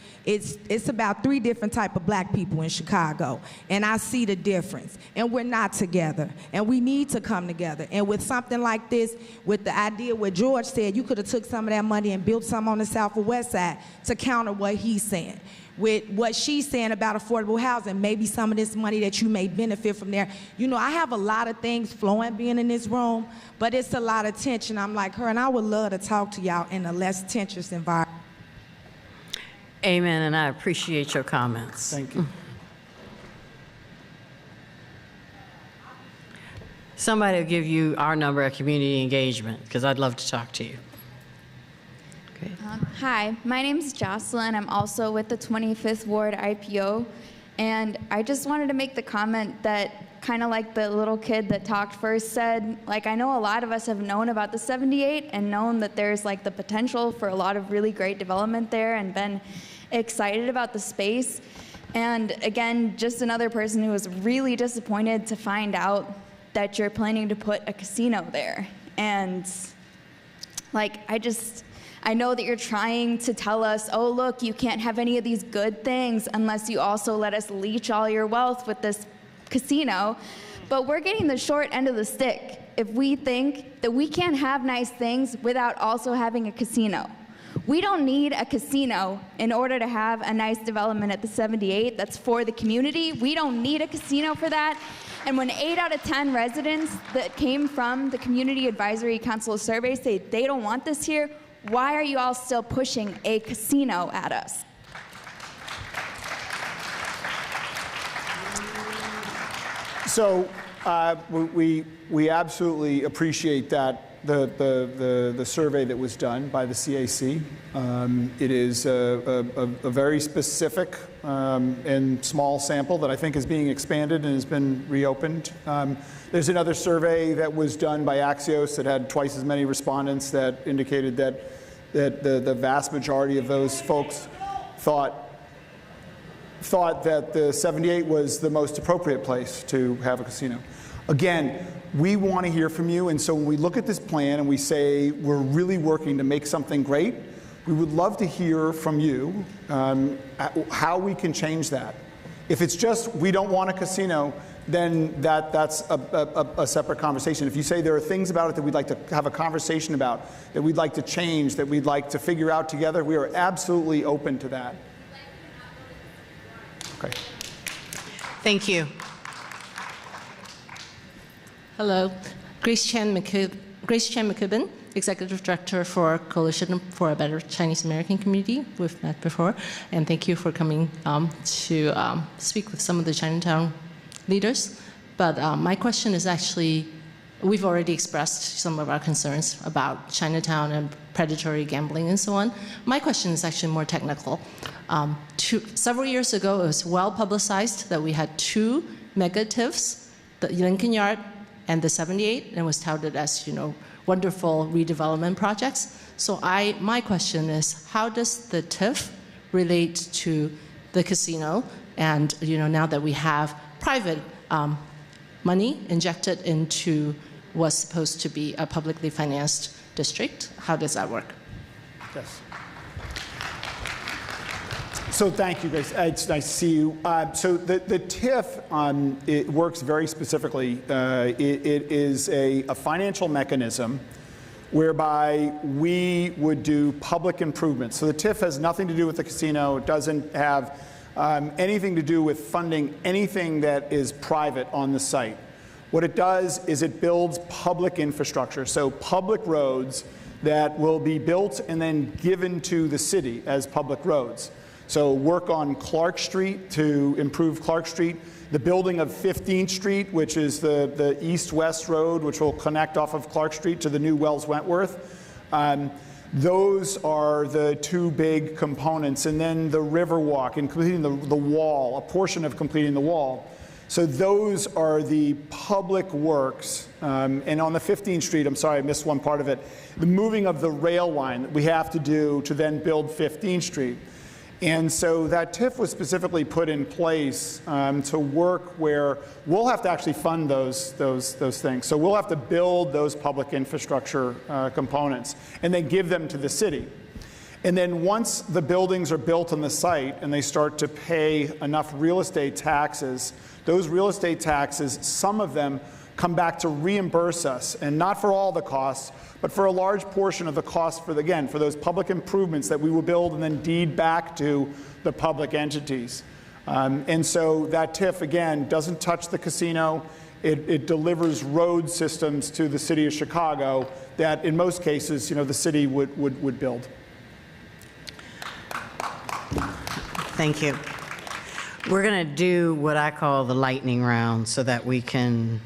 about 3 different type of black people in Chicago. And I see the difference. And we're not together. And we need to come together. And with something like this, with the idea what George said, you could have took some of that money and built some on the South or West Side to counter what he's saying. With what she's saying about affordable housing, maybe some of this money that you may benefit from there. I have a lot of things flowing being in this room, but it's a lot of tension. I'm like her, and I would love to talk to y'all in a less tense environment. Amen, and I appreciate your comments. Thank you. Somebody will give you our number at community engagement, because I'd love to talk to you. Hi, my name is Jocelyn. I'm also with the 25th Ward IPO. And I just wanted to make the comment that, kind of like the little kid that talked first said, I know a lot of us have known about the 78 and known that there's the potential for a lot of really great development there and been excited about the space. And again, just another person who was really disappointed to find out that you're planning to put a casino there. And I know that you're trying to tell us, oh, look, you can't have any of these good things unless you also let us leech all your wealth with this casino. But we're getting the short end of the stick if we think that we can't have nice things without also having a casino. We don't need a casino in order to have a nice development at the 78 that's for the community. We don't need a casino for that. And when 8 out of 10 residents that came from the Community Advisory Council survey say they don't want this here, why are you all still pushing a casino at us? So we absolutely appreciate that, the survey that was done by the CAC. It is a very specific and small sample that I think is being expanded and has been reopened. There's another survey that was done by Axios that had twice as many respondents that indicated that the vast majority of those folks thought that the 78 was the most appropriate place to have a casino. Again, we want to hear from you, and so when we look at this plan and we say we're really working to make something great, we would love to hear from you how we can change that. If it's just we don't want a casino, then that's a separate conversation. If you say there are things about it that we'd like to have a conversation about, that we'd like to change, that we'd like to figure out together, we are absolutely open to that. Okay. Thank you. Hello, Grace Chan McKibben, Executive Director for Coalition for a Better Chinese American Community. We've met before, and thank you for coming to speak with some of the Chinatown leaders. But my question is actually, we've already expressed some of our concerns about Chinatown and predatory gambling and so on. My question is actually more technical. Several years ago, it was well publicized that we had 2 mega TIFs, the Lincoln Yard and the 78, and it was touted as, wonderful redevelopment projects. So my question is, how does the TIF relate to the casino? And now that we have private money injected into what's supposed to be a publicly financed district, how does that work? Yes. So thank you, Grace. It's nice to see you. So the TIF, it works very specifically. It is a financial mechanism whereby we would do public improvements. So the TIF has nothing to do with the casino. It doesn't have anything to do with funding anything that is private on the site. What it does is it builds public infrastructure, so public roads that will be built and then given to the city as public roads. So work on Clark Street to improve Clark Street, the building of 15th Street, which is the east-west road, which will connect off of Clark Street to the new Wells Wentworth. Those are the 2 big components. And then the Riverwalk and completing the wall, a portion of completing the wall. So those are the public works. And on the 15th Street, I'm sorry, I missed one part of it, the moving of the rail line that we have to do to then build 15th Street. And so that TIF was specifically put in place to work where we'll have to actually fund those things. So we'll have to build those public infrastructure components and then give them to the city. And then once the buildings are built on the site and they start to pay enough real estate taxes, those real estate taxes, some of them come back to reimburse us, and not for all the costs, but for a large portion of the cost for those public improvements that we will build and then deed back to the public entities. And so that TIF, again, doesn't touch the casino. It delivers road systems to the city of Chicago that, in most cases, the city would build. Thank you. We're going to do what I call the lightning round so that we can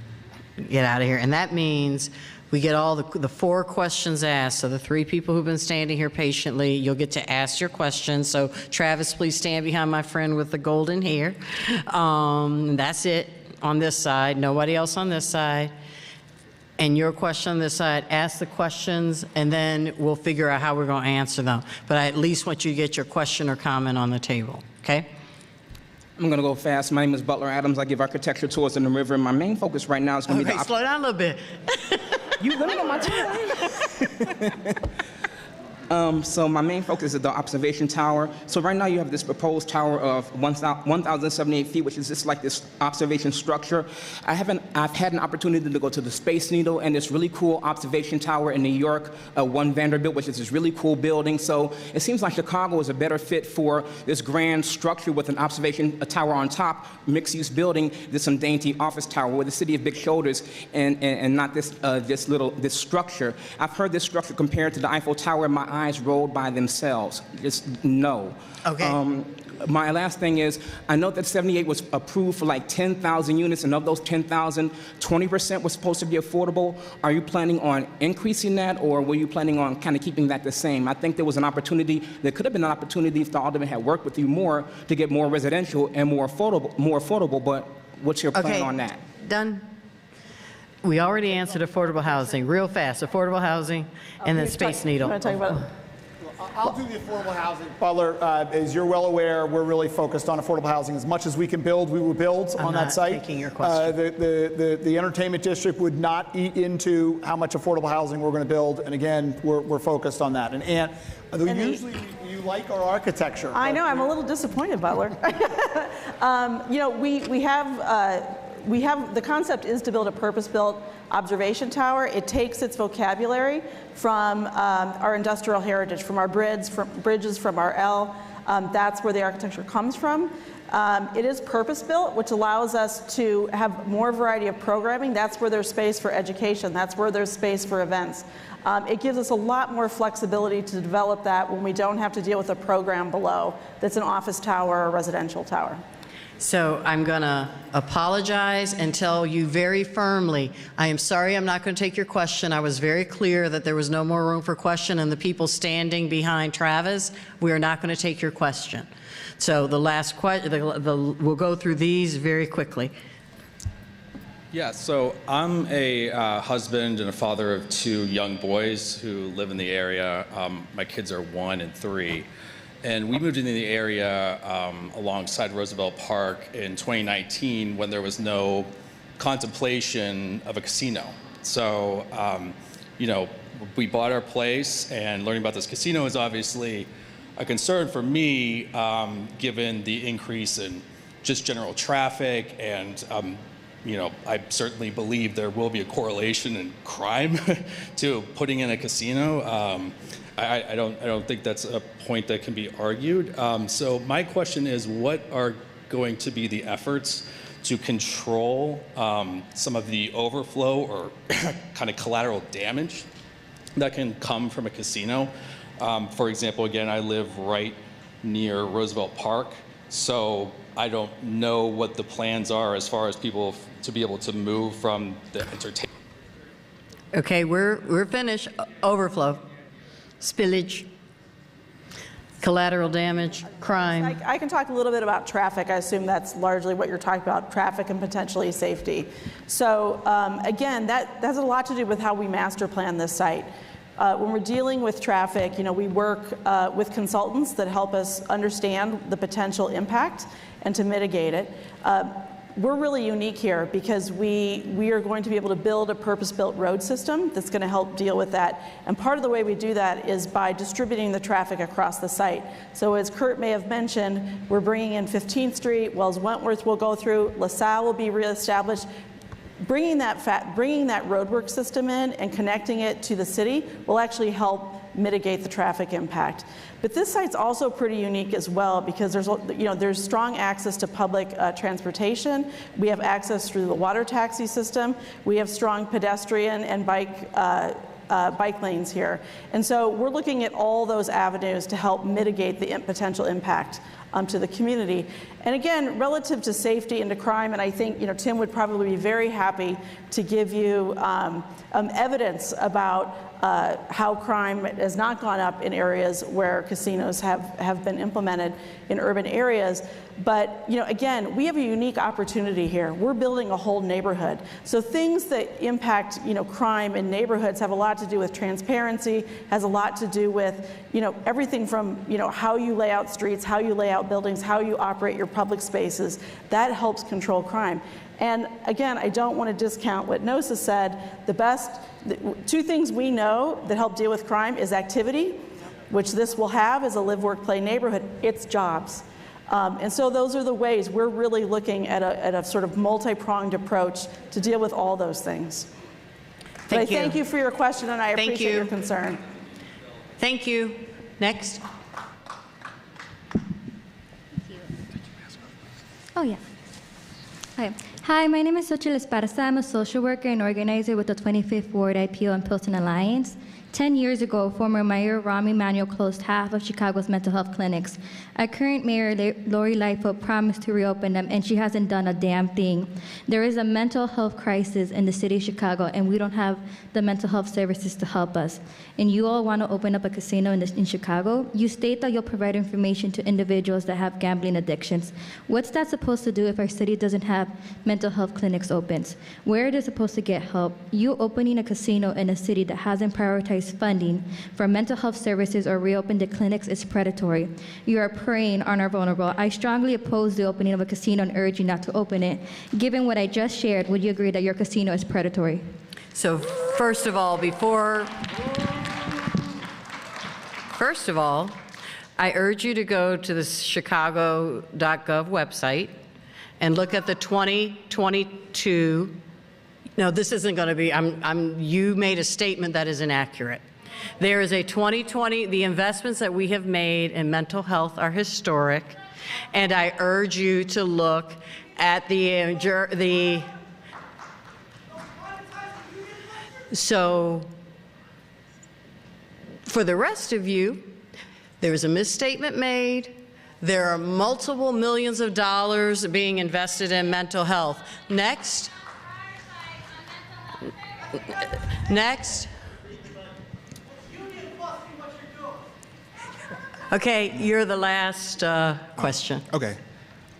get out of here. And that means we get all the 4 questions asked. So the 3 people who've been standing here patiently, you'll get to ask your questions. So Travis, please stand behind my friend with the golden hair. That's it on this side. Nobody else on this side. And your question on this side, ask the questions, and then we'll figure out how we're going to answer them. But I at least want you to get your question or comment on the table, okay? I'm going to go fast. My name is Butler Adams. I give architecture tours in the river. My main focus right now is going to be the... slow down a little bit. You let me know my turn. So my main focus is the observation tower. So right now you have this proposed tower of 1,078 feet, which is just like this observation structure. I've had an opportunity to go to the Space Needle and this really cool observation tower in New York, One Vanderbilt, which is this really cool building. So it seems like Chicago is a better fit for this grand structure with an observation tower on top, mixed-use building, this some dainty office tower with the city of big shoulders, and not this this structure. I've heard this structure compared to the Eiffel Tower, and my eyes rolled by themselves. Just no. Okay. My last thing is, I know that 78 was approved for like 10,000 units, and of those 10,000, 20% was supposed to be affordable. Are you planning on increasing that, or were you planning on kind of keeping that the same? I think there was an opportunity, there could have been an opportunity if the alderman had worked with you more to get more residential and more affordable, but what's your plan on that? Done. We already answered affordable housing, real fast. Affordable housing, and then Space Needle. You want to talk about I'll do the affordable housing. Butler, as you're well aware, we're really focused on affordable housing. As much as we can build, we will build on that site. I'm not taking your question. The entertainment district would not eat into how much affordable housing we're going to build. And again, we're focused on that. And Ann, usually you like our architecture. I know, I'm a little disappointed, Butler. You know, we have, the concept is to build a purpose-built observation tower. It takes its vocabulary from our industrial heritage, from our bridges, from our L. That's where the architecture comes from. It is purpose-built, which allows us to have more variety of programming. That's where there's space for education. That's where there's space for events. It gives us a lot more flexibility to develop that when we don't have to deal with a program below that's an office tower or a residential tower. So I'm going to apologize and tell you very firmly, I am sorry I'm not going to take your question. I was very clear that there was no more room for question, and the people standing behind Travis, we are not going to take your question. So the last question, we'll go through these very quickly. Yeah, so I'm a husband and a father of 2 young boys who live in the area. My kids are 1 and 3. And we moved into the area alongside Roosevelt Park in 2019 when there was no contemplation of a casino. So, you know, we bought our place, and learning about this casino is obviously a concern for me, given the increase in just general traffic. And, you know, I certainly believe there will be a correlation in crime to putting in a casino. I don't think that's a point that can be argued. So my question is, what are going to be the efforts to control some of the overflow or kind of collateral damage that can come from a casino? For example, again, I live right near Roosevelt Park, so I don't know what the plans are as far as people to be able to move from the entertainment. Okay, we're finished. Overflow. Spillage, collateral damage, crime. I can talk a little bit about traffic. I assume that's largely what you're talking about, traffic and potentially safety. So again, that has a lot to do with how we master plan this site. When we're dealing with traffic, you know, we work with consultants that help us understand the potential impact and to mitigate it. We're really unique here because we are going to be able to build a purpose-built road system that's going to help deal with that. And part of the way we do that is by distributing the traffic across the site. So as Kurt may have mentioned, we're bringing in 15th Street, Wells Wentworth will go through, LaSalle will be reestablished. Bringing that roadwork system in and connecting it to the city will actually help mitigate the traffic impact. But this site's also pretty unique as well because there's strong access to public transportation. We have access through the water taxi system. We have strong pedestrian and bike lanes here. And so we're looking at all those avenues to help mitigate the potential impact to the community. And again, relative to safety and to crime, and I think Tim would probably be very happy to give you evidence about how crime has not gone up in areas where casinos have been implemented in urban areas. But again, we have a unique opportunity here. We're building a whole neighborhood. So things that impact crime in neighborhoods have a lot to do with transparency, has a lot to do with everything from how you lay out streets, how you lay out buildings, how you operate your public spaces. That helps control crime. And again, I don't want to discount what Nosa said. The 2 things we know that help deal with crime is activity which this will have as a live, work, play neighborhood, it's jobs. And so those are the ways we're really looking at a sort of multi-pronged approach to deal with all those things. But I thank you for your question, and I appreciate your concern. Thank you. Next. Oh, yeah. Hi, my name is Xochitl Esparza. I'm a social worker and organizer with the 25th Ward IPO and Pilsen Alliance. 10 years ago, former Mayor Rahm Emanuel closed half of Chicago's mental health clinics. Our current mayor, Lori Lightfoot, promised to reopen them, and she hasn't done a damn thing. There is a mental health crisis in the city of Chicago, and we don't have the mental health services to help us. And you all want to open up a casino in Chicago? You state that you'll provide information to individuals that have gambling addictions. What's that supposed to do if our city doesn't have mental health clinics open? Where are they supposed to get help? You opening a casino in a city that hasn't prioritized funding for mental health services or reopen the clinics is predatory. You are preying on our vulnerable. I strongly oppose the opening of a casino and urge you not to open it. Given what I just shared, would you agree that your casino is predatory? So first of all, I urge you to go to the chicago.gov website and look at the 2022. No, this isn't going to be, you made a statement that is inaccurate. There is a 2020, the investments that we have made in mental health are historic, and I urge you to look at so for the rest of you, there is a misstatement made. There are multiple millions of dollars being invested in mental health. Next. Next. Okay, you're the last question. Okay.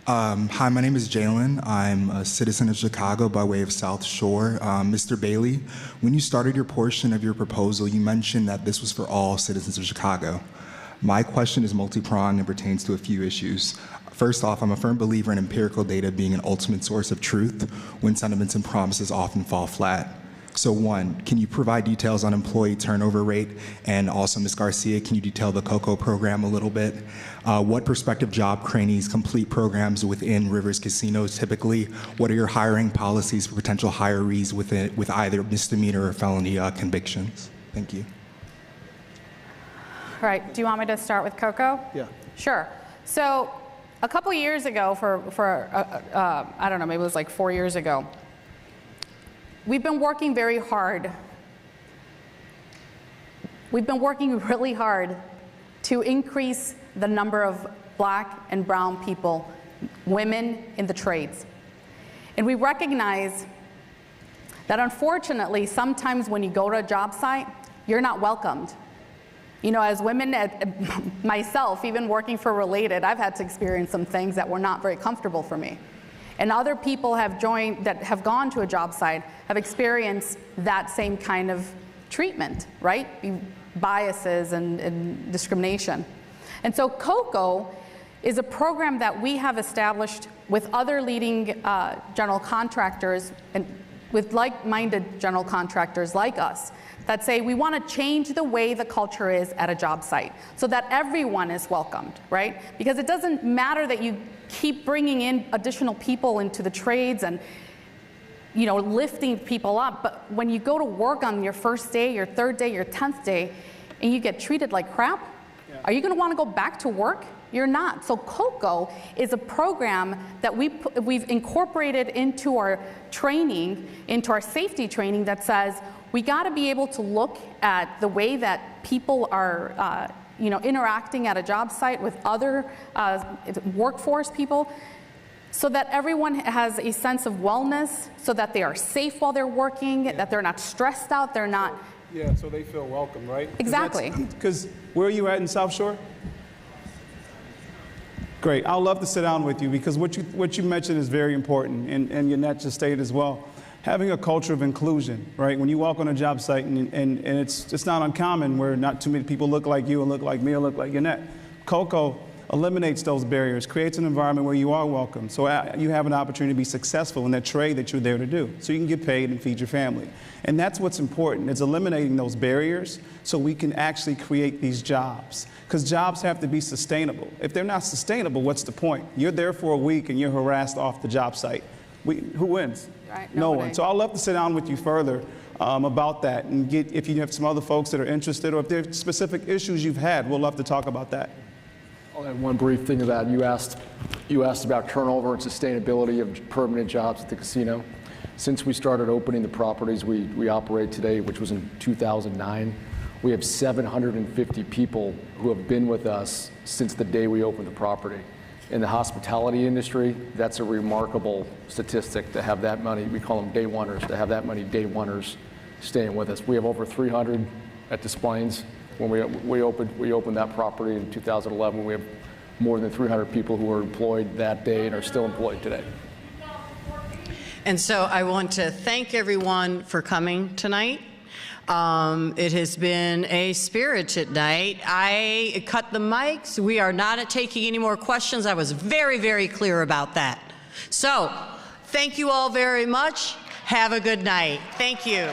Hi, my name is Jalen. I'm a citizen of Chicago by way of South Shore. Mr. Bailey, when you started your portion of your proposal, you mentioned that this was for all citizens of Chicago. My question is multi-pronged and pertains to a few issues. First off, I'm a firm believer in empirical data being an ultimate source of truth when sentiments and promises often fall flat. So one, can you provide details on employee turnover rate? And also, Ms. Garcia, can you detail the COCO program a little bit? What prospective job trainees complete programs within Rivers Casinos typically? What are your hiring policies for potential hirees with either misdemeanor or felony convictions? Thank you. All right, do you want me to start with COCO? Yeah. Sure. So a couple years ago, I don't know, maybe it was like 4 years ago, we've been working very hard. We've been working really hard to increase the number of Black and brown people, women in the trades. And we recognize that unfortunately, sometimes when you go to a job site, you're not welcomed. You know, as women, myself, even working for Related, I've had to experience some things that were not very comfortable for me. And other people have gone to a job site have experienced that same kind of treatment, right? Biases and discrimination. And so COCO is a program that we have established with other leading general contractors and with like-minded general contractors like us that say we want to change the way the culture is at a job site so that everyone is welcomed, right? Because it doesn't matter that you keep bringing in additional people into the trades and, you know, lifting people up, but when you go to work on your first day, your third day, your 10th day, and you get treated like crap, are you going to want to go back to work? You're not. So COCO is a program that we've incorporated into our training, into our safety training that says we got to be able to look at the way that people are interacting at a job site with other workforce people so that everyone has a sense of wellness, so that they are safe while they're working, that they're not stressed out, they're not... Yeah, so they feel welcome, right? Exactly. Because where are you at in South Shore? Great. I'd love to sit down with you because what you mentioned is very important, and Yannette just stated as well. Having a culture of inclusion, right? When you walk on a job site, and it's not uncommon where not too many people look like you and look like me or look like Yannette. COCO eliminates those barriers, creates an environment where you are welcome. So you have an opportunity to be successful in that trade that you're there to do. So you can get paid and feed your family. And that's what's important, is eliminating those barriers so we can actually create these jobs. Because jobs have to be sustainable. If they're not sustainable, what's the point? You're there for a week and you're harassed off the job site. Who wins? Right, no nobody. one. So I'd love to sit down with you further about that and get, if you have some other folks that are interested, or if there are specific issues you've had, we'll love to talk about that. I'll add one brief thing to that. You asked about turnover and sustainability of permanent jobs at the casino. Since we started opening the properties we operate today, which was in 2009, we have 750 people who have been with us since the day we opened the property. In the hospitality industry, that's a remarkable statistic to have that many, we call them day oneers, to have that many day oneers staying with us. We have over 300 at Des Plaines. When we opened that property in 2011, we have more than 300 people who were employed that day and are still employed today. And so I want to thank everyone for coming tonight. It has been a spirited night. I cut the mics. We are not taking any more questions. I was very, very clear about that. So thank you all very much. Have a good night. Thank you.